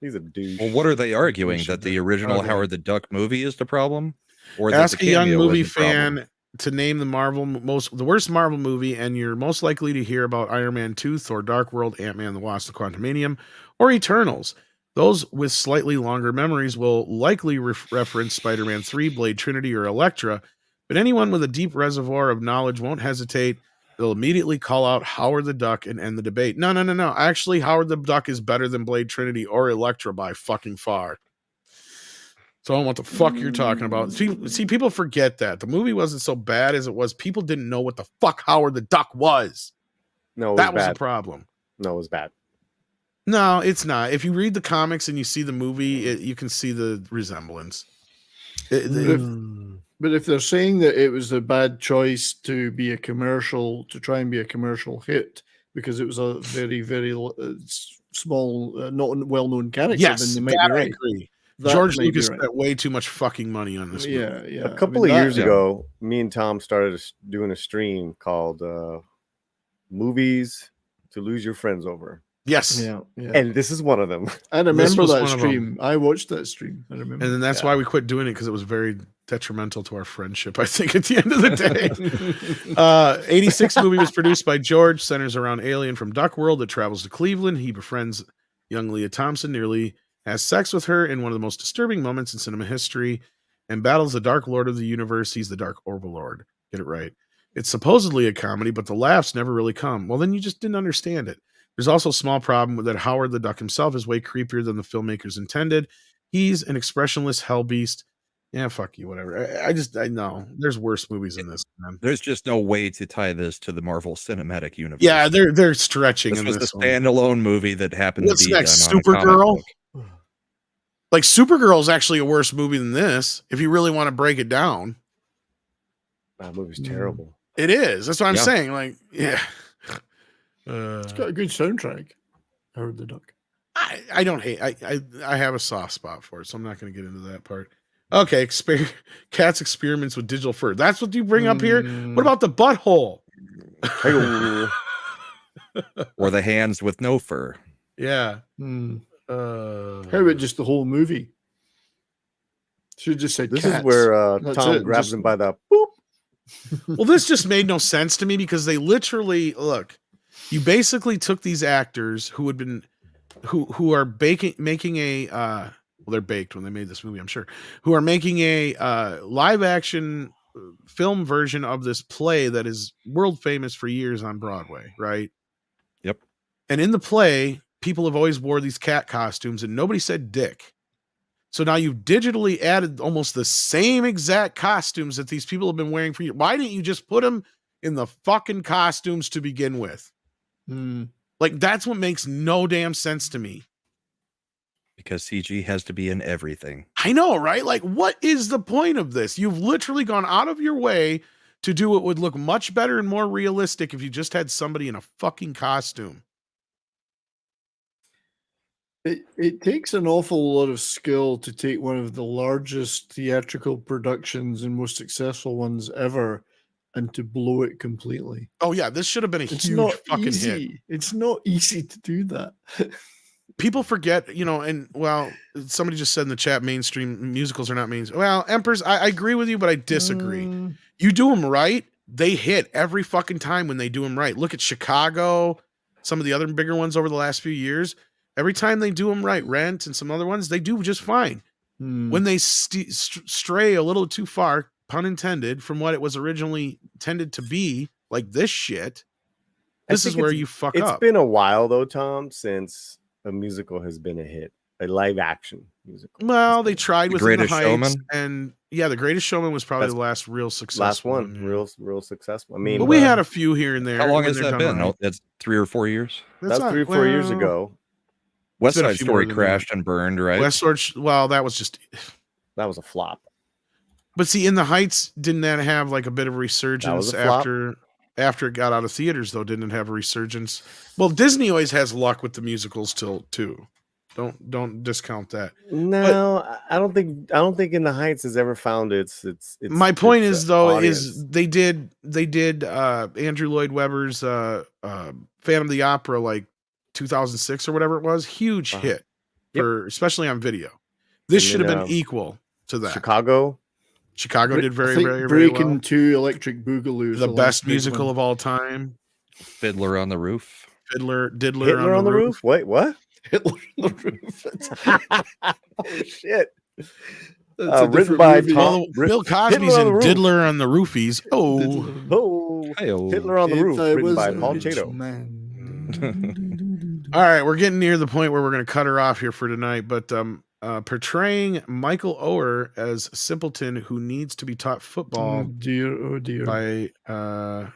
He's a douche. Well, what are they arguing? That the original Okay. Howard the Duck movie is the problem? Or that Ask the a young cameo movie was the problem? fan to name the worst Marvel movie, and you're most likely to hear about Iron Man 2, Thor: Dark World, Ant-Man the Wasp: The Quantumanium, or Eternals. Those with slightly longer memories will likely reference Spider-Man 3, Blade Trinity, or Elektra, but anyone with a deep reservoir of knowledge won't hesitate. They'll immediately call out Howard the Duck and end the debate. No. Actually, Howard the Duck is better than Blade Trinity or Elektra by fucking far. So I don't know what the fuck you're talking about. See, people forget that. The movie wasn't so bad as it was. People didn't know what the fuck Howard the Duck was. No, it was That was bad. the problem. No, it was bad. No, it's not. If you read the comics and you see the movie, you can see the resemblance. But if they're saying that it was a bad choice to be a commercial, to try and be a commercial hit, because it was a very, very small, not well-known character, yes, then they might be right. I agree. That George might be Lucas right. spent way too much fucking money on this movie. Yeah. A couple of years ago, me and Tom started doing a stream called Movies to Lose Your Friends Over. Yes. Yeah. And this is one of them. I remember that stream. I watched that stream. I remember. And then that's why we quit doing it, because it was very detrimental to our friendship, I think, at the end of the day. 86 movie was produced by George, centers around alien from Duck World that travels to Cleveland. He befriends young Leah Thompson, nearly has sex with her in one of the most disturbing moments in cinema history, and battles the Dark Lord of the universe. He's the Dark Overlord. Get it right. It's supposedly a comedy, but the laughs never really come. Well, then you just didn't understand it. There's also a small problem with that Howard the Duck himself is way creepier than the filmmakers intended. He's an expressionless hell beast. Yeah, fuck you, whatever. I know there's worse movies than this, man. There's just no way to tie this to the Marvel Cinematic Universe. Yeah, they're stretching. This was a standalone movie that happened to be next, done Supergirl. Like Supergirl is actually a worse movie than this, if you really want to break it down. That movie's terrible. It is. That's what I'm saying. Like, yeah. It's got a good soundtrack. Howard the Duck. I don't hate. I have a soft spot for it, so I'm not going to get into that part. Okay, Cat's experiments with digital fur. That's what you bring up here. What about the butthole? Or the hands with no fur? Yeah. How about just the whole movie? Should just say this cats. is where Tom grabs him by the boop. Well, this just made no sense to me, because they literally you basically took these actors who had been who are making a well, they're baked when they made this movie, I'm sure, who are making a live action film version of this play that is world famous for years on Broadway, right? Yep. And in the play, people have always wore these cat costumes and nobody said dick. So now you've digitally added almost the same exact costumes that these people have been wearing for years. Why didn't you just put them in the fucking costumes to begin with? Like, that's what makes no damn sense to me. Because CG has to be in everything. I know, right? Like, what is the point of this? You've literally gone out of your way to do what would look much better and more realistic if you just had somebody in a fucking costume. It takes an awful lot of skill to take one of the largest theatrical productions and most successful ones ever and to blow it completely. Oh yeah, this should have been a huge fucking hit. It's not easy to do that. People forget, and well, somebody just said in the chat, mainstream musicals are not mainstream. Well, Empress, I agree with you, but I disagree. You do them right, they hit every fucking time when they do them right. Look at Chicago, some of the other bigger ones over the last few years. Every time they do them right, Rent and some other ones, they do just fine. When they stray a little too far, pun intended, from what it was originally intended to be, like this shit, this is where you fuck up. It's been a while, though, Tom, since a musical has been a hit, a live action musical. Well, they tried with The Greatest Heights, Showman? And yeah, The Greatest Showman was probably the last real successful Last one, yeah. real successful. I mean, but we had a few here and there. How long when has they're that done been? right. That's 3 or 4 years. That was 3 or 4 years ago. West been a Side few Story more than crashed and burned, right? West Side, well, that was just. That was a flop. But see, In the Heights, didn't that have like a bit of a resurgence after it got out of theaters? Though, didn't it have a resurgence? Well, Disney always has luck with the musicals too. Don't discount that. No, but I don't think In the Heights has ever found its. My point is though audience. is they did Andrew Lloyd Webber's Phantom of the Opera like 2006 or whatever it was, huge hit for especially on video. This should have been equal to that. Chicago did very well. Breaking 2 Electric Boogaloo, the best musical of all time. Fiddler on the Roof. Diddler on the roof. Wait, what? Hitler on the Roof. Oh shit. Written by Tom. Bill Cosby's in Diddler on the Roofies. Hitler on the Roof, written by Paul Chato. All right, we're getting near the point where we're going to cut her off here for tonight, but portraying Michael Oher as simpleton who needs to be taught football. Oh dear. By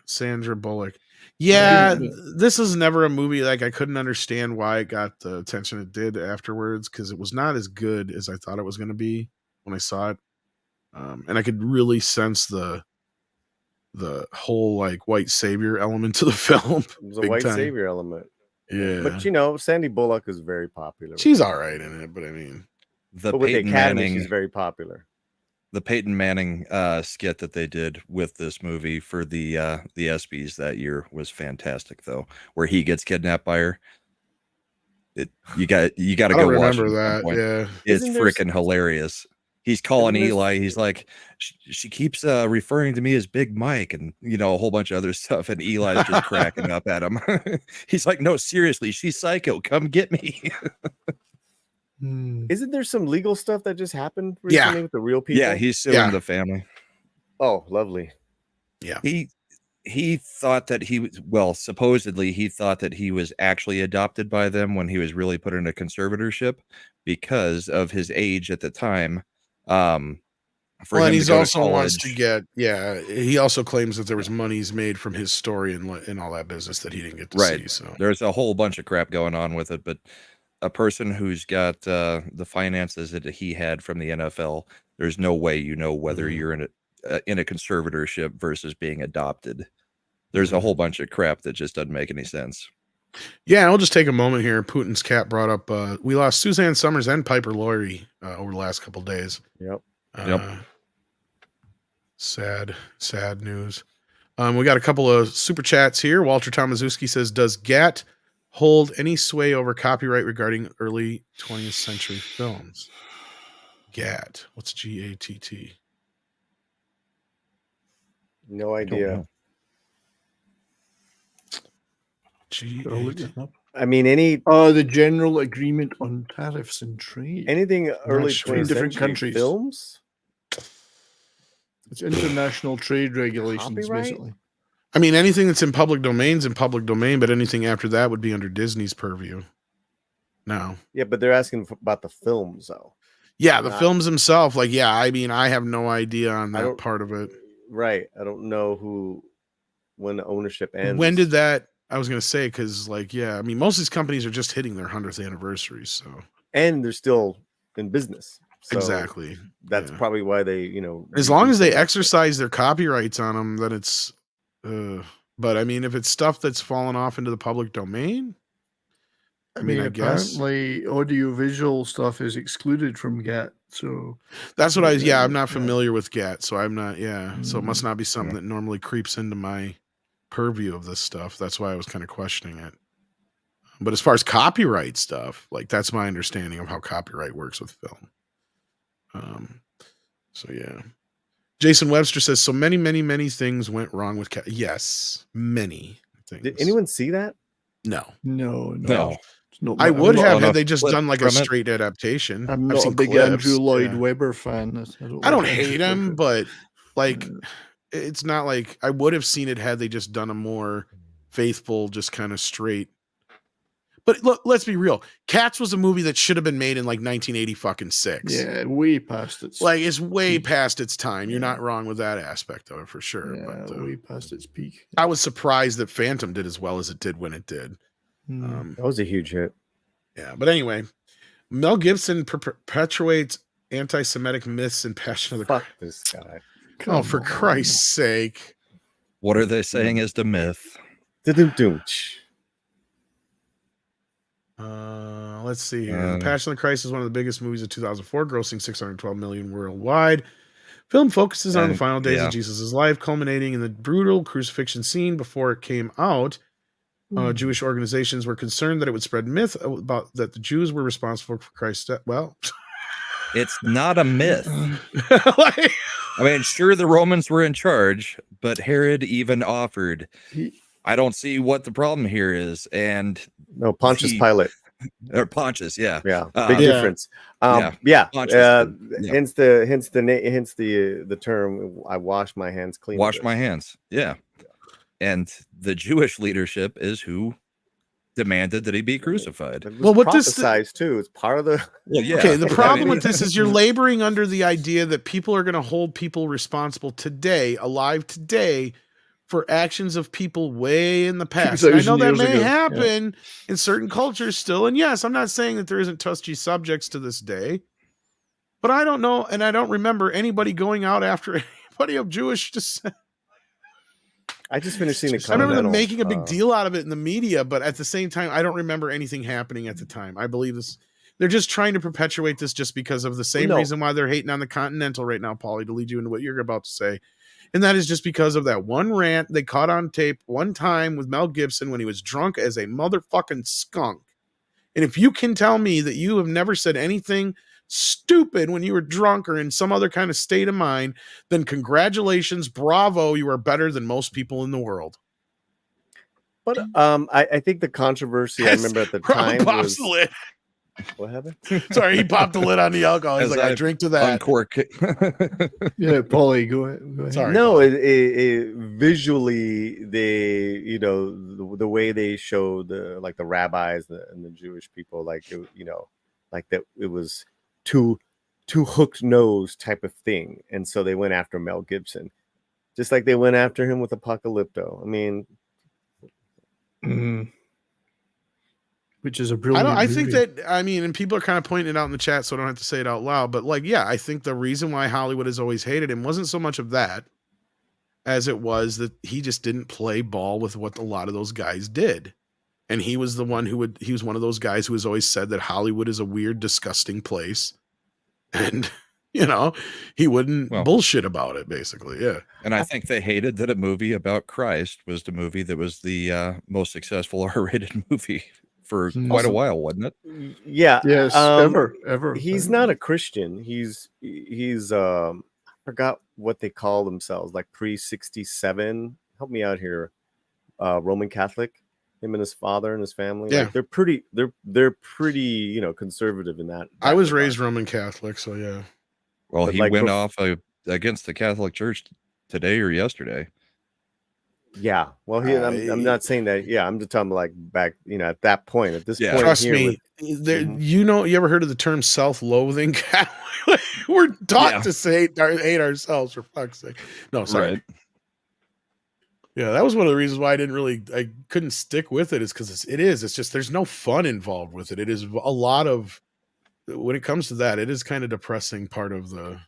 Sandra Bullock. Yeah. this is never a movie like I couldn't understand why it got the attention it did afterwards because it was not as good as I thought it was going to be when I saw it, and I could really sense the whole like white savior element to the film. It was a big white time. savior element. Yeah, But Sandy Bullock is very popular. she's all right in it, but I mean, but with the Academy, she's very popular. The Peyton Manning skit that they did with this movie for the ESPYs that year was fantastic, though, where he gets kidnapped by her. You got to go watch it. Remember that? Yeah, it's freaking hilarious. He's calling Eli. He's like, she keeps referring to me as Big Mike, and a whole bunch of other stuff. And Eli's just cracking up at him. He's like, no, seriously, she's psycho. Come get me. Isn't there some legal stuff that just happened recently with the real people? Yeah, he's suing the family. Oh, lovely. Yeah. He thought that supposedly he thought that he was actually adopted by them when he was really put in a conservatorship because of his age at the time. And he's also wants to get, he also claims that there was monies made from his story and all that business that he didn't get to see. So there's a whole bunch of crap going on with it, but a person who's got the finances that he had from the NFL, there's no way whether you're in a conservatorship versus being adopted. There's a whole bunch of crap that just doesn't make any sense. Yeah, I'll just take a moment here. Putin's cat brought up we lost Suzanne Summers and Piper Laurie over the last couple of days. Yep. Sad news. We got a couple of super chats here. Walter Tomaszewski says, does GATT hold any sway over copyright regarding early 20th century films? GATT. What's GATT? No idea. I mean, the General Agreement on Tariffs and Trade. Anything early 20th different century countries. Films? It's international trade regulations, Copyright? basically. I mean, anything that's in public domain's in public domain, but anything after that would be under Disney's purview. No. Yeah, but they're asking about the films, though. Yeah, the films themselves. Like, I mean, I have no idea on that part of it. Right. I don't know when the ownership ends. When did that? I was going to say, because, I mean, most of these companies are just hitting their 100th anniversaries. So, and they're still in business. So exactly. That's probably why they, as long as they exercise their copyrights on them, then it's. But I mean, if it's stuff that's fallen off into the public domain, I mean, I guess apparently audiovisual stuff is excluded from GATT. So that's what I'm not familiar with GATT, so I'm not. Yeah, so it must not be something that normally creeps into my purview of this stuff. That's why I was kind of questioning it. But as far as copyright stuff, that's my understanding of how copyright works with film. So yeah. Jason Webster says, so many, many, many things went wrong with yes, many things. Did anyone see that? No. I would have had they just done a straight adaptation. I'm not a big Andrew Lloyd Webber fan. I don't hate him, but it's not like I would have seen it had they just done a more faithful, just kind of straight. But look, let's be real. Cats was a movie that should have been made in 1986. Yeah, way past its it's way past its time. You're not wrong with that aspect of it for sure. Yeah, but way past its peak. I was surprised that Phantom did as well as it did when it did. That was a huge hit. Yeah, but anyway, Mel Gibson perpetuates anti-Semitic myths and Passion of the Fuck this guy. For Christ's sake. What are they saying is the myth? Let's see here. Passion of the Christ is one of the biggest movies of 2004, grossing $612 million worldwide. Film focuses on the final days of Jesus' life, culminating in the brutal crucifixion scene. Before it came out, Jewish organizations were concerned that it would spread myth about that the Jews were responsible for Christ's death. Well, it's not a myth. I mean, sure, the Romans were in charge, but Herod even offered. I don't see what the problem here is. And no, Pontius Pilate. Or Pontius, big difference. Hence the term. I wash my hands clean. Wash my hands. Yeah, and the Jewish leadership is who demanded that he be crucified. Well, what this too? It's part of the. Well, yeah. Okay. The problem with this is you're laboring under the idea that people are going to hold people responsible today, alive today, for actions of people way in the past. And I know that may happen in certain cultures still. And yes, I'm not saying that there isn't touchy subjects to this day, but I don't know. And I don't remember anybody going out after anybody of Jewish descent. I just finished seeing the I remember them making a big deal out of it in the media, but at the same time, I don't remember anything happening at the time. I believe this. They're just trying to perpetuate this just because of the same reason why they're hating on the Continental right now, Paulie, to lead you into what you're about to say. And that is just because of that one rant they caught on tape one time with Mel Gibson when he was drunk as a motherfucking skunk. And if you can tell me that you have never said anything stupid when you were drunk or in some other kind of state of mind, then congratulations, bravo, you are better than most people in the world. But I think the controversy I remember at the time was... What happened? Sorry, he popped the lid on the alcohol. He's like, I drink to that. Uncork. Yeah, Paulie, go ahead. Sorry. No, visually, the way they showed the rabbis and the Jewish people, like that it was too hooked nose type of thing, and so they went after Mel Gibson, just like they went after him with Apocalypto. I mean. Which is a brilliant I think that, and people are kind of pointing it out in the chat, so I don't have to say it out loud, but I think the reason why Hollywood has always hated him wasn't so much of that as it was that he just didn't play ball with what a lot of those guys did. And he was he was one of those guys who has always said that Hollywood is a weird, disgusting place. And, he wouldn't bullshit about it, basically. Yeah. And I think they hated that a movie about Christ was the movie that was the most succcial R-rated movie for quite a while, wasn't it? Yeah. Yes. Ever. He's not a Christian. He's I forgot what they call themselves, like pre-67. Help me out here. Roman Catholic. Him and his father and his family. Yeah. Like they're pretty conservative in that. I was raised Roman Catholic, so yeah. Well, he went off against the Catholic Church today or yesterday. Yeah, well, I'm not saying that. Yeah, I'm just talking like back, at that point. At this point, trust me. You ever heard of the term self-loathing? We're taught to hate ourselves, for fuck's sake. No, sorry. Right. Yeah, that was one of the reasons why I couldn't stick with it, is because it's just there's no fun involved with it. It is a lot of, when it comes to that, it is kind of depressing part of the.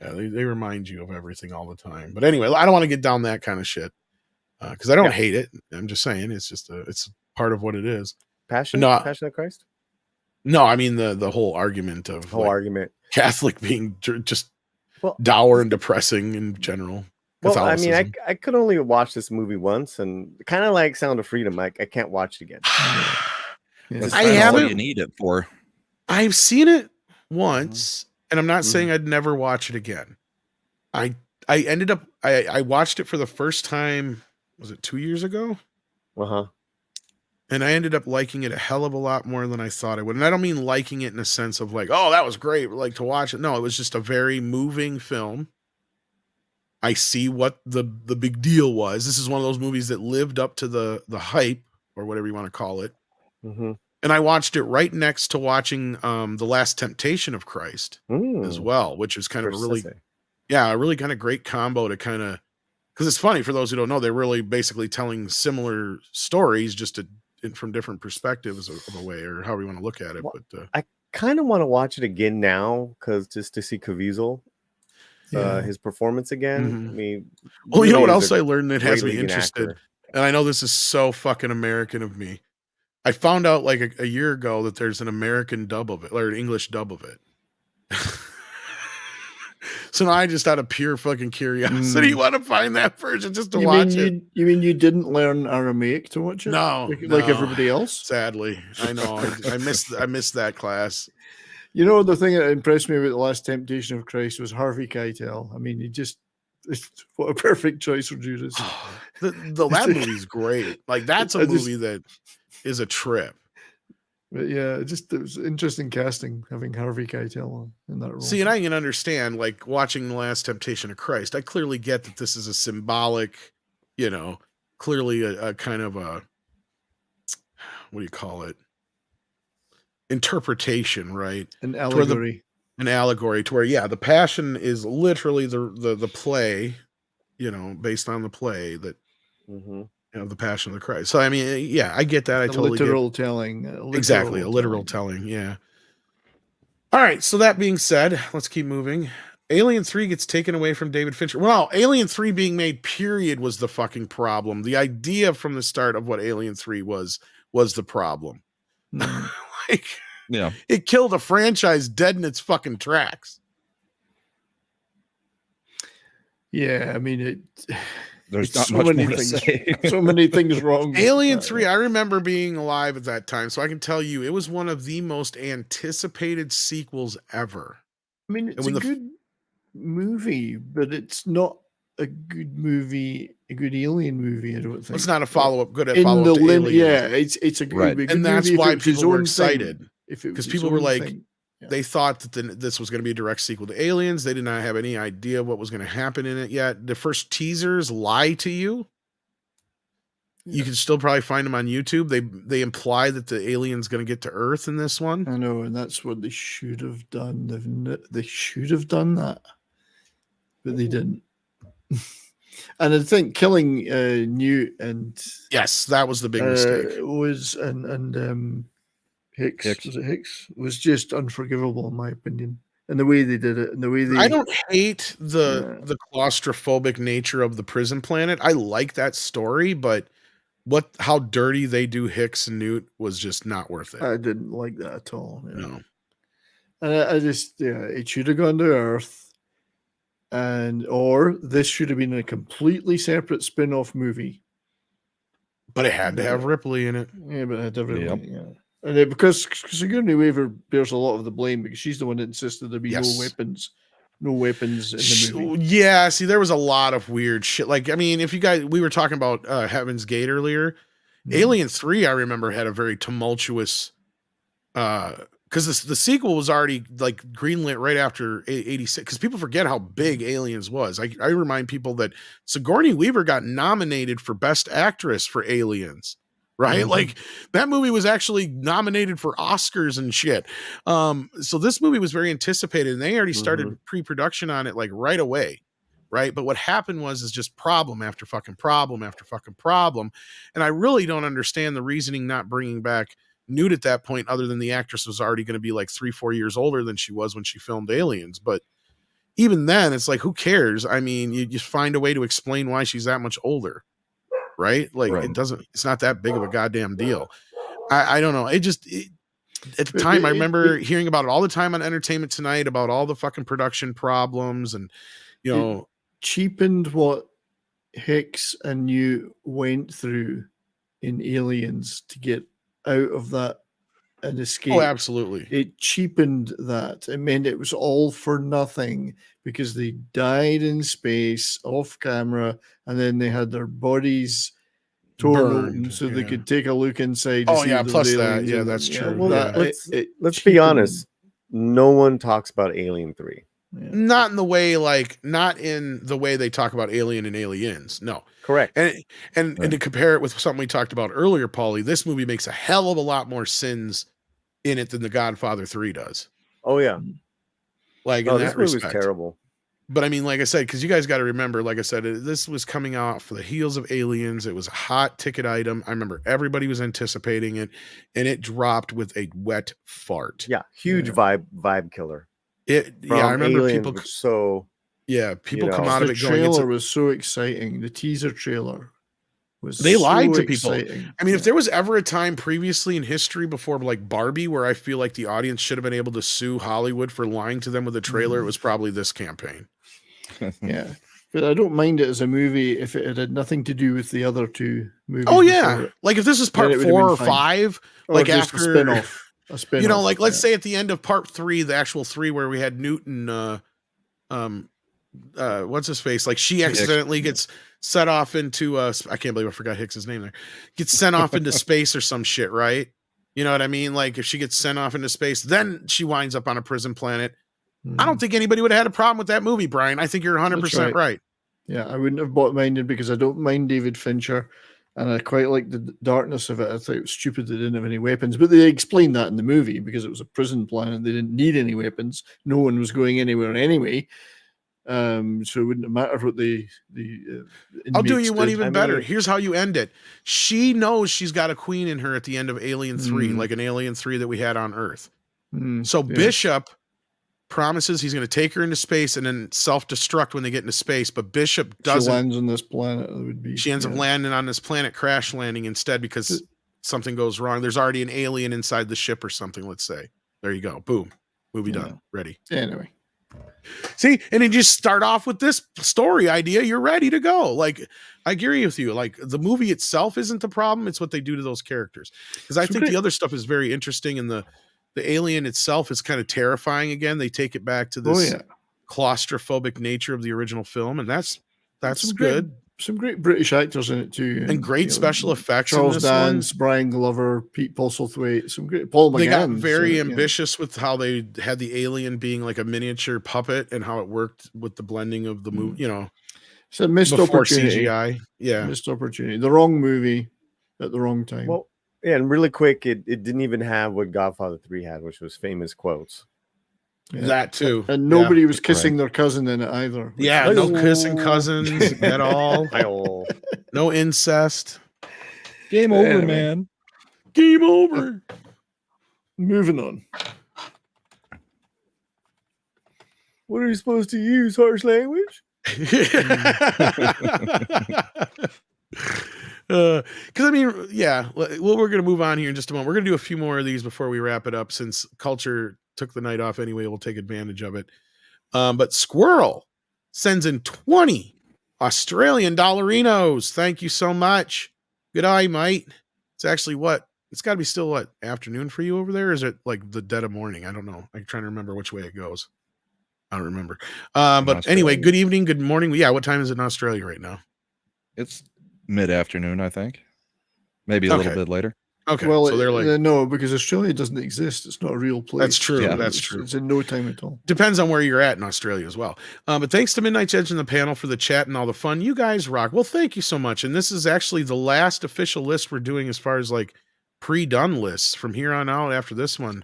Yeah, they remind you of everything all the time. But anyway, I don't want to get down that kind of shit. Because I don't hate it. I'm just saying it's just it's part of what it is. Passion of Christ? No, I mean the whole argument of argument. Catholic being just dour and depressing in general. Well, I mean, I could only watch this movie once, and kind of like Sound of Freedom. I can't watch it again. I haven't. All you need it for. I've seen it once, and I'm not saying I'd never watch it again. I ended up I watched it for the first time. Was it 2 years ago? And I ended up liking it a hell of a lot more than I thought I would. And I don't mean liking it in a sense of like, oh, that was great, like to watch it. No, it was just a very moving film. I see what the big deal was. This is one of those movies that lived up to the hype, or whatever you want to call it. And I watched it right next to watching The Last Temptation of Christ as well, which was kind of a really kind of great combo to kind of. Because it's funny, for those who don't know, they're really basically telling similar stories, just from different perspectives of a way, or however you want to look at it. But I kind of want to watch it again now, because just to see Caviezel, his performance again. I mean, well, you know what else I learned that has me interested, and I know this is so fucking American of me. I found out like a year ago that there's an American dub of it, or an English dub of it. So now I just, out of pure fucking curiosity, want to find that version just to watch it. You mean you didn't learn Aramaic to watch it? No, like everybody else. Sadly, I know. I missed that class. You know, the thing that impressed me about The Last Temptation of Christ was Harvey Keitel. I mean, what a perfect choice for Judas. That movie's great. Like, that's a movie that is a trip. But yeah, it was interesting casting, having Harvey Keitel in that role. See, and I can understand, like, watching The Last Temptation of Christ, I clearly get that this is a symbolic, clearly a kind of a, what do you call it? Interpretation, right? An allegory. An allegory to where, the Passion is literally the play based on the play that, Mm-hmm. the Passion of the Christ. So, I mean, yeah, I get that. I A totally literal get telling. exactly a literal telling. Yeah. All right. So that being said, let's keep moving. Alien 3 gets taken away from David Fincher. Well, Alien 3 being made, period, was the fucking problem. The idea from the start of what Alien 3 was the problem. Like, Yeah. it killed a franchise dead in its fucking tracks. Yeah, I mean, There's it's not so much many more to things, say. so many things wrong. with Alien that, 3, yeah. I remember being alive at that time, so I can tell you it was one of the most anticipated sequels ever. I mean, it's a good movie, but it's not a good movie, a good Alien movie. I don't think It's not a follow-up, good in follow-up the to lin- Aliens. Yeah, it's a good, Right. good And that's movie if why it was his people were own excited. thing. If it was Because his people were own like, thing. Yeah. they thought that this was going to be a direct sequel to Aliens. They did not have any idea what was going to happen in it yet. The first teasers lie to you. You can still probably find them on YouTube. They imply that the alien's going to get to Earth in this one. I know, and that's what they should have done. They should have done that, but they didn't. And I think killing Newt and Yes, that was the big mistake. Was and Hicks. Was it Hicks? Was just unforgivable in my opinion. And the way they did it, and the way they I don't hate the claustrophobic nature of the prison planet. I like that story, but how dirty they do Hicks and Newt was just not worth it. I didn't like that at all. Yeah. No. And I just it should have gone to Earth, or this should have been a completely separate spin-off movie. But it had to have Ripley in it. Yeah, but it had to have Ripley. Yeah. And because Sigourney Weaver bears a lot of the blame because she's the one that insisted there be no weapons in the movie. Yeah, see, there was a lot of weird shit. Like, I mean, we were talking about Heaven's Gate earlier. Alien 3, I remember, had a very tumultuous, because the sequel was already like greenlit right after 86. Because people forget how big Aliens was. I remind people that Sigourney Weaver got nominated for Best Actress for Aliens. Right? Mm-hmm. Like, that movie was actually nominated for Oscars and shit. So this movie was very anticipated, and they already started pre-production on it like right away. Right. But what happened is just problem after fucking problem after fucking problem. And I really don't understand the reasoning not bringing back Newt at that point, other than the actress was already going to be like 3-4 years older than she was when she filmed Aliens. But even then, it's like, who cares? I mean, you just find a way to explain why she's that much older. Right? Like, it's not that big of a goddamn deal. I don't know. At the time, I remember hearing about it all the time on Entertainment Tonight about all the fucking production problems and, it cheapened what Hicks and Newt went through in Aliens to get out of that and escape. Oh, absolutely. It cheapened that. It meant it was all for nothing because they died in space off camera and then they had their bodies torn open so they could take a look inside. Oh, yeah. Plus that. Yeah, that's true. Well, let's be honest. No one talks about Alien 3. Yeah. Not in the way they talk about Alien and Aliens. No. Correct. And to compare it with something we talked about earlier, Paulie, this movie makes a hell of a lot more sins in it than The Godfather 3 does. Oh yeah. Like, no, in this that movie respect. was terrible. But I mean, like I said, because you guys got to remember, like I said, this was coming out for the heels of Aliens. It was a hot ticket item. I remember everybody was anticipating it, and it dropped with a wet fart. Yeah, huge vibe killer. I remember Alien, people. People come out of it going. The trailer was so exciting. The teaser trailer was. They lied so to people. Exciting. I mean, if there was ever a time previously in history before like Barbie where I feel like the audience should have been able to sue Hollywood for lying to them with a trailer, it was probably this campaign. Yeah, but I don't mind it as a movie if it had nothing to do with the other two movies. Oh yeah, like if this is part 4 or 5, like just after a spin-off. Like let's say at the end of part 3, the actual 3 where we had Newton, what's his face? Like she accidentally gets set off into I can't believe I forgot Hicks's name there. Gets sent off into space or some shit, right? You know what I mean? Like if she gets sent off into space, then she winds up on a prison planet. I don't think anybody would have had a problem with that movie, Brian. I think you're 100% right. Yeah, I wouldn't have minded because I don't mind David Fincher and I quite like the darkness of it. I thought it was stupid they didn't have any weapons, but they explained that in the movie because it was a prison planet. They didn't need any weapons. No one was going anywhere anyway. So it wouldn't matter what the I'll do inmates you one did. even better. Here's how you end it. She knows she's got a queen in her at the end of Alien 3, like an Alien 3 that we had on Earth. So Bishop promises he's going to take her into space and then self-destruct when they get into space, but Bishop doesn't. She lands on this planet. She ends up landing on this planet, crash landing instead because something goes wrong. There's already an alien inside the ship or something, let's say. There you go. Boom. Movie done. Ready. Anyway. See, and then just start off with this story idea. You're ready to go. Like, I agree with you. Like, the movie itself isn't the problem. It's what they do to those characters. Because I think the other stuff is very interesting, and the alien itself is kind of terrifying again. They take it back to this claustrophobic nature of the original film, and that's good. Some great British actors in it too, and great special effects. Charles Dance, Brian Glover, Pete Postlethwaite, some great Paul McGann. They got very ambitious with how they had the alien being like a miniature puppet and how it worked with the blending of the movie. You know, it's a missed opportunity. CGI. Yeah, missed opportunity. The wrong movie at the wrong time. Well, yeah, and really quick, it didn't even have what Godfather 3 had, which was famous quotes. Yeah. That too. And nobody was kissing their cousin in it either. Yeah, no kissing cousins at all. No incest. Game over, man. Game over. Moving on. What are you supposed to use? Harsh language? Because I mean, yeah. Well, we're gonna move on here in just a moment. We're gonna do a few more of these before we wrap it up, since Culture took the night off anyway. We'll take advantage of it. But Squirrel sends in 20 Australian dollarinos. Thank you so much. Good eye, mate. It's actually it's got to be still afternoon for you over there? Or is it like the dead of morning? I don't know. I'm trying to remember which way it goes. I don't remember. But anyway, good evening, good morning. Yeah, what time is it in Australia right now? It's mid-afternoon, I think. Maybe a little bit later. Okay, well, so they're like, no, because Australia doesn't exist. It's not a real place. That's true. Yeah, that's true. It's in no time at all. Depends on where you're at in Australia as well. But thanks to Midnight's Edge and the panel for the chat and all the fun. You guys rock. Well, thank you so much. And this is actually the last official list we're doing as far as like pre-done lists. From here on out, after this one,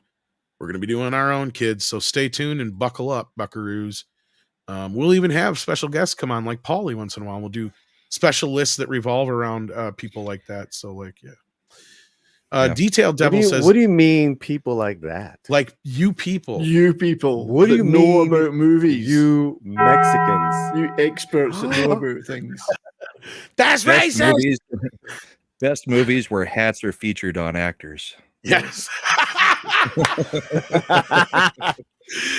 we're going to be doing our own, kids. So stay tuned and buckle up, buckaroos. We'll even have special guests come on, like Paulie once in a while. We'll do special lists that revolve around people like that. So like, yeah. Detailed Devil says, what do you mean people like that? Like you people. What do you know about movies? You Mexicans. You experts that know about things. That's racist. Best movies where hats are featured on actors. Yes.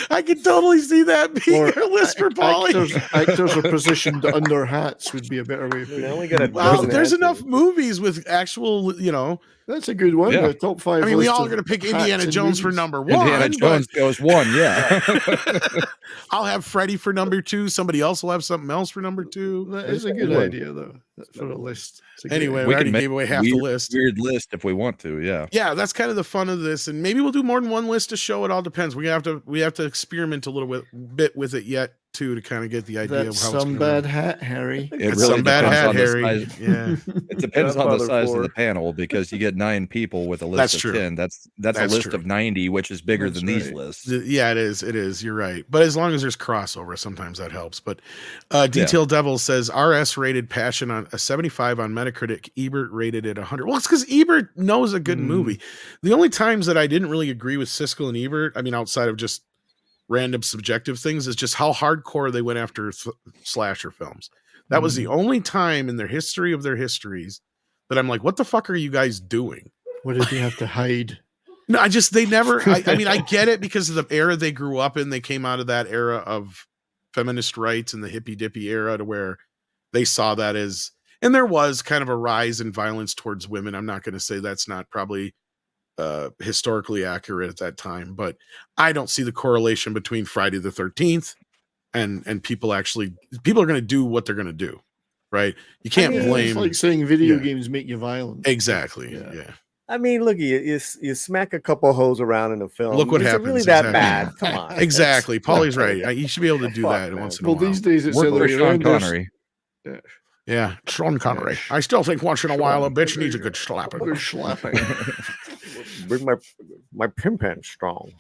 I can totally see that being a list for Paulie. Actors are positioned under hats would be a better way of putting it. Wow, there's enough movies with actual, That's a good one. Yeah. The top 5. I mean, we all are going to pick Indiana Jones for number 1. Indiana Jones goes 1, yeah. I'll have Freddy for number 2. Somebody else will have something else for number 2. That is a good idea, though, for a list. Anyway, we already gave away half the list. Weird list if we want to, yeah. Yeah, that's kind of the fun of this, and maybe we'll do more than one list to show. It all depends. We have to experiment a little bit with it yet too, to kind of get the idea That's of how some bad hat, Harry. It really some bad hat, Harry. Yeah, it depends on the size of the panel, because you get 9 people with a list of 10. That's a list of 90, which is bigger than these lists. Yeah, it is. You're right. But as long as there's crossover, sometimes that helps. But Detailed Devil says RS rated Passion on a 75 on Metacritic. Ebert rated it 100. Well, it's because Ebert knows a good movie. The only times that I didn't really agree with Siskel and Ebert, I mean, outside of just random subjective things, is just how hardcore they went after slasher films. That was the only time in their history of their histories that I'm like, what the fuck are you guys doing? What did they have to hide? No, they never, I mean, I get it because of the era they grew up in. They came out of that era of feminist rights and the hippy dippy era to where they saw that as, and there was kind of a rise in violence towards women. I'm not going to say that's not probably historically accurate at that time, but I don't see the correlation between Friday the 13th and people are going to do what they're going to do, right? You can't blame. It's like saying video games make you violent. Exactly. Yeah. I mean, look, you smack a couple hoes around in a film. Look what Is happens. It really that bad? Come on. Exactly. Paulie's right. You should be able to do that once in a while. Well, these days it's Sean Connery. Yeah, Sean Connery. I still think once in a while a bitch needs a good slapping. Bring my pimp hand strong.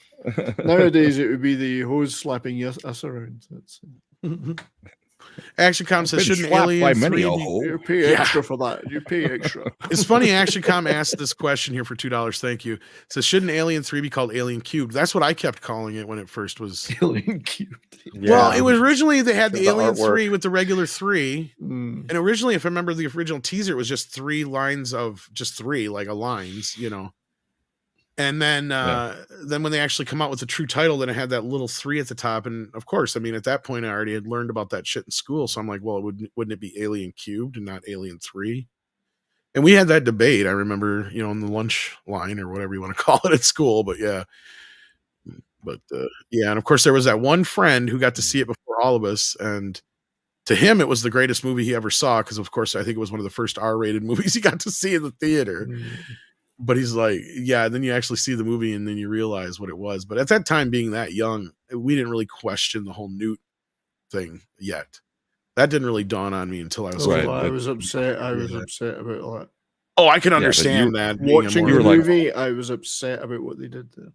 Nowadays it would be the hose slapping us around. ActionCom says, shouldn't slapped by Alien many 3 a be... hole. You pay extra for that. You pay extra. It's funny, ActionCom asked this question here for $2. Thank you. It says, shouldn't Alien 3 be called Alien Cubed? That's what I kept calling it when it first was. Alien Cubed. Well, it was originally they had the The Alien artwork. 3 with the regular 3. Mm. And originally, if I remember the original teaser, it was just 3 lines of just 3, like a lines, you know. And then then when they actually come out with the true title, then it had that little 3 at the top. And of course, I mean, at that point, I already had learned about that shit in school. So I'm like, well, wouldn't it be Alien Cubed and not Alien 3? And we had that debate, I remember, you know, in the lunch line or whatever you want to call it at school. But yeah. But yeah, and of course, there was that one friend who got to see it before all of us. And to him, it was the greatest movie he ever saw. Because, of course, I think it was one of the first R-rated movies he got to see in the theater. But he's like, yeah, then you actually see the movie and then you realize what it was. But at that time, being that young, we didn't really question the whole Newt thing yet. That didn't really dawn on me until I was I was upset. I was upset about that. Oh, I can understand that. Watching the movie, I was upset about what they did there.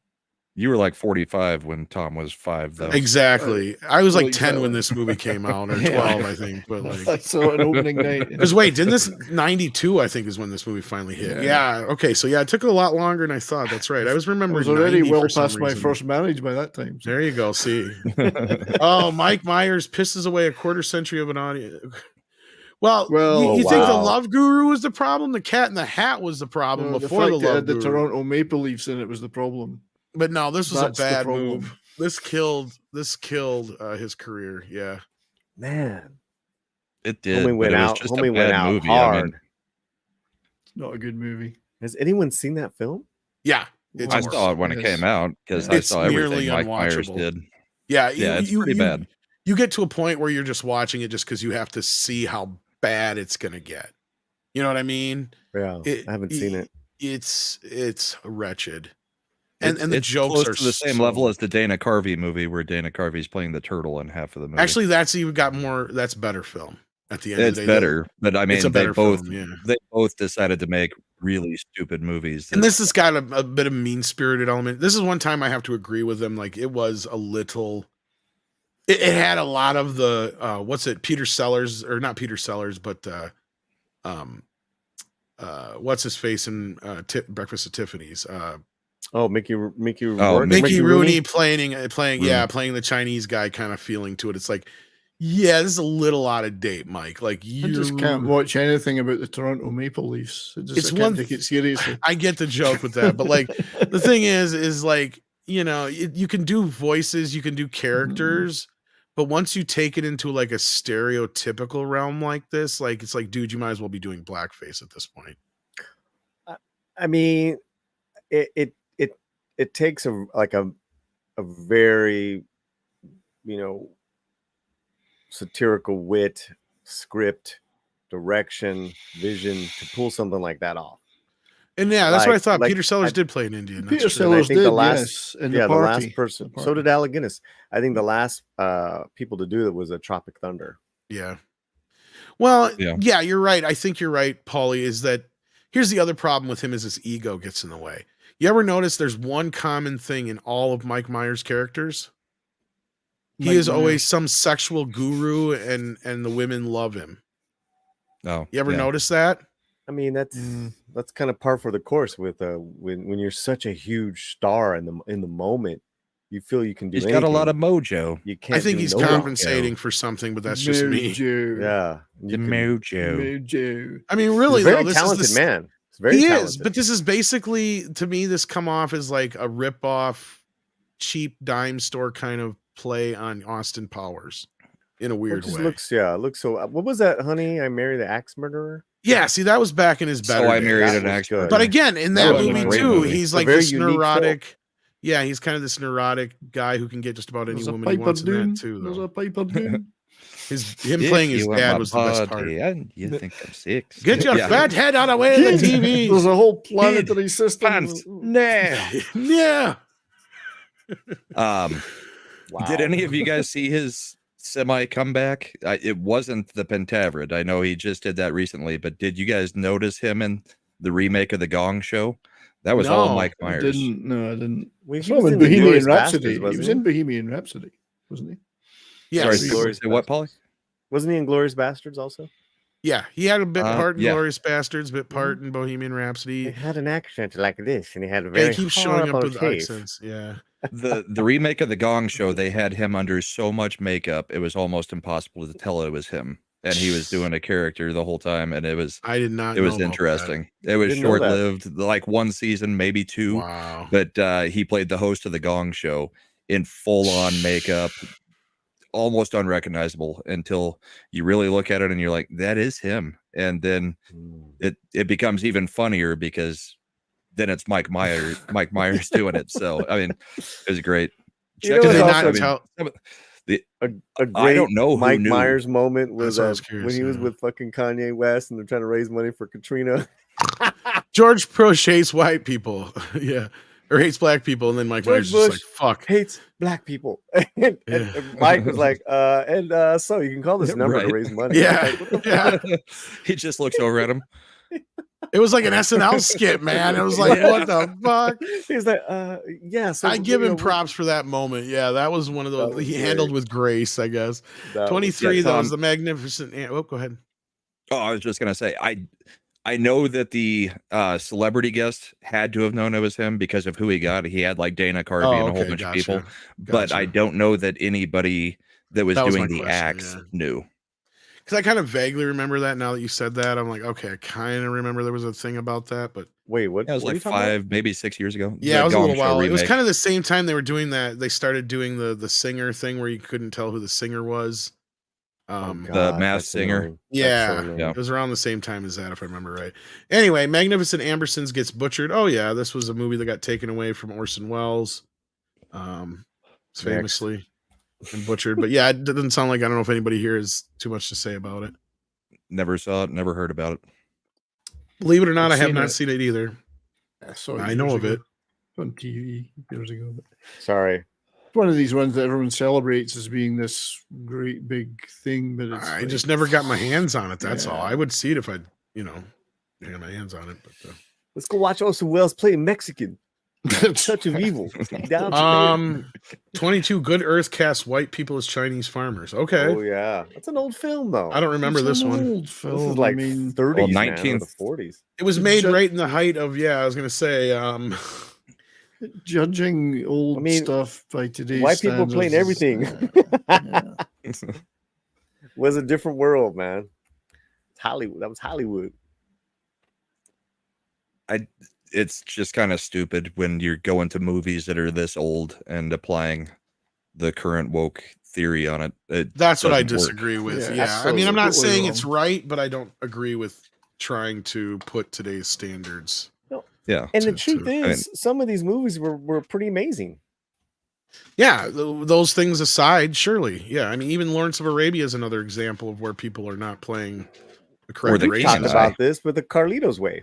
You were like 45 when Tom was 5, though. Exactly. I was like 10 when this movie came out, or 12, I think. But like, I saw an opening night. Because wait, didn't this 92? I think is when this movie finally hit. Yeah. Okay. So yeah, it took a lot longer than I thought. That's right. I was remembering. I was already well past my first marriage by that time. So. There you go. See. Oh, Mike Myers pisses away a quarter century of an audience. Well, you think the Love Guru was the problem? The Cat in the Hat was the problem before the Love Guru. The Toronto Maple Leafs in it was the problem. But no, this was a bad move. This killed his career. Yeah, man, it did. Homie went out. Homie went out movie. Hard. I mean, it's not a good movie. Has anyone seen that film? Yeah, I saw it when it came out because I saw everything Mike Myers did. Yeah, it's pretty bad. You get to a point where you're just watching it just because you have to see how bad it's gonna get. You know what I mean? Yeah, I haven't seen it. It's wretched. And the jokes close are to the same level as the Dana Carvey movie where Dana Carvey's playing the turtle in half of the movie. Actually, that's even got more. That's better film at the end. It's of the day. better, but I mean, it's a better both film, they both decided to make really stupid movies. And this has got a bit of mean spirited element. This is one time I have to agree with them. Like it was a little. It had a lot of the Peter Sellers, or not Peter Sellers, but what's his face in Breakfast at Tiffany's. Mickey Rooney playing the Chinese guy kind of feeling to it. It's like, yeah, this is a little out of date, Mike. Like you just can't watch anything about the Toronto Maple Leafs. I can't take it seriously. I get the joke with that, but like the thing is like, you know, you can do voices, you can do characters, but once you take it into like a stereotypical realm like this, like it's like, dude, you might as well be doing blackface at this point. I mean, it takes a very, you know, satirical wit, script, direction, vision to pull something like that off. And yeah, that's what I thought. Peter Sellers did play an Indian. Peter Sellers did, the last person. So did Alec Guinness. I think the last people to do that was a Tropic Thunder. Yeah. Well, yeah, you're right. I think you're right, Paulie, is that here's the other problem with him is his ego gets in the way. You ever notice there's one common thing in all of Mike Myers' characters? He is always some sexual guru and the women love him. Oh, you ever notice that? I mean, that's kind of par for the course with when you're such a huge star in the moment, you feel you can do anything. He's got a lot of mojo. You can't. I think he's compensating for something, but that's just me. Yeah, the mojo. I mean, really, he's a very talented man. He is, but this is basically, to me, this come off as like a rip-off, cheap dime store kind of play on Austin Powers in a weird way. Looks so. What was that, Honey? I Married the Axe Murderer. Yeah, see, that was back in his better. So I Married an Axe Murderer. But again, in that movie too, he's like this neurotic. Yeah, he's kind of this neurotic guy who can get just about any woman he wants in that too. There's a paper dune. Him playing his dad was the best part. And you think I'm 6? Get your fat head out of the way of the TV. There's a whole planetary system. Yeah. Did any of you guys see his semi comeback? It wasn't the Pentaveret. I know he just did that recently, but did you guys notice him in the remake of the Gong Show? That was all Mike Myers. I didn't. He was in Bohemian Rhapsody. He was in Bohemian Rhapsody, wasn't he? Yeah, Sorry, Inglourious say what, Polly? Wasn't he in Glorious Bastards also? yeah, he had a bit part in yeah. Glorious Bastards, bit part in Bohemian He Rhapsody. had an accent like this, and he had a Yeah, very he keeps showing up horrible with teeth. accents. Yeah. The remake of the Gong Show, they had him under so much makeup, it was almost impossible to tell it was him. And he was doing a character the whole time, and I did not it know was about interesting. It was Didn't know that. short-lived, like one season, maybe that. two. Wow. But he played the host of the Gong Show in full-on makeup, almost unrecognizable until you really look at it and you're like, that is him. And then it becomes even funnier because then it's Mike Myers doing it. So I mean, it was great. You Check know it what's out. also- I mean, some of the- A great I don't know who Mike knew. Myers moment was That's what I was curious, when he was yeah. with fucking Kanye West and they're trying to raise money for Katrina. George Bush hates white people. Yeah. Or hates black people. And then Mike Myers is George just like, fuck. Hates black people. and Mike was like, so you can call this number Right. to raise money. Yeah. Like, what the Yeah. He just looks over at him. It was like an SNL skit, man. It was like, what the fuck? He's like, yeah. So I give you him know, props for that moment. Yeah, that was one of those was he great. handled with grace, I guess. that was- 23, yeah, that was Tom. the magnificent. Oh, go ahead. Oh, I was just gonna say, I know that the celebrity guest had to have known it was him because of who he got. He had like Dana Carvey Oh, and a whole okay, bunch gotcha. of people, but I Gotcha. don't know that anybody that was That was doing my the question, acts yeah. knew. Because I kind of vaguely remember that now that you said that. I'm like, okay, I kind of remember there was a thing about that, but Wait, what? That was what are you like talking about? 5, maybe 6 years ago. yeah, The it was a Gong little Show while. It was remake. kind of the same time they were doing that. They started doing the singer thing where you couldn't tell who the singer was. Oh, The God, Masked that's Singer. annoying. That's Yeah, so annoying. Yeah. it was around the same time as that, if I remember right. Anyway, Magnificent Ambersons gets butchered. Oh yeah, this was a movie that got taken away from Orson Welles, famously and butchered. But yeah, it doesn't sound like I don't know if anybody here has too much to say about it. Never saw it, never heard about it. Believe it or not, I've I have seen not it. seen it either. I saw it I know years of ago. it. On TV years ago. But Sorry. it's one of these ones that everyone celebrates as being this great big thing, but it's I like, just never got my hands on it. That's all. Yeah. I would see it if I, had my hands on it. But Let's go watch Orson Welles play Mexican. Touch of evil. Down 22 Good Earth casts white people as Chinese farmers. Okay, Oh yeah, that's an old film though. I don't remember It's this an one. old This film. is like I mean, 30s, Well, man, or 19th the 40s. It was made Ju- right in the height of I was gonna say judging old I mean, stuff by today's white people playing standards is, everything. yeah. Was a different world, man. It's Hollywood. That was Hollywood. It's just kind of stupid when you're going to movies that are this old and applying the current woke theory on it. that's what I doesn't work. disagree with. Yeah, Yeah, I mean, I'm not absolutely saying wrong. it's right, but I don't agree with trying to put today's standards. Yeah. And the To- truth to- is, some of these movies were pretty amazing. Yeah, those things aside, surely. Yeah, I mean, even Lawrence of Arabia is another example of where people are not playing the correct the We race. talked King and about this with the Carlitos Way.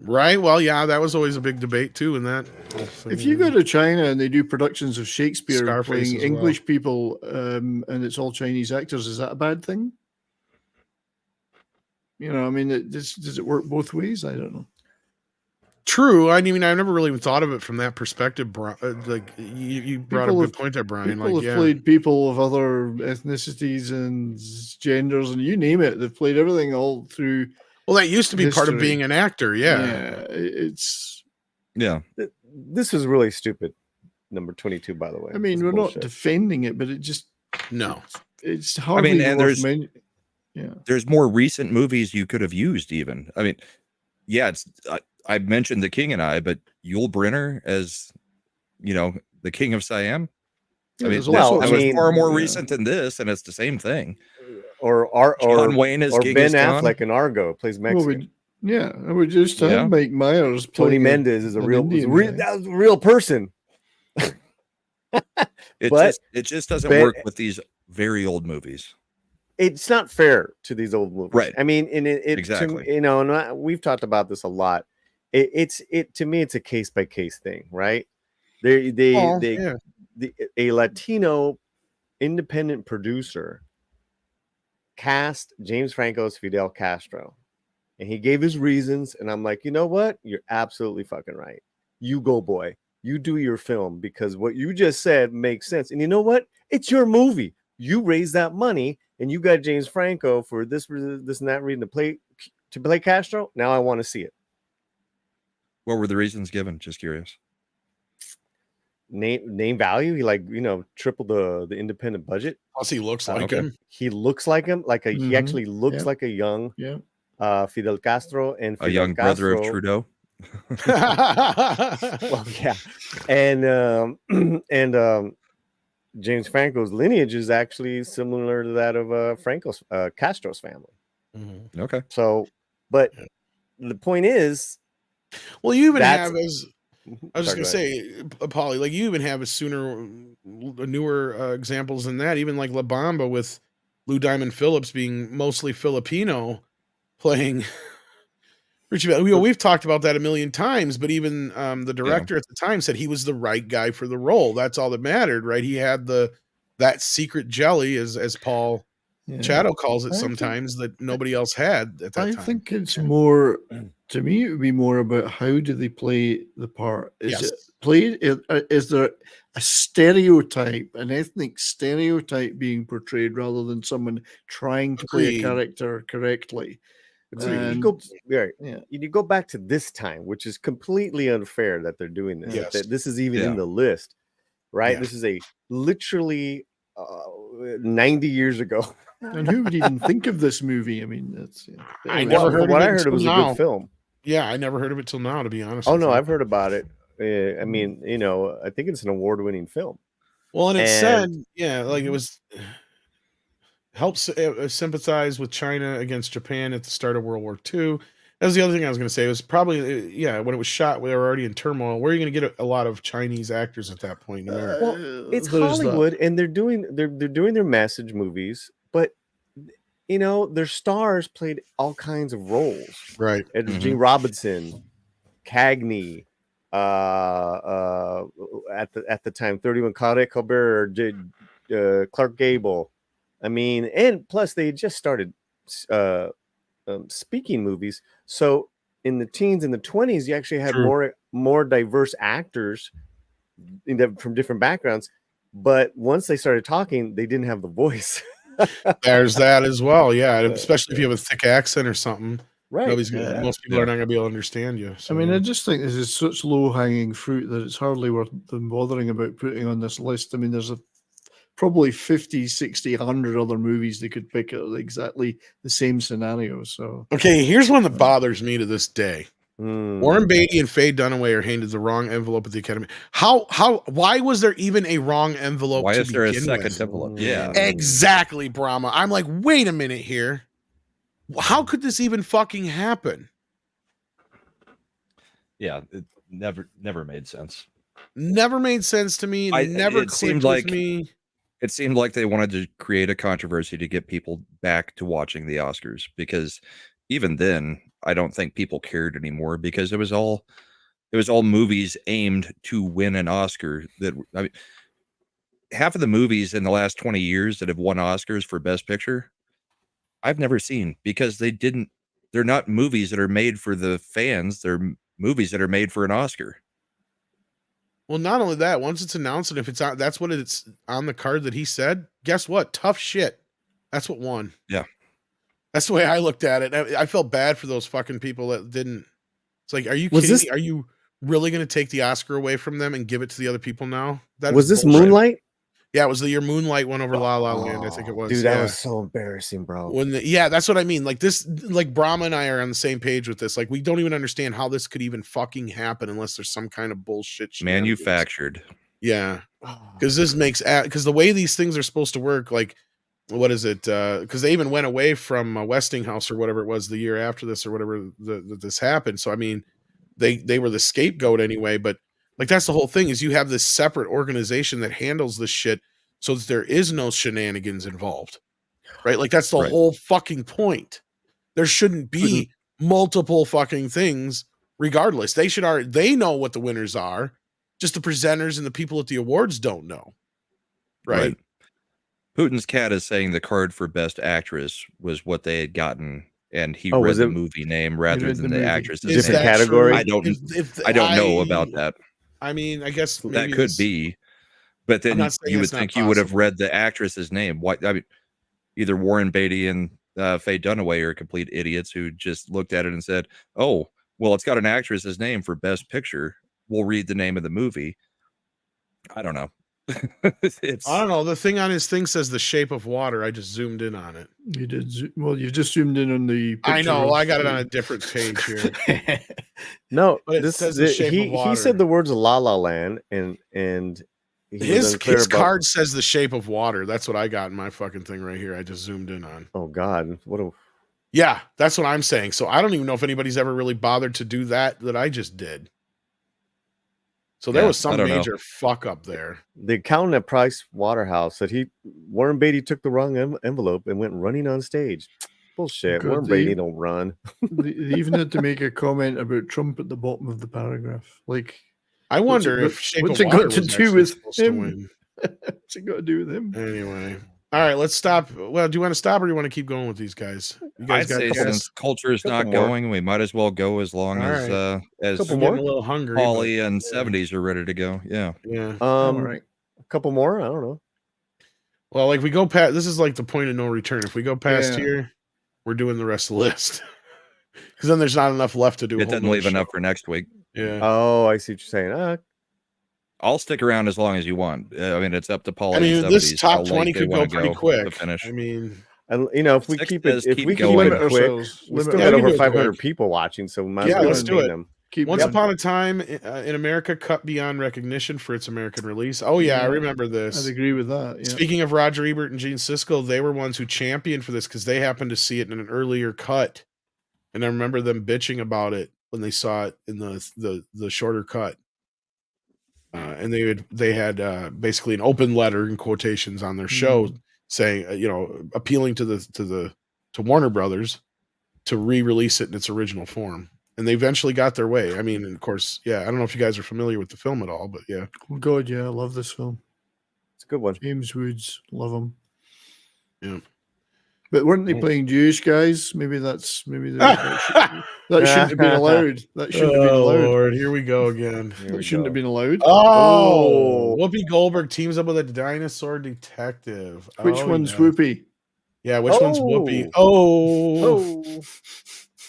Right. Well, yeah, that was always a big debate too. In that, If you go to China and they do productions of Shakespeare Scarface playing as well. English people, and it's all Chinese actors, is that a bad thing? I mean, does it work both ways? I don't know. True. I mean, I never really even thought of it from that perspective. Like you brought People a have- good point there, Brian. People Like, have yeah, played people of other ethnicities and genders, and you name it. They've played everything all through. well, that used to be part of history. being an actor. Yeah. It's. Yeah. This was really stupid. Number 22, by the way. I mean, It's we're bullshit. not defending it, but it just. No. It's hardly. and worth there's- yeah. There's more recent movies you could have used even. I mean, yeah, I mentioned The King and I, but Yul Brynner as, the King of Siam. Yeah, I mean, there's that, also- that I was mean, far more yeah. recent than this, and it's the same thing. or John Wayne as or Genghis Ben Khan. Affleck in Argo plays Well, Mexican. I would just have Yeah. Mike Myers. Tony playing Mendez is an Indian guy. that was a real person. It But just doesn't Ben- work with these very old movies. It's not fair to these old movies, Right. I mean, and it Exactly. we've talked about this a lot. It to me, it's a case by case thing, right? They yeah. a Latino independent producer cast James Franco's Fidel Castro, and he gave his reasons, and I'm like, you know what? You're absolutely fucking right. You go, boy. you do your film, because what you just said makes sense. And you know what? It's your movie. You raised that money, and you got James Franco for this and that reason to play Castro. Now I want to see it. What were the reasons given? Just curious. Name value. He tripled the independent budget. Plus, he looks like him. He looks like him. He actually looks like a young Fidel Castro and a young brother of Trudeau. Well, yeah, and James Franco's lineage is actually similar to that of Castro's family. Mm-hmm. Okay. So, but the point is, well, you even have as I was just Sorry, gonna say, Paulie, like you even have newer examples than that. Even like La Bamba with Lou Diamond Phillips being mostly Filipino, playing Richie. We've talked about that a million times, but even the director at the time said he was the right guy for the role. That's all that mattered, right? He had that secret jelly, as Paul Chatto calls it sometimes, that nobody else had at that time. I think it's more, to me, it would be more about how do they play the part. Is there a stereotype, an ethnic stereotype being portrayed rather than someone trying to play a character correctly? You go back to this time, which is completely unfair that they're doing this. Yes. That this is even in the list, right? Yeah. This is a literally 90 years ago. And who would even think of this movie? I mean, that's I never heard of it. What I heard, it was a good film. Yeah, I never heard of it till now, to be honest. Oh no, I've heard about it. I mean, I think it's an award-winning film. Well, and it said, like it was helps sympathize with China against Japan at the start of World War II. That was the other thing I was going to say. It was probably when it was shot, we were already in turmoil. Where are you going to get a lot of Chinese actors at that point in America? Well, it's Hollywood, and they're doing their message movies, but their stars played all kinds of roles. Right. Gene Robinson, Cagney, at the time, 31 Colbert, Clark Gable. I mean, and plus they just started speaking movies. So in the teens and the 20s, you actually had more diverse actors from different backgrounds. But once they started talking, they didn't have the voice. There's that as well. Yeah. Especially if you have a thick accent or something. Right. Most people are not going to be able to understand you. So. I mean, I just think this is such low-hanging fruit that it's hardly worth them bothering about putting on this list. I mean, there's probably 50, 60, 100 other movies they could pick at exactly the same scenario. So okay, here's one that bothers me to this day. Warren Beatty and Faye Dunaway are handed the wrong envelope at the Academy. Why was there even a wrong envelope? Why is there a second envelope? Yeah, exactly, Brahma. I'm like, wait a minute here. How could this even fucking happen? Yeah, it never made sense. Never made sense to me. Never clicked with me. It seemed like they wanted to create a controversy to get people back to watching the Oscars, because even then, I don't think people cared anymore, because it was all movies aimed to win an Oscar. Half of the movies in the last 20 years that have won Oscars for Best Picture, I've never seen, because they're not movies that are made for the fans. They're movies that are made for an Oscar. Well, not only that, once it's announced, and if it's on, that's what it's on the card that he said. Guess what? Tough shit. That's what won. Yeah. That's the way I looked at it. I felt bad for those fucking people that didn't. It's like, are you kidding me? Are you really going to take the Oscar away from them and give it to the other people now? Was this bullshit. Moonlight? Yeah, it was the year Moonlight went over La La Land. I think it was. Dude, that was so embarrassing, bro. That's what I mean. Like this, like Brahma and I are on the same page with this. Like we don't even understand how this could even fucking happen unless there's some kind of bullshit manufactured. Yeah, because this makes because the way these things are supposed to work, like what is it? Because they even went away from Westinghouse or whatever it was the year after this or whatever this happened. So I mean, they were the scapegoat anyway, but. Like that's the whole thing is you have this separate organization that handles this shit so that there is no shenanigans involved, right? Like that's the whole fucking point. There shouldn't be multiple fucking things regardless. They know what the winners are. Just the presenters and the people at the awards don't know. Right. Putin's cat is saying the card for best actress was what they had gotten. And he read the movie name rather than the actress. Different category. I don't know about that. I mean, I guess that maybe could be, but I'm then not saying you would it's not think you would have possible. read the actress's name. What I mean, either Warren Beatty and Faye Dunaway are complete idiots who just looked at it and said, "Oh, well, it's got an actress's name for Best Picture. We'll read the name of the movie." I don't know. I don't know. The thing on his thing says The Shape of Water. I just zoomed in on it. You did. Well, you just zoomed in on the picture. I know. of I got it on the- a different page here. No, But it this says The Shape of Water. he said the words La La Land, and he was His unclear about- card says The Shape of Water. That's what I got in my fucking thing right here. I just zoomed in on. Oh God, what a Yeah, that's what I'm saying. So I don't even know if anybody's ever really bothered to do that I just did. So there Yeah, was some I don't know. major fuck up there. The accountant at Price Waterhouse said Warren Beatty took the wrong envelope and went running on stage. Bullshit. God, Warren Beatty don't run. They even had to make a comment about Trump at the bottom of the paragraph. Like, I wonder if what's Shape it of Water got to was do actually with supposed to him? win. What's it got to do with him? Anyway. All right, let's stop. Well, do you want to stop or do you want to keep going with these guys? You guys I'd got say gas? since culture is Couple not more. going, we might as well go as long All as right. as Couple I'm more? getting a little hungry. Holly but- and 70s are ready to go. Yeah. Yeah. All right. A couple more. I don't know. Well, like we go past, this is like the point of no return. If we go past Yeah. here, we're doing the rest of the list. Because then there's not enough left to do. a It whole doesn't nother leave enough show. for next week. Yeah. Oh, I see what you're saying. I'll stick around as long as you want. I mean, it's up to Paul. I mean, and this 70s how top late 20 they could go wanna pretty to quick. finish. I mean, And if we Six keep it, says if keep we can going. limit it quick, ourselves. we still Limit got ourselves. over Yeah, we can do it 500 quick. people watching, so we might as Yeah, well let's go do and it. name them. Keep Once going. Upon a Time in America cut beyond recognition for its American release. Oh, yeah, I Yeah, remember this. I'd agree with that. Yeah. Speaking of Roger Ebert and Gene Siskel, they were ones who championed for this because they happened to see it in an earlier cut. And I remember them bitching about it when they saw it in the shorter cut. And they had basically an open letter in quotations on their show saying, appealing to Warner Brothers to re-release it in its original form. And they eventually got their way. I mean, of course, yeah, I don't know if you guys are familiar with the film at all, but yeah. Oh, God, yeah, I love this film. It's a good one. James Woods, love him. Yeah. But weren't they playing Jewish guys? Maybe that shouldn't have been allowed. That shouldn't have been Oh, allowed. Lord, here we go again. That shouldn't have been allowed. Oh, Whoopi Goldberg teams up with a dinosaur detective. Which Oh, one's yeah. Whoopi? Yeah, which one's Whoopi? Oh,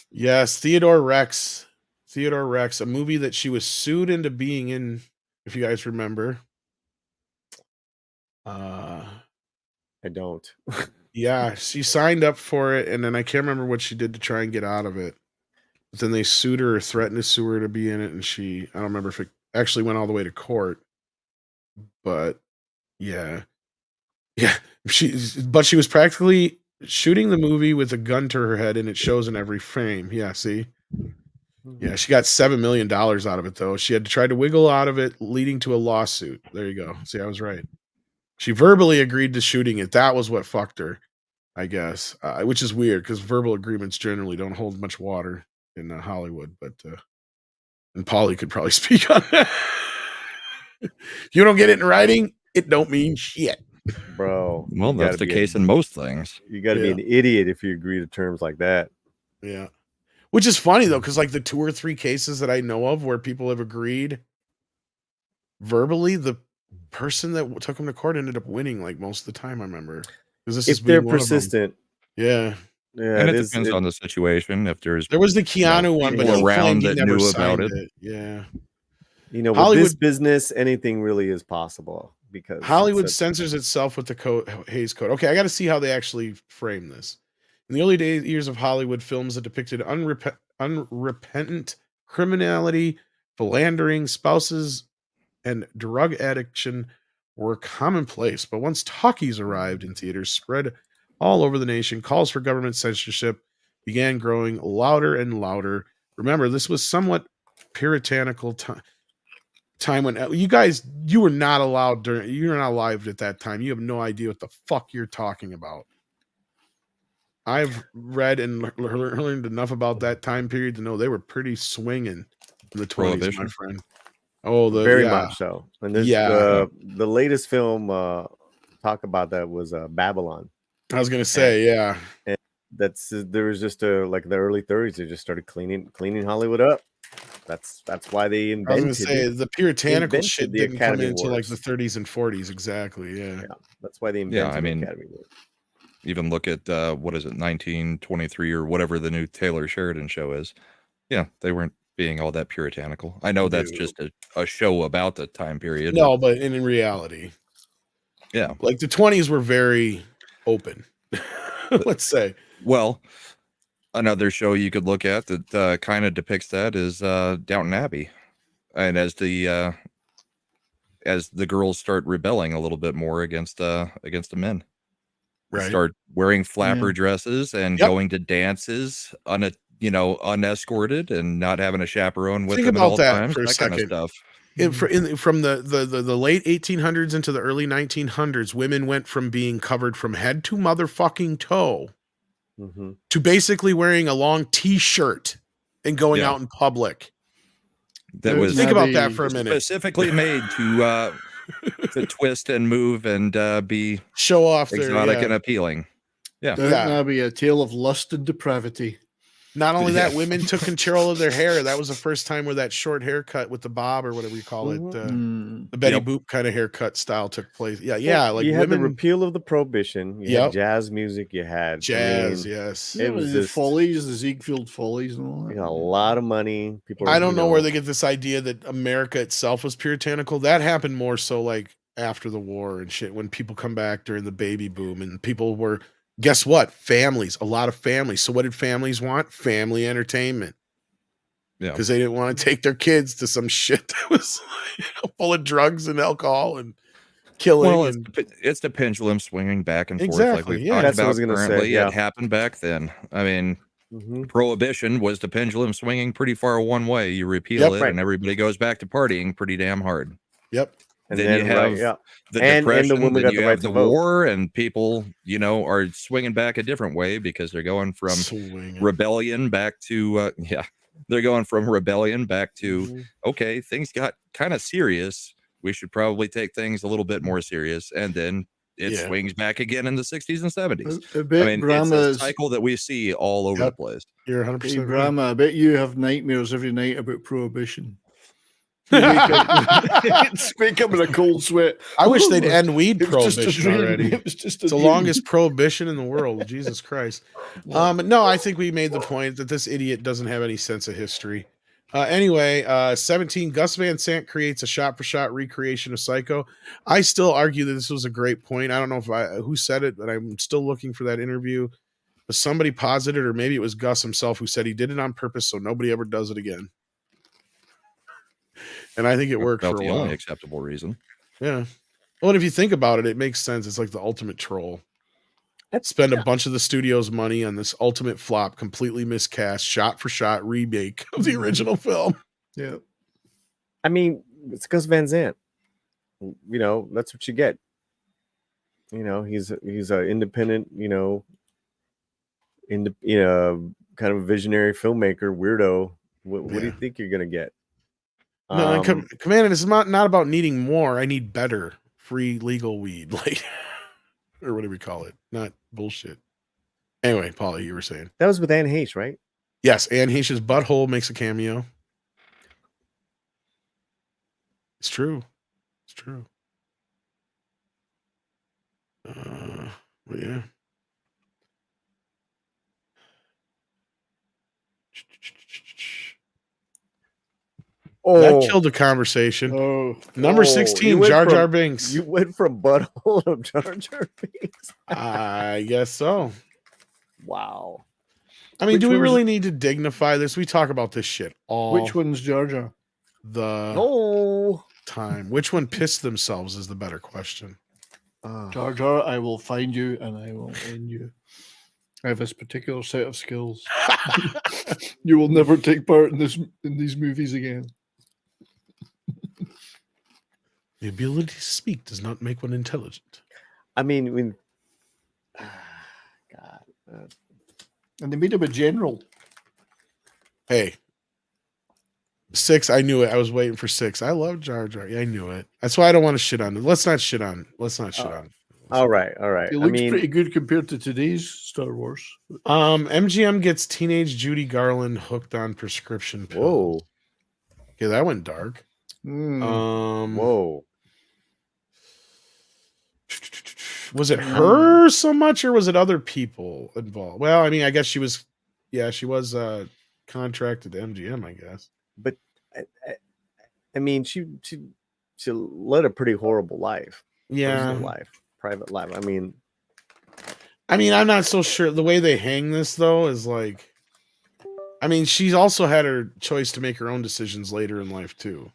yes, Theodore Rex. Theodore Rex, a movie that she was sued into being in, if you guys remember. I don't. Yeah, she signed up for it, and then I can't remember what she did to try and get out of it. But then they sued her or threatened to sue her to be in it, and I don't remember if it actually went all the way to court. But yeah. Yeah. She was practically shooting the movie with a gun to her head, and it shows in every frame. Yeah, see? Yeah, she got $7 million out of it, though. She had to try to wiggle out of it, leading to a lawsuit. There you go. See, I was right. She verbally agreed to shooting it. That was what fucked her, I guess, which is weird because verbal agreements generally don't hold much water in Hollywood. But and Paulie could probably speak on that. If you don't get it in writing, it don't mean shit, Bro. Well, you that's gotta the be case in most things. You got to be an idiot if you agree to terms like that. Yeah, which is funny though, because like the 2 or 3 cases that I know of where people have agreed verbally, the person that took them to court ended up winning like most of the time. I remember because If they're persistent, yeah. And it depends on the situation. If there was the Keanu one, but people he around claimed he that never knew about signed it. Yeah. You know, with Hollywood- this business, anything really is possible because Hollywood it's censors itself with the Hays Code. Okay, I got to see how they actually frame this. In the early years of Hollywood, films that depicted unrepentant criminality, philandering, spouses, and drug addiction were commonplace. But once talkies arrived in theaters, spread all over the nation, calls for government censorship began growing louder and louder. Remember, this was somewhat puritanical time when you were not allowed you were not alive at that time. You have no idea what the fuck you're talking about. I've read and learned enough about that time period to know they were pretty swinging in the 20s, Prohibition. my friend. Oh, very much so. And this, Yeah. the latest film talk about that was Babylon. I was gonna say, yeah. And there was just like the early 30s, they just started cleaning Hollywood up. That's why they I was invented gonna say it. the puritanical Invented shit the didn't come Academy into like the Awards. 30s and 40s. Exactly. Yeah. That's why they Yeah, invented I mean, the Academy Awards. even look at what is it, 1923 or whatever the new Taylor Sheridan show is. Yeah, they weren't being all that puritanical. I know that's just a show about the time period. No, but in reality, yeah, like the 20s were very open. Let's say. Well, another show you could look at that kind of depicts that is Downton Abbey, and as the girls start rebelling a little bit more against the men, Right. start wearing flapper dresses and going to dances unescorted and not having a chaperone with Think them at about all that times, for a that kind of second. stuff. From the late 1800s into the early 1900s, women went from being covered from head to motherfucking toe to basically wearing a long t-shirt and going out in public. That was think about that for a minute. Specifically made to twist and move and be show off exotic and appealing. Yeah, Downton Abbey, a tale of lust and depravity. Not only that, women took control of their hair. That was the first time where that short haircut with the bob or whatever you call it, the Betty Boop kind of haircut style took place. Yeah, like you had women, the repeal of the prohibition. You had jazz music. You had jazz. I mean, Yes, it was the just, Follies, the Ziegfeld Follies, and all that. you know, a lot of money. People. I don't know where they get this idea that America itself was puritanical. That happened more so like after the war and shit, when people come back during the baby boom and people were. Guess what? Families, a lot of families. So what did families want? Family entertainment. Yeah. Because they didn't want to take their kids to some shit that was full of drugs and alcohol and killing. Well, it's the pendulum swinging back and forth like we've talked That's what I about was gonna currently. say, It happened back then. I mean, Prohibition was the pendulum swinging pretty far one way. You repeal it and everybody goes back to partying pretty damn hard. Yep. And then you have the depression, the women then got you the have right the to vote. war, and people, are swinging back a different way because they're going from rebellion back to, they're going from rebellion back to, okay, things got kind of serious. We should probably take things a little bit more serious. And then it swings back again in the 60s and 70s. I mean, it's a cycle that we see all over the place. You're 100% Hey, right. Brahma, I bet you have nightmares every night about prohibition. It's becoming a cold sweat. I wish they'd end weed It was just a prohibition dream. already. It was just a It's the dream. longest prohibition in the world. Jesus Christ. No, I think we made the point that this idiot doesn't have any sense of history. Anyway, 17, Gus Van Sant creates a shot-for-shot recreation of Psycho. I still argue that this was a great point. I don't know who said it, but I'm still looking for that interview. But somebody posited, or maybe it was Gus himself, who said he did it on purpose so nobody ever does it again. And I think it worked for a the while. only acceptable reason. Yeah. Well, and if you think about it, it makes sense. It's like the ultimate troll. Spend a bunch of the studio's money on this ultimate flop, completely miscast, shot-for-shot remake of the original film. Yeah. I mean, it's Gus Van Sant. That's what you get. He's an independent, kind of a visionary filmmaker, weirdo. What do you think you're gonna get? No, Commander, this is not about needing more. I need better free legal weed, like, or whatever we call it. Not bullshit. Anyway, Paulie, you were saying that was with Anne Heche, right? Yes, Anne Heche's butthole makes a cameo. It's true. It's true. But yeah. That killed the conversation. Number 16, Jar Jar Binks. You went from butthole to Jar Jar Binks. I guess so. Wow. I mean, do we really need to dignify this? We talk about this shit all Which one's Jar Jar? the time. Which one pissed themselves is the better question. Jar Jar, I will find you and I will end you. I have this particular set of skills. You will never take part in these movies again. The ability to speak does not make one intelligent. I mean, God. And they made him a general. Hey, 6, I knew it. I was waiting for 6. I love Jar Jar. Yeah, I knew it. That's why I don't want to shit on it. Let's not shit on. All right. It looks pretty good compared to today's Star Wars. MGM gets teenage Judy Garland hooked on prescription pills. Whoa. Okay, that went dark. Whoa. Was it her so much, or was it other people involved? Well, I mean, I guess she was contracted to MGM, I guess. But I mean, she led a pretty horrible life. Yeah. Personal life, private life. I mean, I'm not so sure. The way they hang this, though, is like, I mean, she's also had her choice to make her own decisions later in life, too.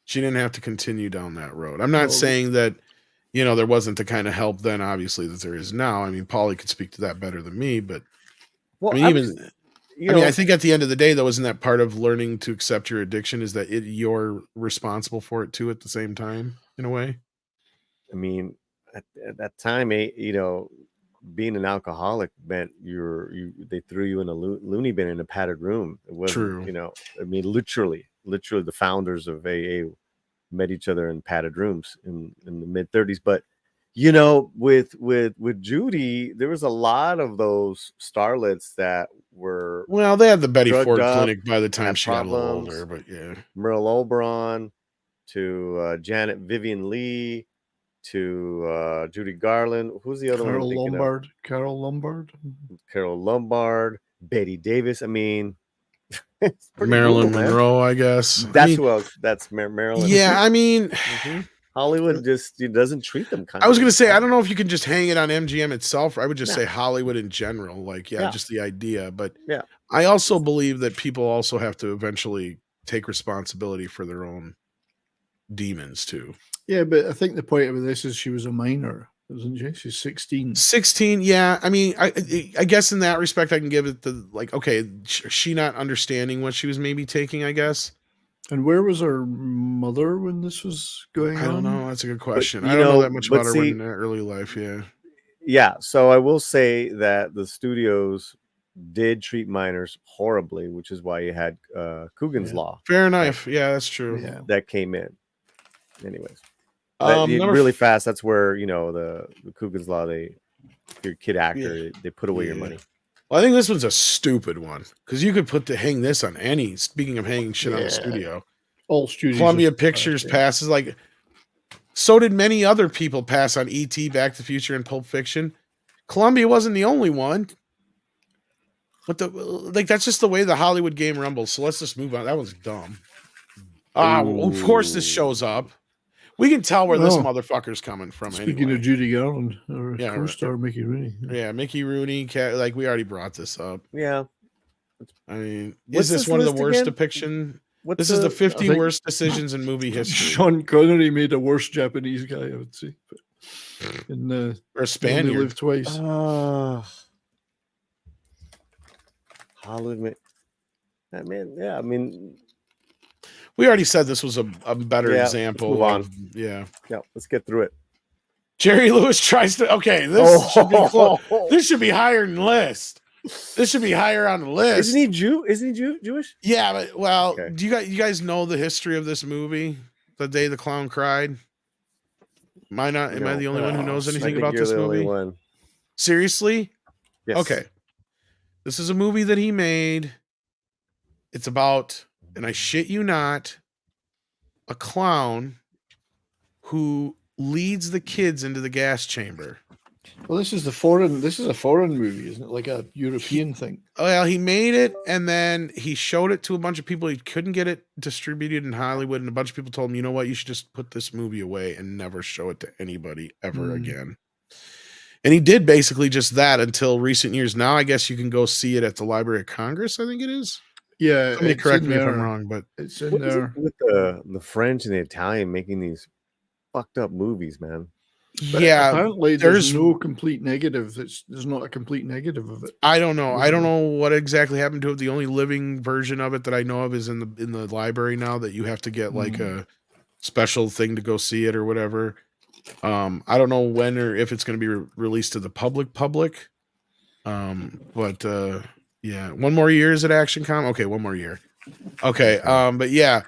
She didn't have to continue down that road. I'm not saying that, there wasn't the kind of help then, obviously, that there is now. I mean, Paulie could speak to that better than me, but I think at the end of the day, though, isn't that part of learning to accept your addiction is that you're responsible for it, too, at the same time, in a way? I mean, at that time, being an alcoholic meant they threw you in a loony bin in a padded room. It wasn't, True. I mean, literally the founders of AA met each other in padded rooms in the mid 30s. But, with Judy, there was a lot of those starlets that were, well, they had the Betty Ford up, clinic by the time she got a little problems. older, but yeah. Merle Oberon to Janet Vivian Lee to Judy Garland. Who's the other one? Carol Lombard, Betty Davis. I mean, it's pretty Marilyn brutal, Monroe, I guess. That's who else. That's Marilyn. Yeah, I mean, Hollywood just doesn't treat them kind I was going to say, I don't know if you can just hang it on MGM itself. Or I would just say Hollywood in general. Like, just the idea. But I also believe that people also have to eventually take responsibility for their own demons, too. Yeah, but I think the point of this is she was a minor, isn't she? She's 16. 16, yeah. I mean, I guess in that respect, I can give it the, like, okay, she not understanding what she was maybe taking, I guess. And where was her mother when this was going on? I don't know. That's a good question. I don't know that much about her in her early life, Yeah, so I will say that the studios did treat minors horribly, which is why you had Coogan's Law. Fair enough. Yeah, that's true. Yeah, that came in. Anyways. Really fast, that's where the Coogan's Law, your kid actor, they put away your money. Well, I think this one's a stupid one because you could hang this on any. Speaking of hanging shit on the studio, all studios. Columbia Pictures passes like. So did many other people pass on E.T., Back to the Future, and Pulp Fiction. Columbia wasn't the only one. But that's just the way the Hollywood game rumbles. So let's just move on. That was dumb. Of course, this shows up. We can tell where this motherfucker's coming from. Speaking of Judy Garland, or co-star Mickey Rooney. Yeah, Mickey Rooney. Like we already brought this up. Yeah. I mean, is this one of the worst depiction? This is the 50 worst decisions in movie history. Sean Connery made a worse Japanese guy, I would say. But or a Spaniard. Only Lived Twice. Hollywood. I mean. We already said this was a better example. Move on. Yeah, let's get through it. Jerry Lewis tries to. Okay, this should be close. This should be higher in the list. This should be higher on the list. Isn't he Jewish? Yeah, but do you guys know the history of this movie? The Day the Clown Cried. Am I the only one who knows anything about this movie? Seriously? Yes. Okay. This is a movie that he made. It's about, and I shit you not, a clown who leads the kids into the gas chamber. Well, this is a foreign movie, isn't it? Like a European thing. Well, he made it and then he showed it to a bunch of people. He couldn't get it distributed in Hollywood, and a bunch of people told him, you know what, you should just put this movie away and never show it to anybody ever again. And he did basically just that until recent years. Now I guess you can go see it at the Library of Congress, I think it is. Yeah. Somebody correct me if I'm wrong, but it's in there. With the French and the Italian making these fucked up movies, man. But apparently there's no complete negative. There's not a complete negative of it. I don't know. I don't know what exactly happened to it. The only living version of it that I know of is in the library now, that you have to get like a special thing to go see it or whatever. I don't know when or if it's going to be released to the public. But yeah, one more year is at ActionCom. Okay, one more year. Okay, but yeah,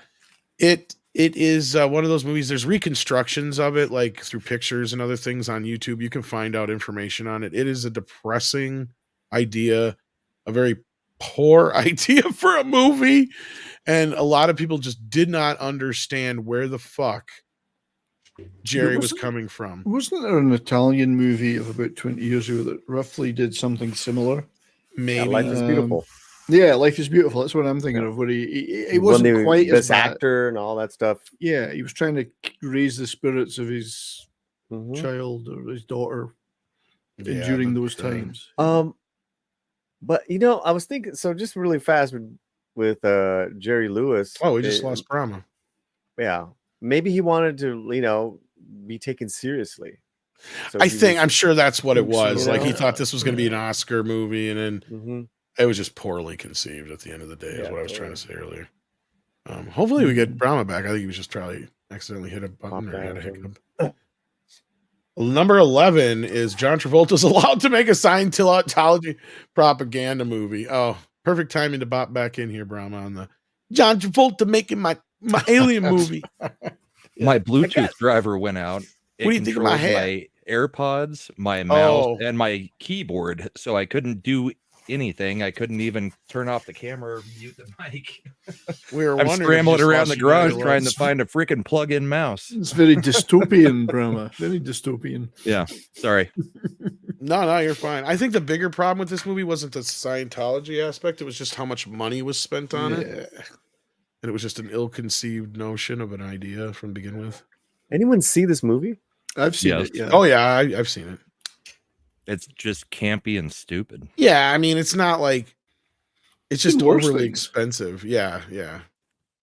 it is one of those movies. There's reconstructions of it, like through pictures and other things on YouTube. You can find out information on it. It is a depressing idea, a very poor idea for a movie, and a lot of people just did not understand where the fuck Jerry was coming from. Wasn't there an Italian movie of about 20 years ago that roughly did something similar? Maybe. Life is Beautiful. Yeah, Life is Beautiful. That's what I'm thinking of. Where he wasn't quite as best bad. actor and all that stuff. Yeah, he was trying to raise the spirits of his child or his daughter during those times. But I was thinking. So just really fast with Jerry Lewis. Oh, we just lost Brahma. Yeah, maybe he wanted to, be taken seriously. So I'm sure that's what it was. Like he thought this was going to be an Oscar movie, and then it was just poorly conceived at the end of the day, is what I was trying to say earlier. Hopefully we get Brahma back. I think he was just probably accidentally hit a button or had a hiccup. Number 11 is John Travolta's allowed to make a Scientology propaganda movie. Oh, perfect timing to bop back in here, Brahma, on the John Travolta making my alien movie. My Bluetooth driver went out. What do you think of my hair? My AirPods, my mouse, and my keyboard, so I couldn't do anything. I couldn't even turn off the camera or mute the mic. I'm scrambling around the garage trying to find a freaking plug-in mouse. It's very dystopian, Brahma. Very dystopian. Yeah, sorry. No, you're fine. I think the bigger problem with this movie wasn't the Scientology aspect. It was just how much money was spent on it. And it was just an ill-conceived notion of an idea from begin with. Anyone see this movie? I've seen it. Yeah. Oh yeah, I've seen it. It's just campy and stupid. Yeah, I mean, it's not like it's just overly expensive. Yeah.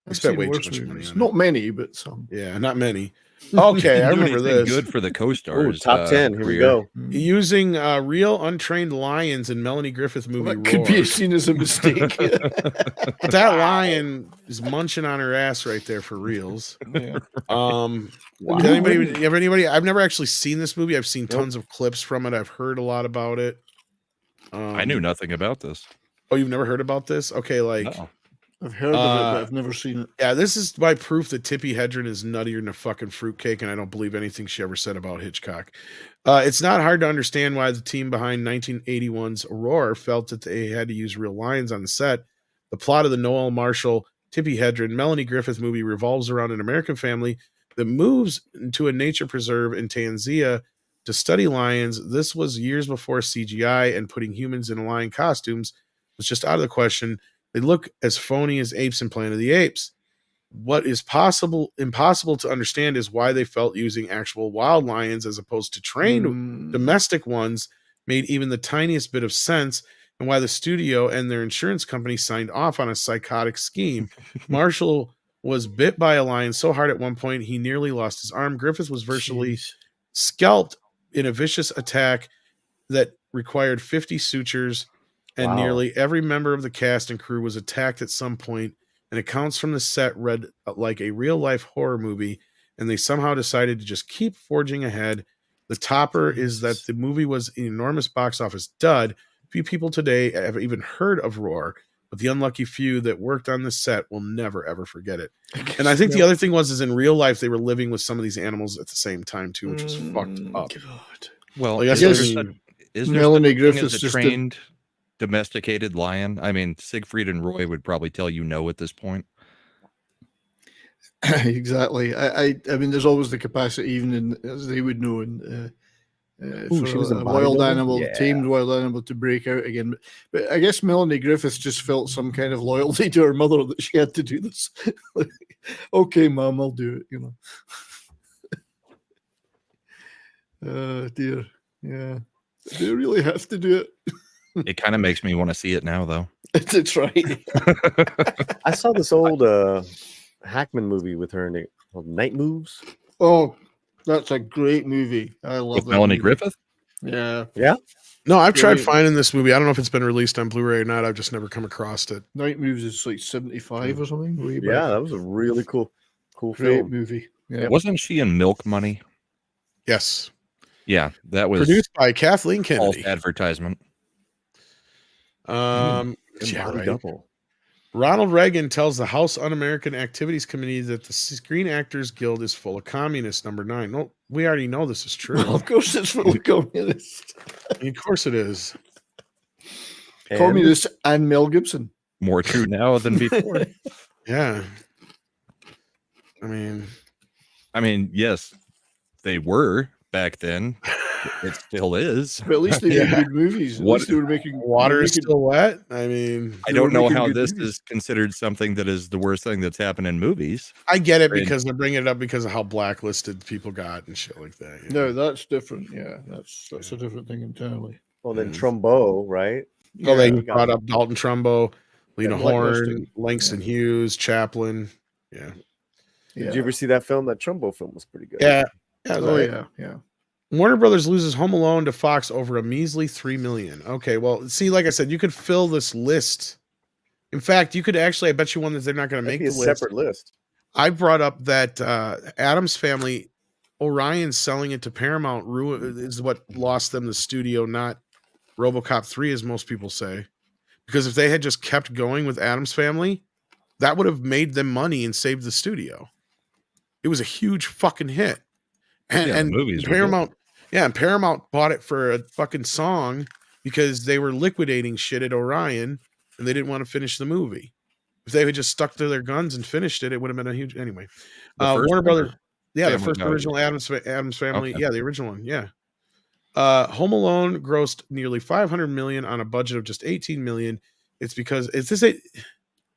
I spent way too much money on it. Not many, but some. Yeah, not many. Okay, I remember this. Good for the co-stars. Top 10. Here we go. Using real untrained lions in Melanie Griffith movie. That could be seen as a mistake. That lion is munching on her ass right there for reals. Yeah. Wow. Anybody? I've never actually seen this movie. I've seen tons of clips from it. I've heard a lot about it. I knew nothing about this. Oh, you've never heard about this? Okay, No. I've heard of it, but I've never seen it. Yeah, this is my proof that Tippi Hedren is nuttier than a fucking fruitcake, and I don't believe anything she ever said about Hitchcock. It's not hard to understand why the team behind 1981's Aurora felt that they had to use real lions on the set. The plot of the Noel Marshall, Tippi Hedren, Melanie Griffith movie revolves around an American family that moves into a nature preserve in Tanzania to study lions. This was years before CGI, and putting humans in lion costumes was just out of the question. They look as phony as apes in Planet of the Apes. What is impossible to understand is why they felt using actual wild lions as opposed to trained domestic ones made even the tiniest bit of sense, and why the studio and their insurance company signed off on a psychotic scheme. Marshall was bit by a lion so hard at one point he nearly lost his arm. Griffith was virtually scalped in a vicious attack that required 50 sutures. And nearly every member of the cast and crew was attacked at some point, and accounts from the set read like a real-life horror movie, and they somehow decided to just keep forging ahead. The topper is that the movie was an enormous box office dud. Few people today have even heard of Roar, but the unlucky few that worked on the set will never, ever forget it. And I think the other thing is in real life, they were living with some of these animals at the same time, too, which was fucked up. God. Well, like, is there Melanie Griffith's just trained domesticated lion? I mean, Siegfried and Roy would probably tell you no at this point. Exactly. I mean, there's always the capacity, even in, as they would know, for she was a wild animal, tamed wild animal, to break out again. But I guess Melanie Griffith just felt some kind of loyalty to her mother that she had to do this. Like, okay, Mom, I'll do it. You know. Dear. Yeah. Do you really have to do it? It kind of makes me want to see it now, though. That's right. I saw this old Hackman movie with her in it called Night Moves. Oh, that's a great movie. I love with Melanie Griffith. Yeah. No, I've tried finding this movie. I don't know if it's been released on Blu-ray or not. I've just never come across it. Night Moves is like 75 or something. Yeah, that was a really cool great film. movie. Yeah. Wasn't she in Milk Money? Yes. Yeah, that was produced by Kathleen Kennedy. False advertisement. Yeah, right. Ronald Reagan tells the House Un-American Activities Committee that the Screen Actors Guild is full of communists. Number 9. No, we already know this is true. Well, of course it's full of communists. Of course it is. Communist and Mel Gibson. More true now than before. Yeah. I mean, yes, they were back then. It still is. But at least they made good movies. At least they were making water is still wet. I mean, I don't know how this is considered something that is the worst thing that's happened in movies. I get it because they're bringing it up because of how blacklisted people got and shit like that. No, that's different. Yeah, that's a different thing entirely. Well, then Trumbo, right? Oh, they brought up Dalton Trumbo, Lena Horne, Langston Hughes, Chaplin. Yeah. Did you ever see that film? That Trumbo film was pretty good. Yeah. Yeah. Warner Brothers loses Home Alone to Fox over a measly $3 million. Okay, well, see, like I said, you could fill this list. In fact, you could actually. I bet you one that they're not going to make the list. Separate list. I brought up that Addams Family, Orion selling it to Paramount is what lost them the studio, not RoboCop 3, as most people say. Because if they had just kept going with Addams Family, that would have made them money and saved the studio. It was a huge fucking hit. And Paramount, and Paramount bought it for a fucking song because they were liquidating shit at Orion and they didn't want to finish the movie. If they had just stuck to their guns and finished it, it would have been a huge. Anyway, Warner Brothers, the first original Addams Family, okay. The original one, Home Alone grossed nearly $500 million on a budget of just $18 million. It's because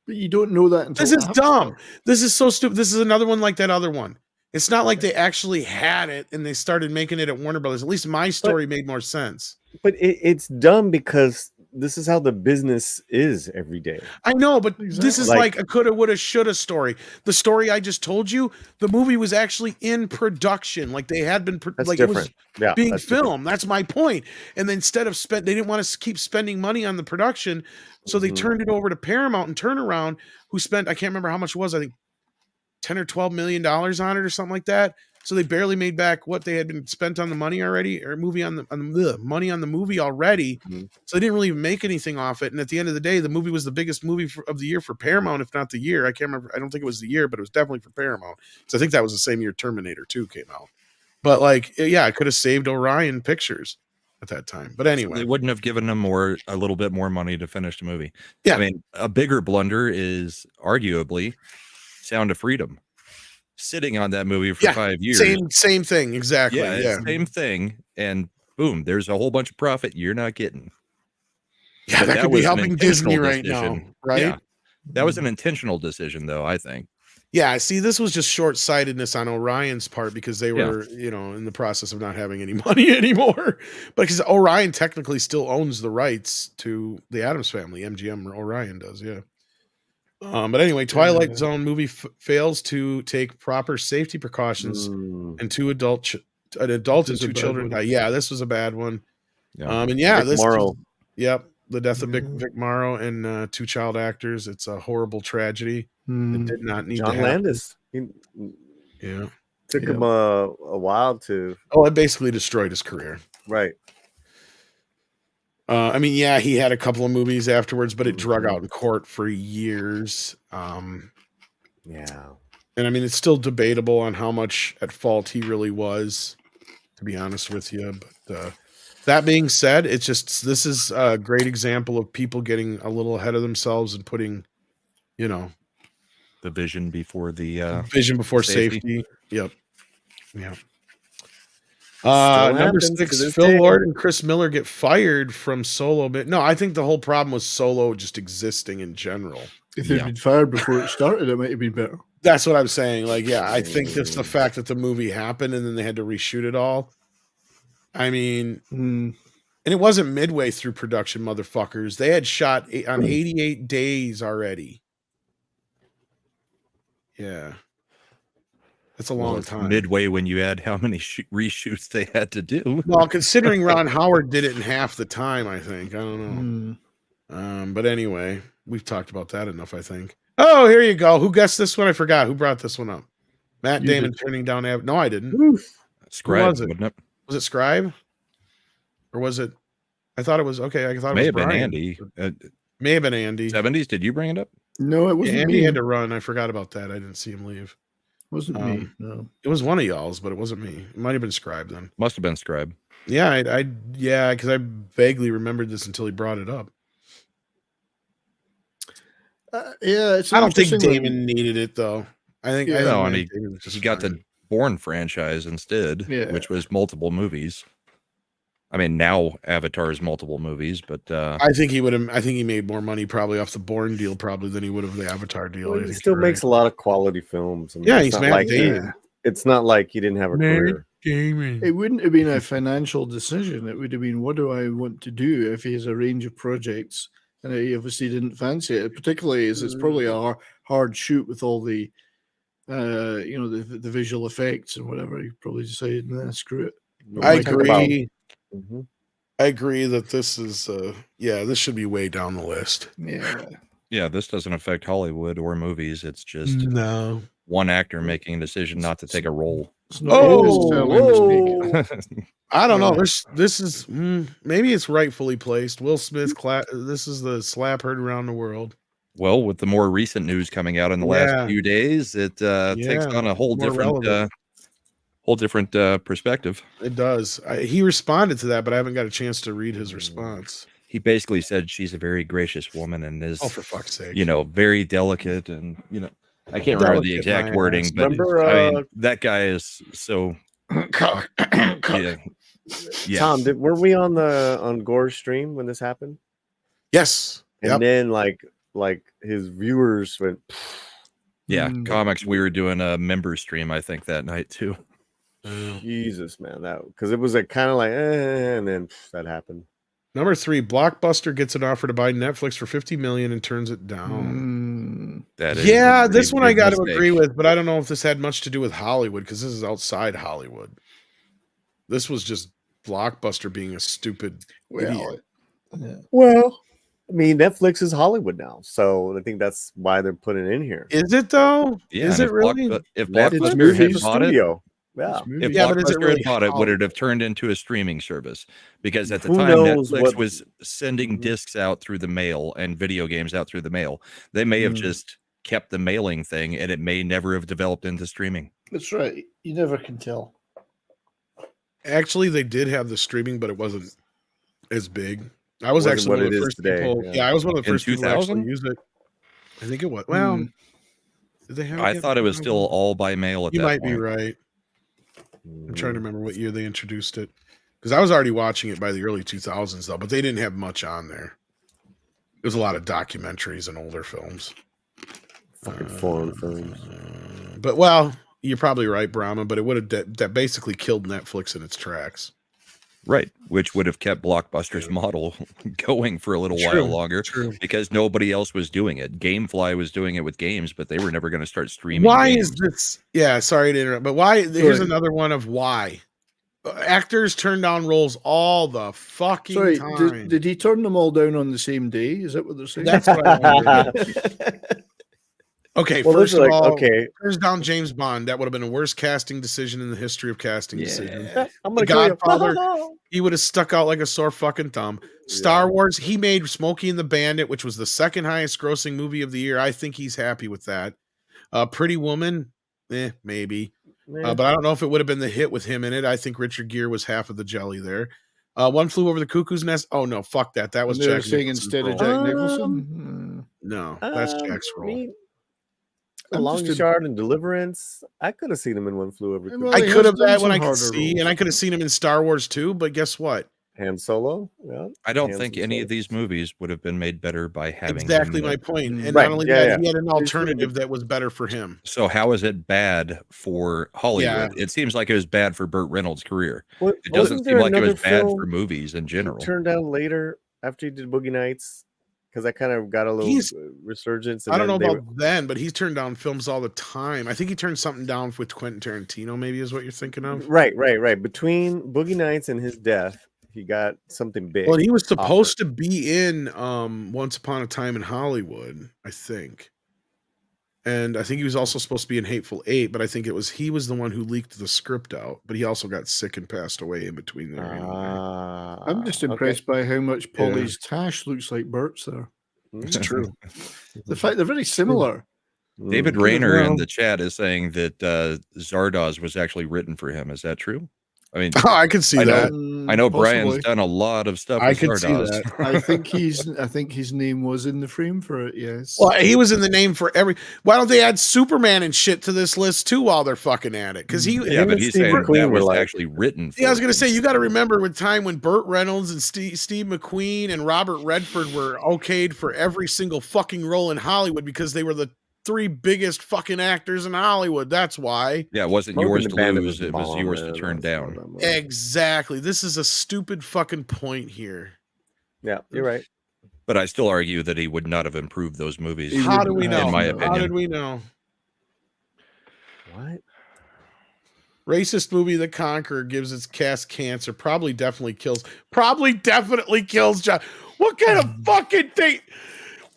But you don't know that until this is dumb. This is so stupid. This is another one like that other one. It's not like they actually had it and they started making it at Warner Brothers. At least my story made more sense. But it's dumb because this is how the business is every day. I know, but this is like a coulda, woulda, shoulda story. The story I just told you, the movie was actually in production. Like they had been, it was being filmed. That's my point. And then instead of they didn't want to keep spending money on the production. So they turned it over to Paramount and Turnaround, who spent, I can't remember how much it was. I think 10 or $12 million on it or something like that. So they barely made back what they had been spent on the money already, or money on the movie already. So they didn't really make anything off it. And at the end of the day, the movie was the biggest movie of the year for Paramount, if not the year. I can't remember. I don't think it was the year, but it was definitely for Paramount. So I think that was the same year Terminator 2 came out. But it could have saved Orion Pictures at that time. But anyway, they wouldn't have given them a little bit more money to finish the movie. Yeah. I mean, a bigger blunder is arguably Sound of Freedom. Sitting on that movie for 5 years. Same thing. Exactly. Yeah. Same thing. And boom, there's a whole bunch of profit you're not getting. Yeah, that could be helping Disney right now. Right. Yeah. That was an intentional decision, though, I think. Yeah, see, this was just short-sightedness on Orion's part because they were, in the process of not having any money anymore. But because Orion technically still owns the rights to the Addams Family, MGM or Orion does, yeah. But anyway, Twilight Zone movie fails to take proper safety precautions, and an adult and two children die. Yeah, this was a bad one. Yeah. Vic Morrow. The death of Vic Morrow and two child actors. It's a horrible tragedy. It did not need John to happen. Landis. Took him a while to. Oh, it basically destroyed his career. Right. He had a couple of movies afterwards, but it drug out in court for years. And it's still debatable on how much at fault he really was, to be honest with you. But that being said, this is a great example of people getting a little ahead of themselves and putting, the vision before safety. Yep. Yeah. Number 6, Phil Lord and Chris Miller get fired from Solo. No, I think the whole problem was Solo just existing in general. If they'd been fired before it started, it might have been better. That's what I'm saying. I think it's the fact that the movie happened and then they had to reshoot it all. And it wasn't midway through production, motherfuckers. They had shot on 88 days already. Yeah. That's a long time. Midway when you add how many reshoots they had to do. Well, considering Ron Howard did it in half the time, I think. I don't know. But anyway, we've talked about that enough, I think. Oh, here you go. Who guessed this one? I forgot. Who brought this one up? Matt Damon turning down. No, I didn't. Scribe, was it? Wasn't it? Was it Scribe? Or was it? I thought it was. Okay, I thought May it was have Brian. been Andy. May have been Andy. 70s. Did you bring it up? No, it wasn't. Andy had to run. I forgot about that. I didn't see him leave. Wasn't me. No, it was one of y'all's, but it wasn't me. It might have been Scribe then. Must have been Scribe. Yeah, because I vaguely remembered this until he brought it up. Yeah, it's. I don't think interesting when- Damon needed it though. I think Yeah. No, Matt and Damon was just he got fine. the Bourne franchise instead, Yeah. which was multiple movies. I mean, now Avatar is multiple movies, but I think he would have. I think he made more money probably off the Bourne deal probably than he would have the Avatar deal. Well, I he think still you're makes right. a lot of quality films. I mean, Yeah, it's he's not Matt like Damon. it's not like he didn't have a career. Damon. It wouldn't have been a financial decision. It would have been, what do I want to do if he has a range of projects and he obviously didn't fancy it, particularly as it's probably a hard shoot with all the, the visual effects and whatever. He probably decided, nah, screw it. I Like, agree. Mhm. I agree that this is, this should be way down the list. yeah, this doesn't affect Hollywood or movies. It's just No. one actor making a decision not to take a role. It's not his turn to speak. I don't know. This is maybe it's rightfully placed. Will Smith's this is the slap heard around the world. Well, with the more recent news coming out in the last few days, it takes on a whole more relevant. different perspective. It does. He responded to that, but I haven't got a chance to read his response. He basically said she's a very gracious woman and is, Oh, for fuck's sake. Very delicate and, I can't remember the Delicate, exact my wording, ass. but Remember, I mean, that guy is so. Yeah. Tom, were we on Gore's stream when this happened? Yes. And then like his viewers went. Yeah, comics. We were doing a member stream, I think, that night too. Jesus, man, because it was kind of like, and then that happened. Number 3, Blockbuster gets an offer to buy Netflix for $50 million and turns it down. That is this one I big got to mistake. agree with, but I don't know if this had much to do with Hollywood because this is outside Hollywood. This was just Blockbuster being a stupid idiot. Well, I mean, Netflix is Hollywood now, so I think that's why they're putting it in here. Is it though? Yeah, is and it really? If Netflix Blockbuster had is a bought it, studio. Yeah. if Yeah, but is it Blockbuster really had bought it, would it have turned into a streaming service? Because at the Who time, knows Netflix what- was sending discs out through the mail and video games out through the mail. They may have just kept the mailing thing, and it may never have developed into streaming. That's right. You never can tell. Actually, they did have the streaming, but it wasn't as big. I was Wasn't actually what one of it the is first today, people. yeah. Yeah, I was one of the In first people to actually 2000? use it. I think it was. Well, did they have? I yet? thought it was still all by mail at You that might point. be right. I'm trying to remember what year they introduced it because I was already watching it by the early 2000s though, but they didn't have much on there. There's a lot of documentaries and older films. Fucking foreign films. But well, you're probably right, Brahma. But it would have that basically killed Netflix in its tracks. Right, which would have kept Blockbuster's model going for a little True, while longer true. because nobody else was doing it. Gamefly was doing it with games, but they were never going to start streaming. Why games. is this? Yeah, sorry to interrupt, but why? Here's another one of why. Actors turn down roles all the fucking Sorry, time. did he turn them all down on the same day? Is that what they're saying? That's what I wondered. Okay, Well, first those of are like, all, okay. turns down James Bond. That would have been the worst casting decision in the history of casting decisions. I'm The gonna kill you. Godfather, he would have stuck out like a sore fucking thumb. Star Wars, he made Smokey and the Bandit, which was the second highest grossing movie of the year. I think he's happy with that. Pretty Woman, maybe. But I don't know if it would have been the hit with him in it. I think Richard Gere was half of the jelly there. One Flew Over the Cuckoo's Nest. Oh no, fuck that. That was And they were Jack saying Nicholson's instead of role. Jack Nicholson. No, that's Jack's role. The I'm Longest just Yard and Deliverance. I could have seen him in One Flew Over the Well, Cuckoo's I he could has have done that when some I could harder see, roles. and I could have seen him in Star Wars too. But guess what? Han Solo. Yeah. I don't Hands think and any of Solo. these movies would have been made better by having him Exactly in my it. point. And Right, not only yeah, that, yeah. he had an alternative that was better for him. So how is it bad for Hollywood? It seems like it was bad for Burt Reynolds' career. It doesn't Wasn't seem there like it was another bad film for movies in he general. turned down later after he did Boogie Nights? Because I kind of got a little resurgence. And I don't know then about then, but he's turned down films all the time. I think he turned something down with Quentin Tarantino, maybe is what you're thinking of. Right. Between Boogie Nights and his death, he got something big. Well, he was supposed to be in Once Upon a Time in Hollywood, I think. And I think he was also supposed to be in Hateful Eight, but I think he was the one who leaked the script out, but he also got sick and passed away in between there. I'm just impressed by how much Polly's tash looks like Bert's there. It's true. The fact they're very similar. David Rayner in the chat is saying that Zardoz was actually written for him. Is that true? I mean, Oh, I can see I that. know Brian's Possibly. done a lot of stuff. I with could see Stardust. that. I think his name was in the frame for it. Yes. Well, he was in the name for every. Why don't they add Superman and shit to this list too while they're fucking at it? Because he, Yeah, but he's saying that was actually written. Yeah, I was for gonna him. say you got to remember with time when Burt Reynolds and Steve McQueen and Robert Redford were okayed for every single fucking role in Hollywood because they were the 3 biggest fucking actors in Hollywood. That's why. Yeah, it wasn't yours to lose; it was yours to turn down. Exactly. This is a stupid fucking point here. Yeah, you're right. But I still argue that he would not have improved those movies. How do we know? In my How opinion, did we know? What? Racist movie The Conqueror gives its cast cancer. Probably definitely kills. Probably definitely kills John. What kind of fucking thing?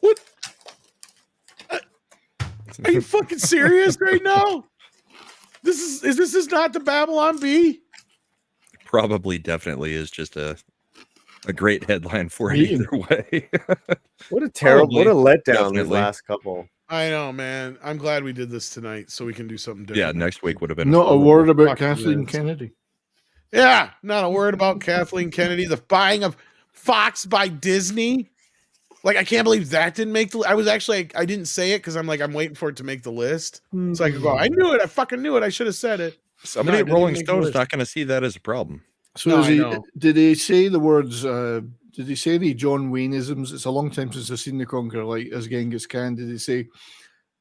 What? Are you fucking serious right now? This is not the Babylon Bee? probably definitely is just a great headline for it either way. What a terrible, what a letdown these definitely. last couple. I know, man. I'm glad we did this tonight so we can do something different. Yeah, next week would have been Not a word about Fucking Kathleen is. Kennedy. Yeah, not a word about Kathleen Kennedy. The buying of Fox by Disney. Like, I can't believe that didn't make the list. I was actually, I didn't say it because I'm like, I'm waiting for it to make the list. So I could go, I knew it. I fucking knew it. I should have said it. Somebody No, it at didn't Rolling make the Stone's list. not going to see that as a problem. So No, is I he, know. did he say the words, did he say any John Wayneisms? It's a long time since I've seen The Conqueror, like as Genghis Khan. Did he say,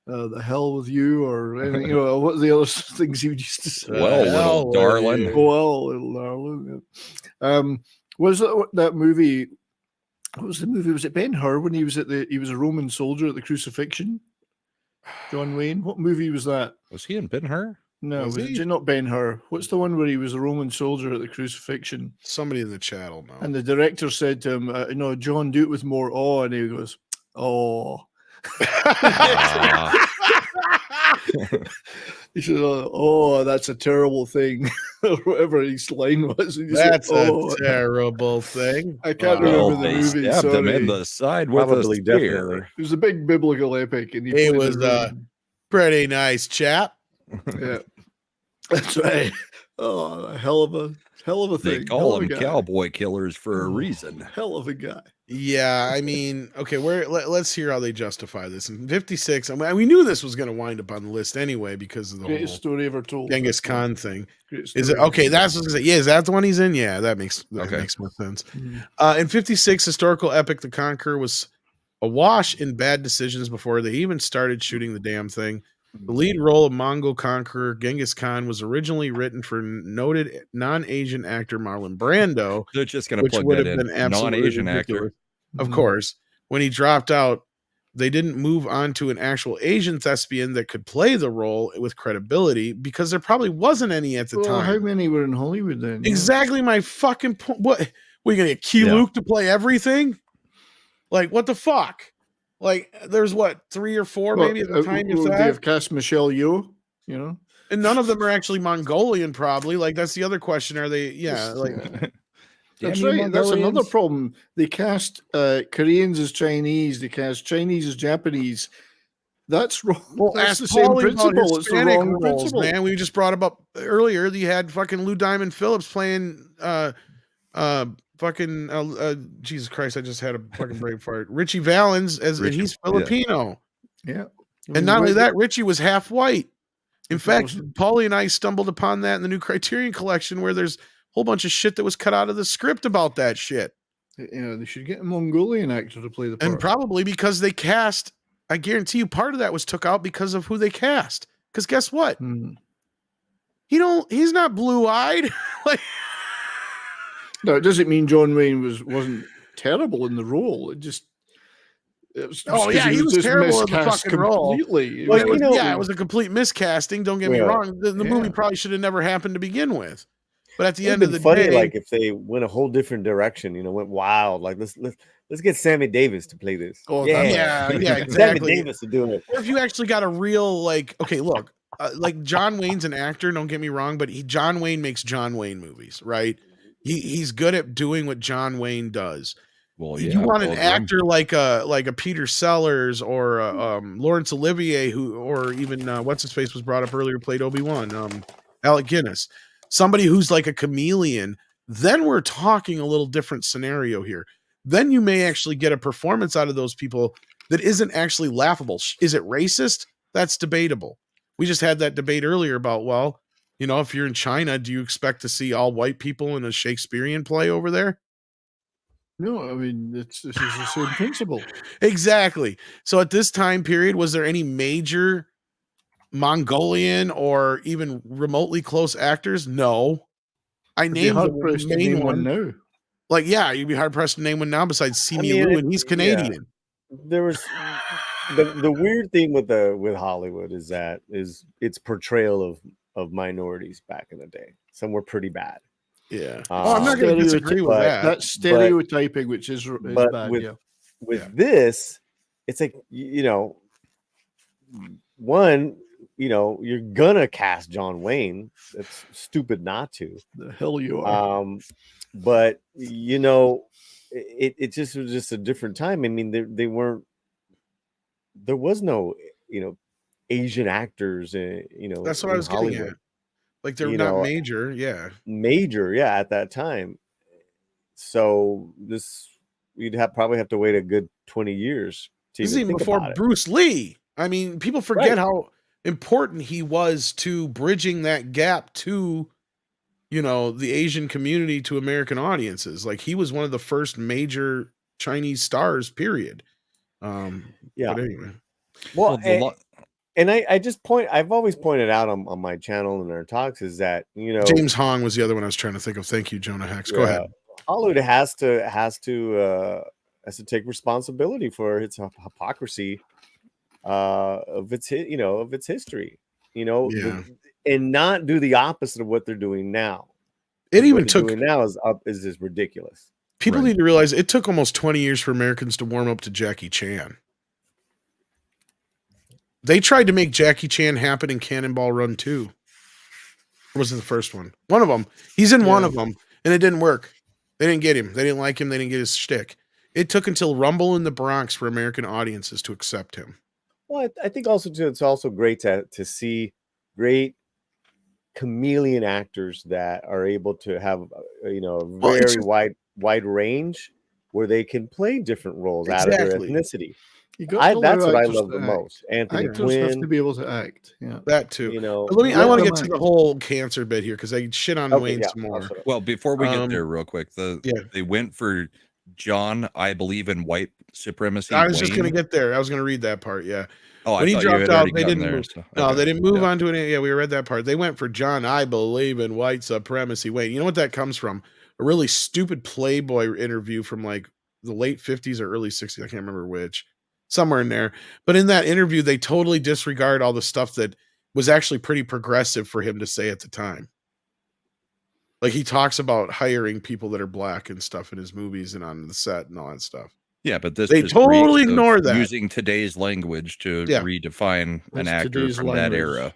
the hell with you, or anything? You know, what are the other things he used to say? Well, little darling. Well, little darling. Yeah. Was that movie? What was the movie? Was it Ben-Hur when he was he was a Roman soldier at the crucifixion? John Wayne. What movie was that? Was he in Ben-Hur? No, Was was he? it not Ben-Hur? What's the one where he was a Roman soldier at the crucifixion? Somebody in the chat will know. And the director said to him, "No, John, do it with more awe." And he goes, "Oh." He said, "Oh, that's a terrible thing," or whatever his line was. And he said, That's "Oh." a terrible thing. I can't Well, remember the they movie. stabbed him Sorry. in the side with Probably, a spear. definitely. It was a big biblical epic, and he It played was the Roman. pretty nice chap. Yeah, that's right. Oh, a hell of a They thing. call Hell of them a guy. cowboy killers for a reason. Hell of a guy. Yeah, I mean, okay, let's hear how they justify this. In 56, I mean, we knew this was going to wind up on the list anyway because of the Greatest whole story ever told. Genghis Khan thing. Greatest Is it story okay? ever That's what I was gonna say. Yeah, is that the one he's in? Yeah, that makes more sense. In 56, historical epic The Conqueror was awash in bad decisions before they even started shooting the damn thing. The lead role of Mongol conqueror Genghis Khan was originally written for noted non-Asian actor Marlon Brando. They're just going to which plug would that have in. been absolutely Non-Asian ridiculous. actor. Of course, when he dropped out, they didn't move on to an actual Asian thespian that could play the role with credibility because there probably wasn't any at the Well, time. how many were in Hollywood then? Exactly my fucking point. What? We're gonna get Key Luke to play everything? Like, what the fuck? Like, there's what, 3 or 4 maybe at the time you they said, have cast Michelle Yeoh, you know, and none of them are actually Mongolian. Probably, like that's the other question. Are they? Yeah, like that's Damn you, right. That's another Mongolians. problem. They cast Koreans as Chinese. They cast Chinese as Japanese. That's wrong. well, That's ask the same Paulie about principle. It's the Hispanic wrong roles, principle. man. We just brought up earlier. You had fucking Lou Diamond Phillips playing Jesus Christ, I just had a fucking brain fart. Richie Valens and he's Filipino. Yeah. And not only that, Richie was half white. In fact, wasn't. Paulie and I stumbled upon that in the new Criterion collection where there's a whole bunch of shit that was cut out of the script about that shit. You know, they should get a Mongolian actor to play the part. And probably because they cast, I guarantee you part of that was took out because of who they cast. Because guess what? He's not blue-eyed. Like, No, it doesn't mean John Wayne wasn't terrible in the role. It was he was just terrible in the miscast fucking role. completely. Like, it was a complete miscasting. Don't get me Yeah. wrong. The movie probably should have never happened to begin with. But at the It'd end of been the funny, day, like if they went a whole different direction, you know, went wild. Like let's get Sammy Davis to play this. Oh, yeah, Sammy exactly. Davis to do it. Or if you actually got a real, like, okay, look, like John Wayne's an actor. Don't get me wrong, but John Wayne makes John Wayne movies, right? He's good at doing what John Wayne does. Well, You want an actor like a Peter Sellers or Laurence Olivier, or even what's his face was brought up earlier, played Obi-Wan, Alec Guinness. somebody who's like a chameleon, then we're talking a little different scenario here. Then you may actually get a performance out of those people that isn't actually laughable. Is it racist? That's debatable. We just had that debate earlier about, well, you know, if you're in China, do you expect to see all white people in a Shakespearean play over there? No, I mean, this is the same principle. Exactly. So at this time period, was there any major Mongolian or even remotely close actors? No. I named the main one now. Like, yeah, you'd be hard pressed to name one now besides Simu Liu, and he's Canadian. Yeah. There was the weird thing with Hollywood is its portrayal of minorities back in the day. Some were pretty bad. Yeah. I'm not going to disagree with that. That's stereotyping, which is bad. With this, it's like, you know, one, you know, you're gonna cast John Wayne. It's stupid not to. The hell you are. But you know, it just was just a different time. I mean, there was no, you know, Asian actors, you know. That's what I was Hollywood. Getting at. Like they're not major, at that time. So you'd probably have to wait a good 20 years to this is even before Bruce Lee. I mean, people forget how important he was to bridging that gap to, you know, the Asian community to American audiences. Like he was one of the first major Chinese stars, period. But anyway. Well, I've always pointed out on my channel and our talks is that, you know, James Hong was the other one I was trying to think of. Thank you, Jonah Hex. Go ahead. Hollywood has to take responsibility for its hypocrisy of its history, you know, and not do the opposite of what they're doing now. It even took now is just ridiculous. People need to realize it took almost 20 years for Americans to warm up to Jackie Chan. They tried to make Jackie Chan happen in Cannonball Run 2. Or was it the first one? One of them. He's in one of them, and it didn't work. They didn't get him. They didn't like him. They didn't get his shtick. It took until Rumble in the Bronx for American audiences to accept him. Well, I think also too, it's also great to see great chameleon actors that are able to have you know, a very wide range where they can play different roles out of their ethnicity. That's what I love the most. Anthony Quinn have to be able to act. Yeah, that too. You know, I want to get to the whole cancer bit here because I shit on Wayne some more. Well, before we get there, real quick, they went for John. I believe in white supremacy. I was just going to get there. I was going to read that part. Yeah. Oh, when he dropped out, they didn't there, move. No, they didn't move on to it. Yeah, we read that part. They went for John. I believe in white supremacy. Wait, you know what that comes from? A really stupid Playboy interview from like the late 50s or early 60s. I can't remember which. Somewhere in there. But in that interview, they totally disregard all the stuff that was actually pretty progressive for him to say at the time. Like he talks about hiring people that are black and stuff in his movies and on the set and all that stuff. Yeah, but they totally ignore that. Using today's language to redefine an actor from that era.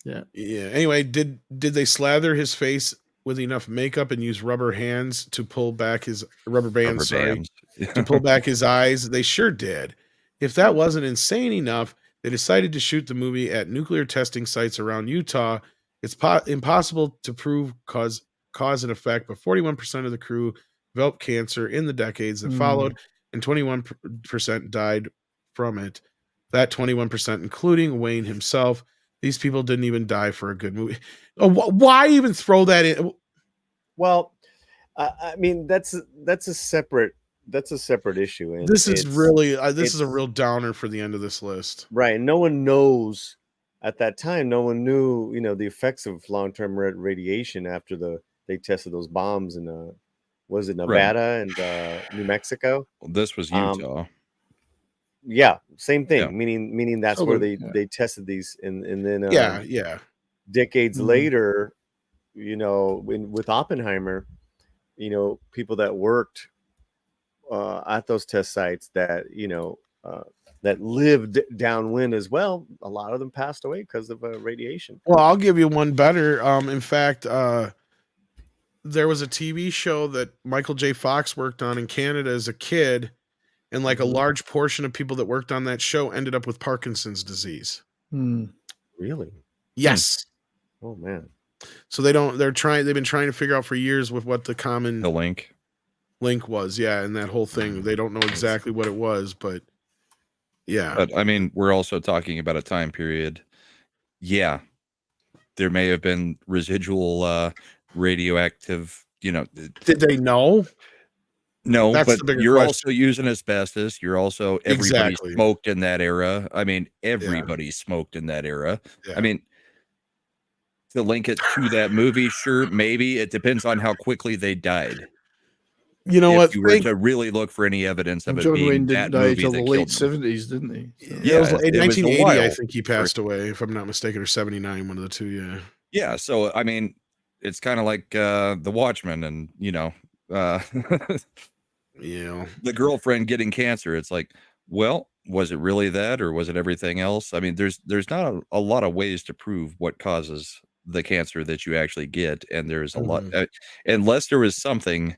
Yeah. Yeah. Anyway, did they slather his face with enough makeup and use rubber hands to pull back his rubber bands to pull back his eyes? They sure did. If that wasn't insane enough, they decided to shoot the movie at nuclear testing sites around Utah. It's impossible to prove cause and effect, but 41% of the crew developed cancer in the decades that followed, and 21% died from it. That 21%, including Wayne himself. These people didn't even die for a good movie. Why even throw that in? Well, I mean, that's a separate issue. And this is really this is a real downer for the end of this list, right? No one knows at that time. No one knew, you know, the effects of long-term radiation after they tested those bombs in was it Nevada and New Mexico? Well, this was Utah. Yeah, same thing. Yeah. Meaning that's where they tested these, and then decades later, you know, with Oppenheimer, you know, people that worked at those test sites that, you know, that lived downwind as well, a lot of them passed away because of radiation. Well, I'll give you one better. In fact, there was a TV show that Michael J. Fox worked on in Canada as a kid, and like a large portion of people that worked on that show ended up with Parkinson's disease. Really? Yes. Oh man. So they've been trying to figure out for years with what the link was. Yeah. And that whole thing, they don't know exactly what it was, but yeah. But I mean, we're also talking about a time period. Yeah. There may have been residual radioactive, Did they know? No, That's but the bigger you're question. also using asbestos. You're also everybody smoked in that era. I mean, everybody smoked in that era. Yeah. I mean, to link it to that movie, sure, maybe it depends on how quickly they died. You know if what? You were to really look for any evidence of it John being Wayne that didn't die movie till that the late killed them. 70s, didn't he? So. Yeah, it was in it was a 1980, I while think he passed away, if I'm not mistaken, or 79, one of the two. Yeah. Yeah. So, I mean, it's kind of like The Watchmen and, the girlfriend getting cancer. It's like, well, was it really that, or was it everything else? I mean, there's not a lot of ways to prove what causes the cancer that you actually get. And there's a lot, unless there was something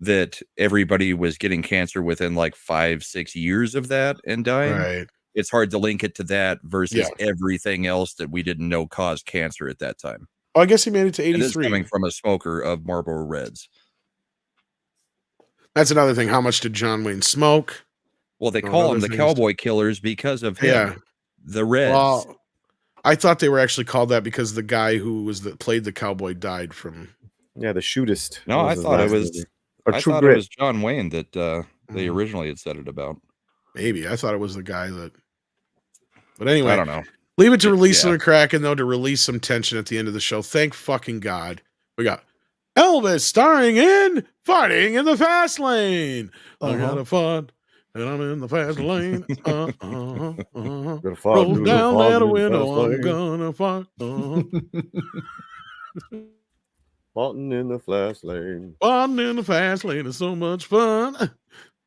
that everybody was getting cancer within like 5-6 years of that and dying. Right. It's hard to link it to that versus everything else that we didn't know caused cancer at that time. Oh, I guess he made it to 83. It is coming from a smoker of Marlboro Reds. That's another thing. How much did John Wayne smoke? Well, they call them the cowboy killers because of him. Yeah. The Reds. Well, I thought they were actually called that because the guy who played the cowboy died from. Yeah, the shootist. No, I thought it was. Or I True thought Grit. it was John Wayne that they originally had said it about. Maybe I thought it was the guy that. But anyway, I don't know. Leave it to release the Kraken though to release some tension at the end of the show. Thank fucking God. We got Elvis starring in Fighting in the Fast Lane. I got a fun, and I'm in the fast lane. Roll down that window, I'm gonna fight. Fighting in the fast lane. Fighting in the fast lane is so much fun.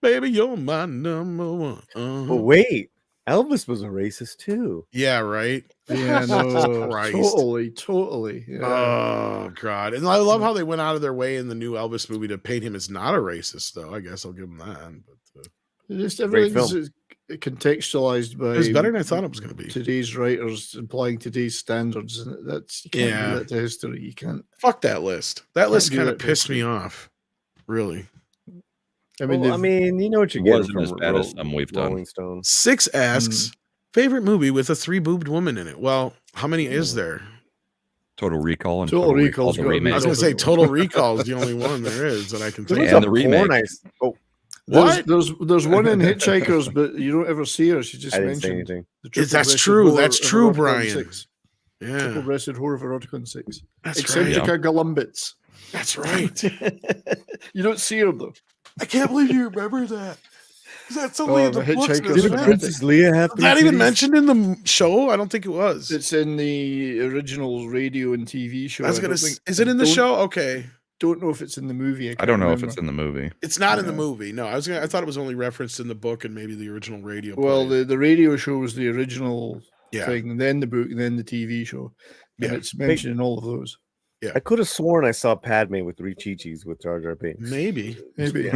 Baby, you're my number one. But wait, Elvis was a racist too. Yeah, right. Yeah, no, Christ. totally. Yeah. Oh God! And I love how they went out of their way in the new Elvis movie to paint him as not a racist. Though I guess I'll give him that. But just everything's contextualized by. It was better than I thought it was going to be. Today's writers applying today's standards, and that's you can't do that to history. You can't. Fuck that list. That list kind of pissed me off. Really. I mean, you know what you're getting wasn't from as bad as some we've done. Rolling Stone. 6 asks favorite movie with a 3-boobed woman in it. Well, how many is there? Total Recall and Total Recall's the got- remake. I was going to say Total Recall is the only one there is that I can think And of. the remake. What? There's one in Hitchhikers, but you don't ever see her. She just I didn't say mentioned anything. the That's triple-breasted true. whore That's of true, Eroticon Brian. 6. Yeah, Triple-breasted whore of Eroticon 6. That's Eccentrica Galumbits. that's right. You don't see her though. I can't believe you remember that. That's only Oh, in the the books. Hitchhiker's That's Did right. Princess Leia have Was that even titties? mentioned in the show? I don't think it was. It's in the original radio and TV show. I was I gonna. don't think- Is it in the don't- show? Okay. Don't know if it's in the movie. I don't know if it's in the movie. It's not in the movie. No, I thought it was only referenced in the book and maybe the original radio. Well, play. the radio show was the original Yeah. thing, and then the book, and then the TV show. And Yeah. it's mentioned in all of those. I could have sworn I saw Padme with 3 Chi-Chis with Jar Jar Binks. Maybe. Maybe.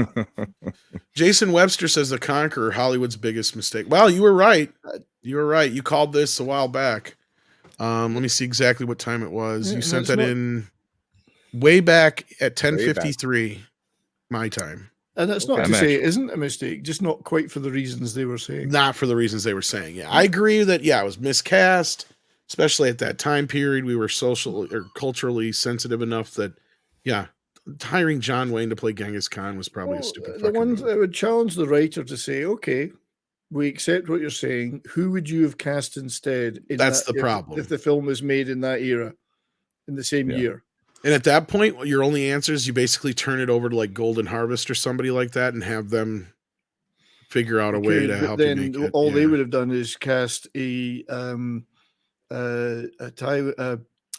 Jason Webster says The Conqueror, Hollywood's biggest mistake. Well, you were right. You were right. You called this a while back. Let me see exactly what time it was. Yeah, You and sent it's that not- in way back at 10:53 my time. And that's not Okay. to I'm say it isn't a mistake, just not quite for the reasons they were saying. Not for the reasons they were saying. Yeah, I agree that it was miscast, especially at that time period. We were socially or culturally sensitive enough that hiring John Wayne to play Genghis Khan was probably a stupid The fucking ones move. that would challenge the writer to say, okay, we accept what you're saying. Who would you have cast instead? That's the problem. If the film was made in that era, in the same year. And at that point, your only answer is you basically turn it over to like Golden Harvest or somebody like that and have them figure out a way Okay, to but help you then make it. all they would have done is cast a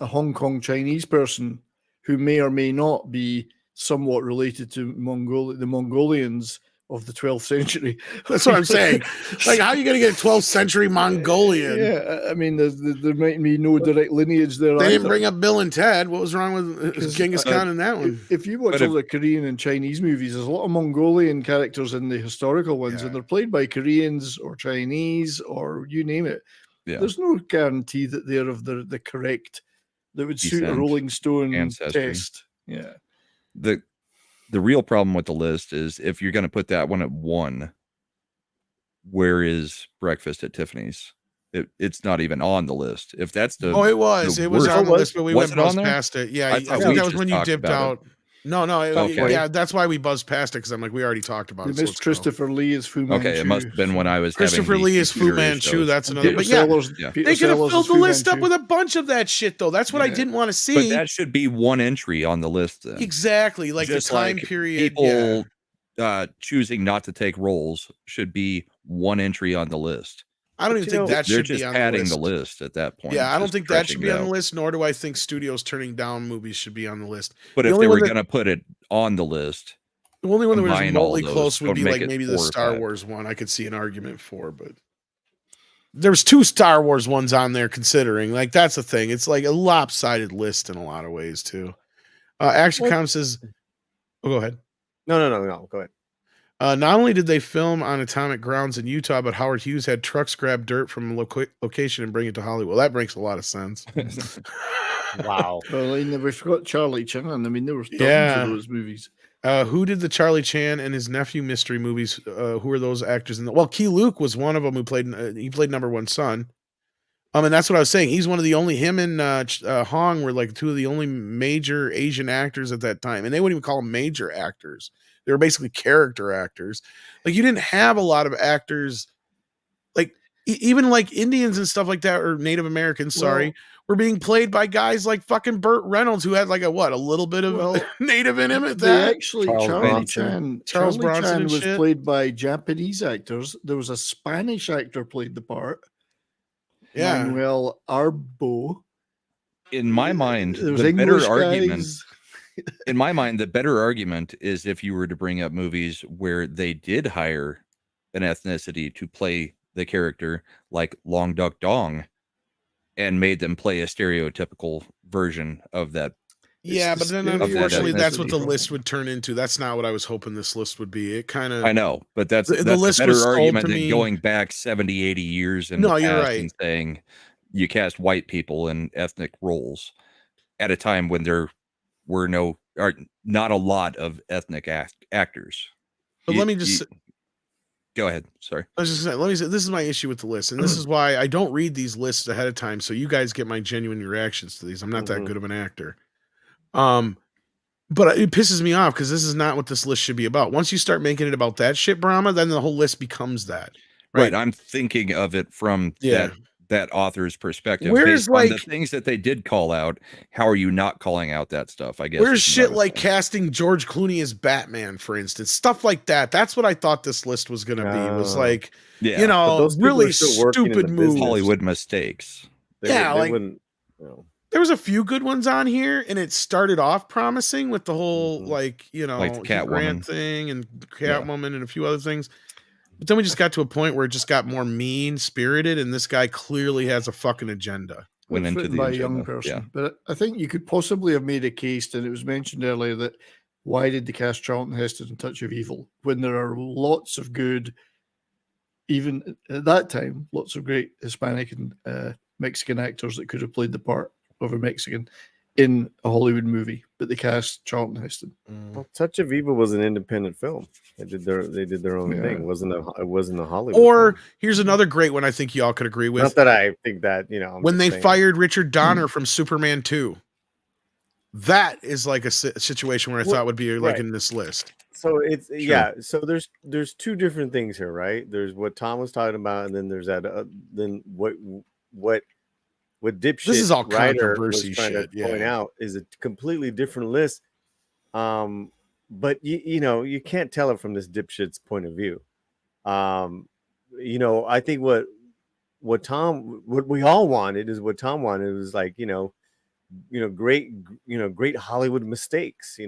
Hong Kong Chinese person who may or may not be somewhat related to the Mongolians of the 12th century. That's what I'm saying. Like, how are you going to get a 12th century Mongolian? Yeah, I mean, there might be no direct lineage there. They didn't either. bring up Bill and Ted. What was wrong with Genghis Khan in that one? If you watch all the Korean and Chinese movies, there's a lot of Mongolian characters in the historical ones, and they're played by Koreans or Chinese or you name it. Yeah. There's no guarantee that they're of the correct that would suit a descent, Rolling Stone ancestry. test. Yeah. The real problem with the list is if you're going to put that one at 1, where is Breakfast at Tiffany's? It's not even on the list. If that's the it was on the list, but we went buzzed past it. Yeah, I think that was when you dipped out. No, yeah, that's why we buzzed past it because I'm like, we already talked about it. You missed Christopher Lee as Fu Manchu. Okay, it must have been when I was Christopher Lee as Fu Manchu. That's another. But yeah, they could have filled the list up with a bunch of that shit, though. That's what I didn't want to see. But that should be one entry on the list. Then. Exactly, like just the time period. People choosing not to take roles should be one entry on the list. I don't even think that should be on the list. They're just padding the list at that point. Yeah, I don't think that should be on the list, nor do I think studios turning down movies should be on the list. But if they were going to put it on the list, the only one that was remotely close would be like maybe the Star Wars one. I could see an argument for, but there's 2 Star Wars ones on there considering. Like, that's the thing. It's like a lopsided list in a lot of ways, too. Action Comm says, go ahead. No, go ahead. Not only did they film on atomic grounds in Utah, but Howard Hughes had trucks grab dirt from a location and bring it to Hollywood. Well, that makes a lot of sense. Wow. Well, we forgot Charlie Chan. I mean, there was dozens of those movies. Who did the Charlie Chan and his nephew mystery movies? Who are those actors in the? Well, Key Luke was one of them who played. He played number 1 son. And that's what I was saying. He's one of the only. Him and Hong were like 2 of the only major Asian actors at that time, and they wouldn't even call them major actors. They were basically character actors. Like, you didn't have a lot of actors, like even like Indians and stuff like that, or Native Americans. Were being played by guys like fucking Burt Reynolds, who had like a little bit of Native in him at that. Actually, Charles Bronson was played by Japanese actors. There was a Spanish actor played the part. Yeah, Manuel Arbo. In my mind, the better argument is if you were to bring up movies where they did hire an ethnicity to play the character, like Long Duck Dong, and made them play a stereotypical version of that. Yeah, but then unfortunately, that's what the list would turn into. That's not what I was hoping this list would be. It kind of, I know, but that's the list a better argument than going back 70, 80 years in the past and saying you cast white people in ethnic roles at a time when there were not a lot of ethnic actors. But let me just go ahead. Sorry. I was just saying, let me say, this is my issue with the list, and this is why I don't read these lists ahead of time, so you guys get my genuine reactions to these. I'm not that good of an actor. But it pisses me off because this is not what this list should be about. Once you start making it about that shit, Brahma, then the whole list becomes that. Right. I'm thinking of it from that author's perspective. Where's the things that they did call out? How are you not calling out that stuff? I guess. Where's shit like casting George Clooney as Batman, for instance? Stuff like that. That's what I thought this list was going to be. It was like, really stupid moves. Hollywood mistakes. There was a few good ones on here, and it started off promising with the whole like the Catwoman thing and Catwoman and a few other things. But then we just got to a point where it just got more mean spirited, and this guy clearly has a fucking agenda. Went into the by a young person, but I think you could possibly have made a case, and it was mentioned earlier that why did they cast Charlton Heston in Touch of Evil when there are lots of good, even at that time, lots of great Hispanic and Mexican actors that could have played the part of a Mexican in a Hollywood movie, but they cast Charlton Heston. Well, Touch of Evil was an independent film. They did their own thing. It wasn't a Hollywood. Or film. Here's another great one I think y'all could agree with. Not that I think that when they fired Richard Donner from Superman 2. That is like a situation where I thought would be like in this list. So it's So there's 2 different things here, right? There's what Tom was talking about, and then there's that. Then what dipshit this is all writer controversy was trying shit. to point out is a completely different list. But you can't tell it from this dipshit's point of view. I think what we all wanted is what Tom wanted. It was like great Hollywood mistakes.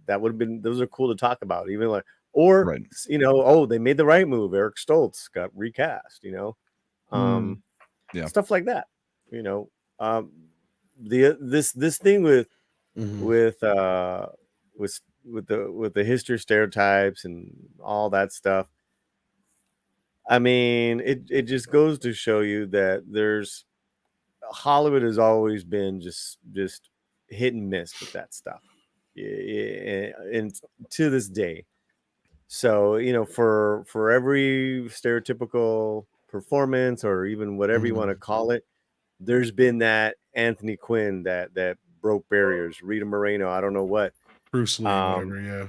That would have been, those are cool to talk about. Even like, or they made the right move. Eric Stoltz got recast. Stuff like that. This thing with the history stereotypes and all that stuff. I mean, it just goes to show you that there's Hollywood has always been just hit and miss with that stuff, and to this day. So, you know, for every stereotypical performance or even whatever you want to call it, there's been that Anthony Quinn that broke barriers, Rita Moreno, I don't know what, Bruce Lee, whatever, yeah.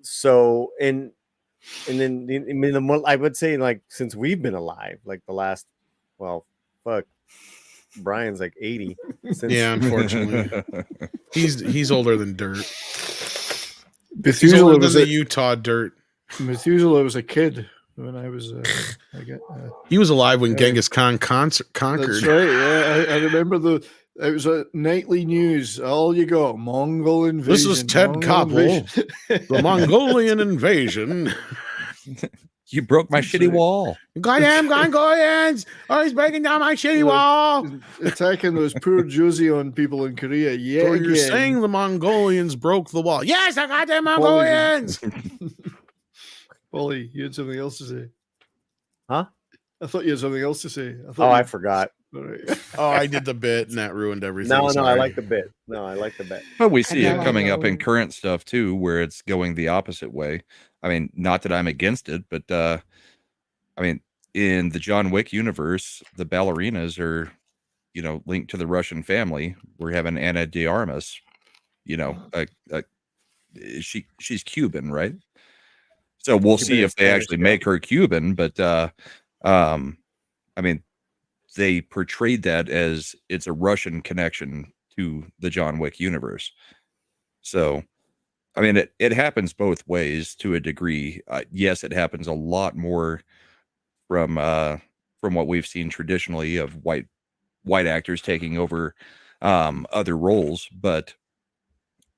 So and then I mean the more I would say, like, since we've been alive, like the last, well, fuck, Brian's like 80. Yeah, unfortunately. he's older than dirt. Methuselah was a Utah dirt. Methuselah was a kid when I was. He was alive when Genghis Khan conquered. That's right. Yeah, I remember it was a nightly news. All you got, Mongol invasion. This is Ted Koppel, the Mongolian invasion. You broke my shitty wall. Goddamn Mongolians! Oh, he's breaking down my shitty wall. Attacking those poor Joseon people in Korea. Yeah, so you're saying the Mongolians broke the wall? Yes, I got them Mongolians. Wally, you had something else to say? Huh? I thought you had something else to say. I forgot. Oh, I did the bit and that ruined everything. No, I like the bit. No, I like the bit. But we see it coming up in current stuff too, where it's going the opposite way. I mean, not that I'm against it, but I mean, in the John Wick universe, the ballerinas are, you know, linked to the Russian family. We're having Ana de Armas, you know, she's Cuban, right? So we'll see if they actually make her Cuban, but I mean, they portrayed that as it's a Russian connection to the John Wick universe. So, I mean, it happens both ways to a degree. Yes, it happens a lot more from what we've seen traditionally of white actors taking over other roles, but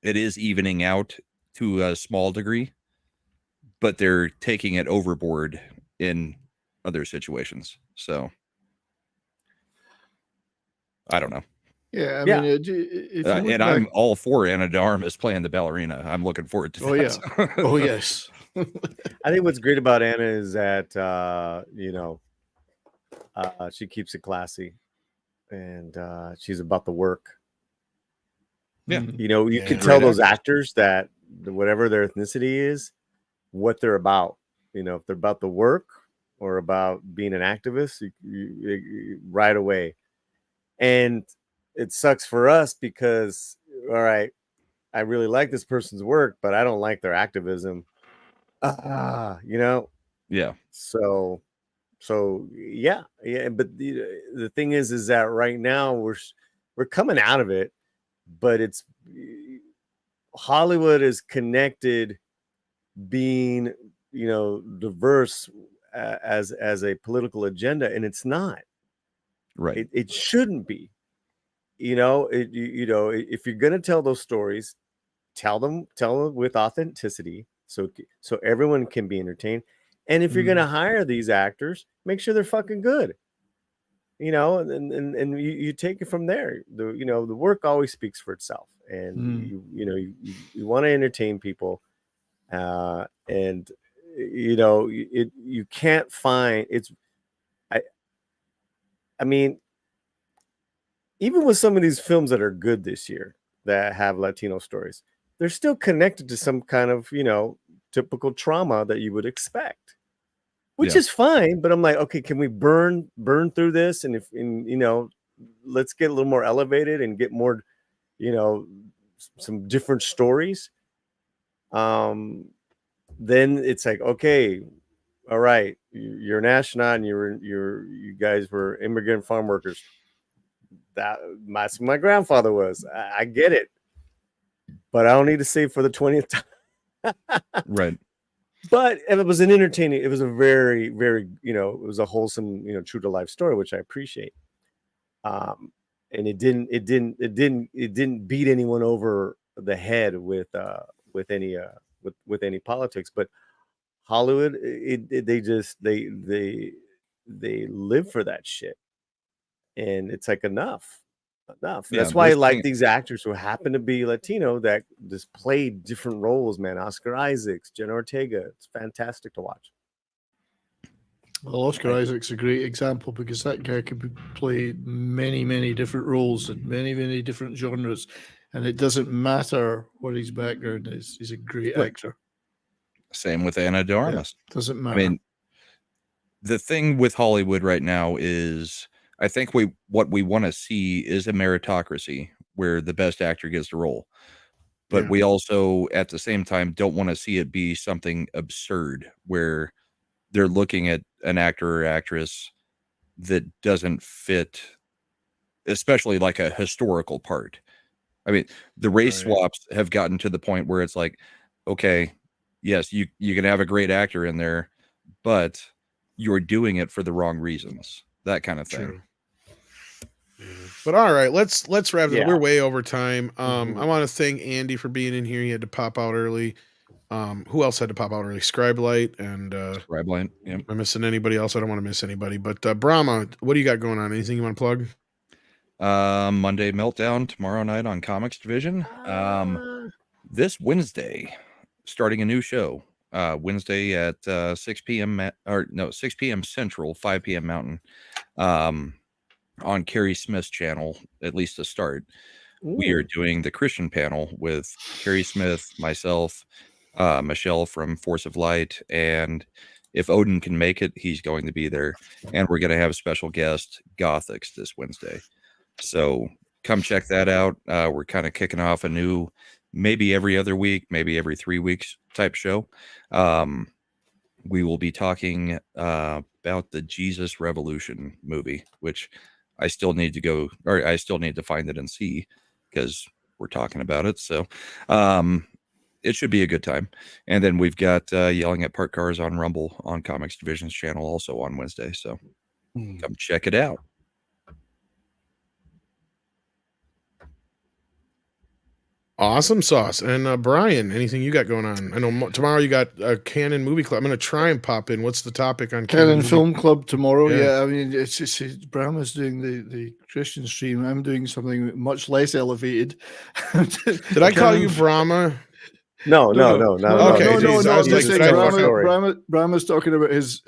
it is evening out to a small degree. But they're taking it overboard in other situations. So I don't know. Yeah, I mean, and I'm all for Ana de Armas playing the ballerina. I'm looking forward to that. Yeah. Oh, yes. I think what's great about Anna is that, you know, she keeps it classy and she's about the work. Yeah. You know, you can tell those actors that whatever their ethnicity is, what they're about. You know, if they're about the work or about being an activist, you right away. And it sucks for us because, all right, I really like this person's work, but I don't like their activism. You know? Yeah. So yeah. But the thing is that right now we're coming out of it, but it's Hollywood is connected being, you know, diverse as a political agenda, and it's not. Right. It shouldn't be. You know, you know, if you're gonna tell those stories, tell them with authenticity, so everyone can be entertained. And if you're gonna hire these actors, make sure they're fucking good. You know, and you take it from there. You know, the work always speaks for itself, and you want to entertain people. And you know, you can't find I mean, even with some of these films that are good this year that have Latino stories, they're still connected to some kind of, you know, typical trauma that you would expect, which is fine. But I'm like, okay, can we burn through this? And you know, let's get a little more elevated and get more, you know, some different stories. Then it's like, okay, all right, you're an astronaut and you guys were immigrant farm workers. That's what my grandfather was. I get it, but I don't need to say for the 20th time. Right. But it was an entertaining. It was a very, very, you know, it was a wholesome, you know, true to life story, which I appreciate. And it didn't beat anyone over the head with any politics, but Hollywood, they live for that shit, and it's like enough. That's why I like these actors who happen to be Latino that just play different roles, man. Oscar Isaacs, Jenna Ortega, it's fantastic to watch. Well, Oscar Isaac's a great example because that guy could play many, many different roles in many, many different genres, and it doesn't matter what his background is. He's a great actor. Same with Anna de Armas. Doesn't matter. I mean, the thing with Hollywood right now is, I think what we want to see is a meritocracy where the best actor gets the role. But we also, at the same time, don't want to see it be something absurd where they're looking at an actor or actress that doesn't fit, especially like a historical part. I mean, the race swaps have gotten to the point where it's like, okay, yes, you can have a great actor in there, but you're doing it for the wrong reasons. That kind of thing. True. But all right, let's wrap it up. Yeah. We're way over time. I want to thank Andy for being in here. He had to pop out early. Who else had to pop out early? Scribelight and Scribelight. Yeah. Am I missing anybody else? I don't want to miss anybody. But Brahma, what do you got going on? Anything you want to plug? Monday Meltdown tomorrow night on Comics Division. This Wednesday, starting a new show. Wednesday at 6 p.m. 6 p.m. Central, 5 p.m. Mountain. On Carrie Smith's channel, at least to start. We are doing the Christian panel with Carrie Smith, myself, Michelle from Force of Light, and if Odin can make it, he's going to be there. And we're going to have a special guest, Gothics, this Wednesday. So come check that out. We're kind of kicking off a new, maybe every other week, maybe every 3 weeks type show. We will be talking about the Jesus Revolution movie, which I still need to go, or I still need to find it and see because we're talking about it. So it should be a good time. And then we've got Yelling at Parked Cars on Rumble on Comics Division's channel also on Wednesday. So come check it out. Awesome sauce. And Brian, anything you got going on? I know tomorrow you got a Canon Movie Club. I'm going to try and pop in. What's the topic on Canon Film Club tomorrow? Yeah, I mean, it's just Brahma's doing the Christian stream. I'm doing something much less elevated. Did I call you Brahma? No. Okay, Brahma's talking about his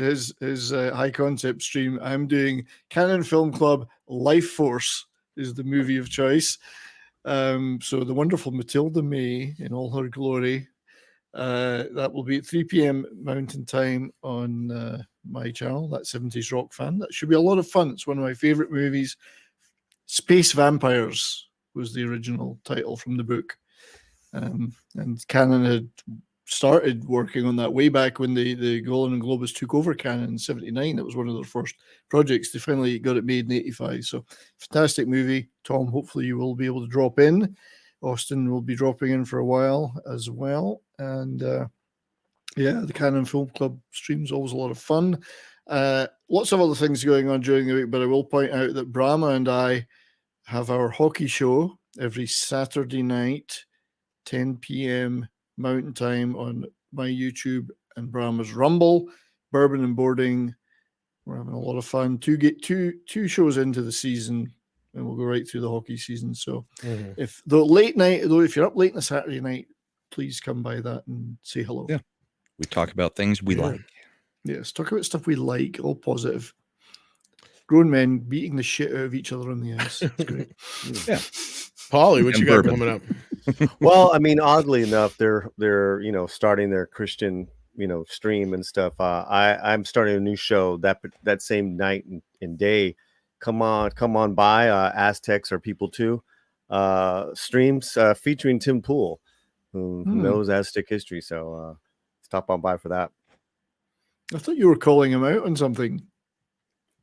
high concept stream. I'm doing Canon Film Club. Life Force is the movie of choice. So the wonderful Matilda May in all her glory. That will be at 3 p.m. Mountain Time on my channel, that 70s Rock Fan. That should be a lot of fun. It's one of my favorite movies. Space Vampires was the original title from the book. And Canon had started working on that way back when the Golden Globus took over Canon in 79. That was one of their first projects. They finally got it made in 85. So fantastic movie. Tom, hopefully you will be able to drop in. Austin will be dropping in for a while as well. And the Canon Film Club stream's always a lot of fun. Lots of other things going on during the week, but I will point out that Brahma and I have our hockey show every Saturday night, 10 p.m. Mountain Time on my YouTube and Brahma's Rumble. Bourbon and Boarding. We're having a lot of fun. Two shows into the season, and we'll go right through the hockey season. So if you're up late on a Saturday night, please come by that and say hello. Yeah. We talk about things we like. Yes, talk about stuff we like, all positive. Grown men beating the shit out of each other on the ice. It's great. Yeah. Paulie, what you got coming up? Well, I mean, oddly enough, they're starting their Christian stream and stuff. I'm starting a new show that same night and day. Come on by. Aztecs are people too. Streams featuring Tim Pool, who knows Aztec history. So stop on by for that. I thought you were calling him out on something.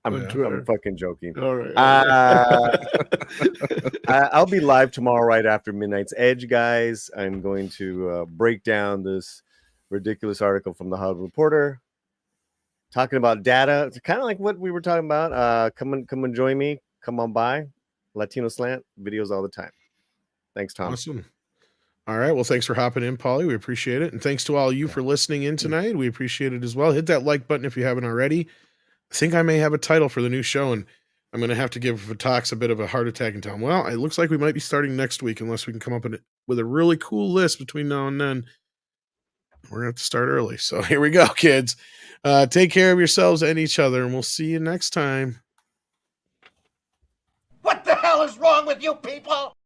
I'm fucking joking. All right. I'll be live tomorrow right after Midnight's Edge, guys. I'm going to break down this ridiculous article from the Hollywood Reporter talking about data. It's kind of like what we were talking about. Come and join me. Come on by. Latino Slant videos all the time. Thanks, Tom. Awesome. All right. Well, thanks for hopping in, Paulie. We appreciate it. And thanks to all you for listening in tonight. We appreciate it as well. Hit that like button if you haven't already. I think I may have a title for the new show, and I'm going to have to give Vatox a bit of a heart attack and tell him, well, it looks like we might be starting next week unless we can come up with a really cool list between now and then. we're gonna have to start early. So here we go, kids. Take care of yourselves and each other, and we'll see you next time. What the hell is wrong with you people?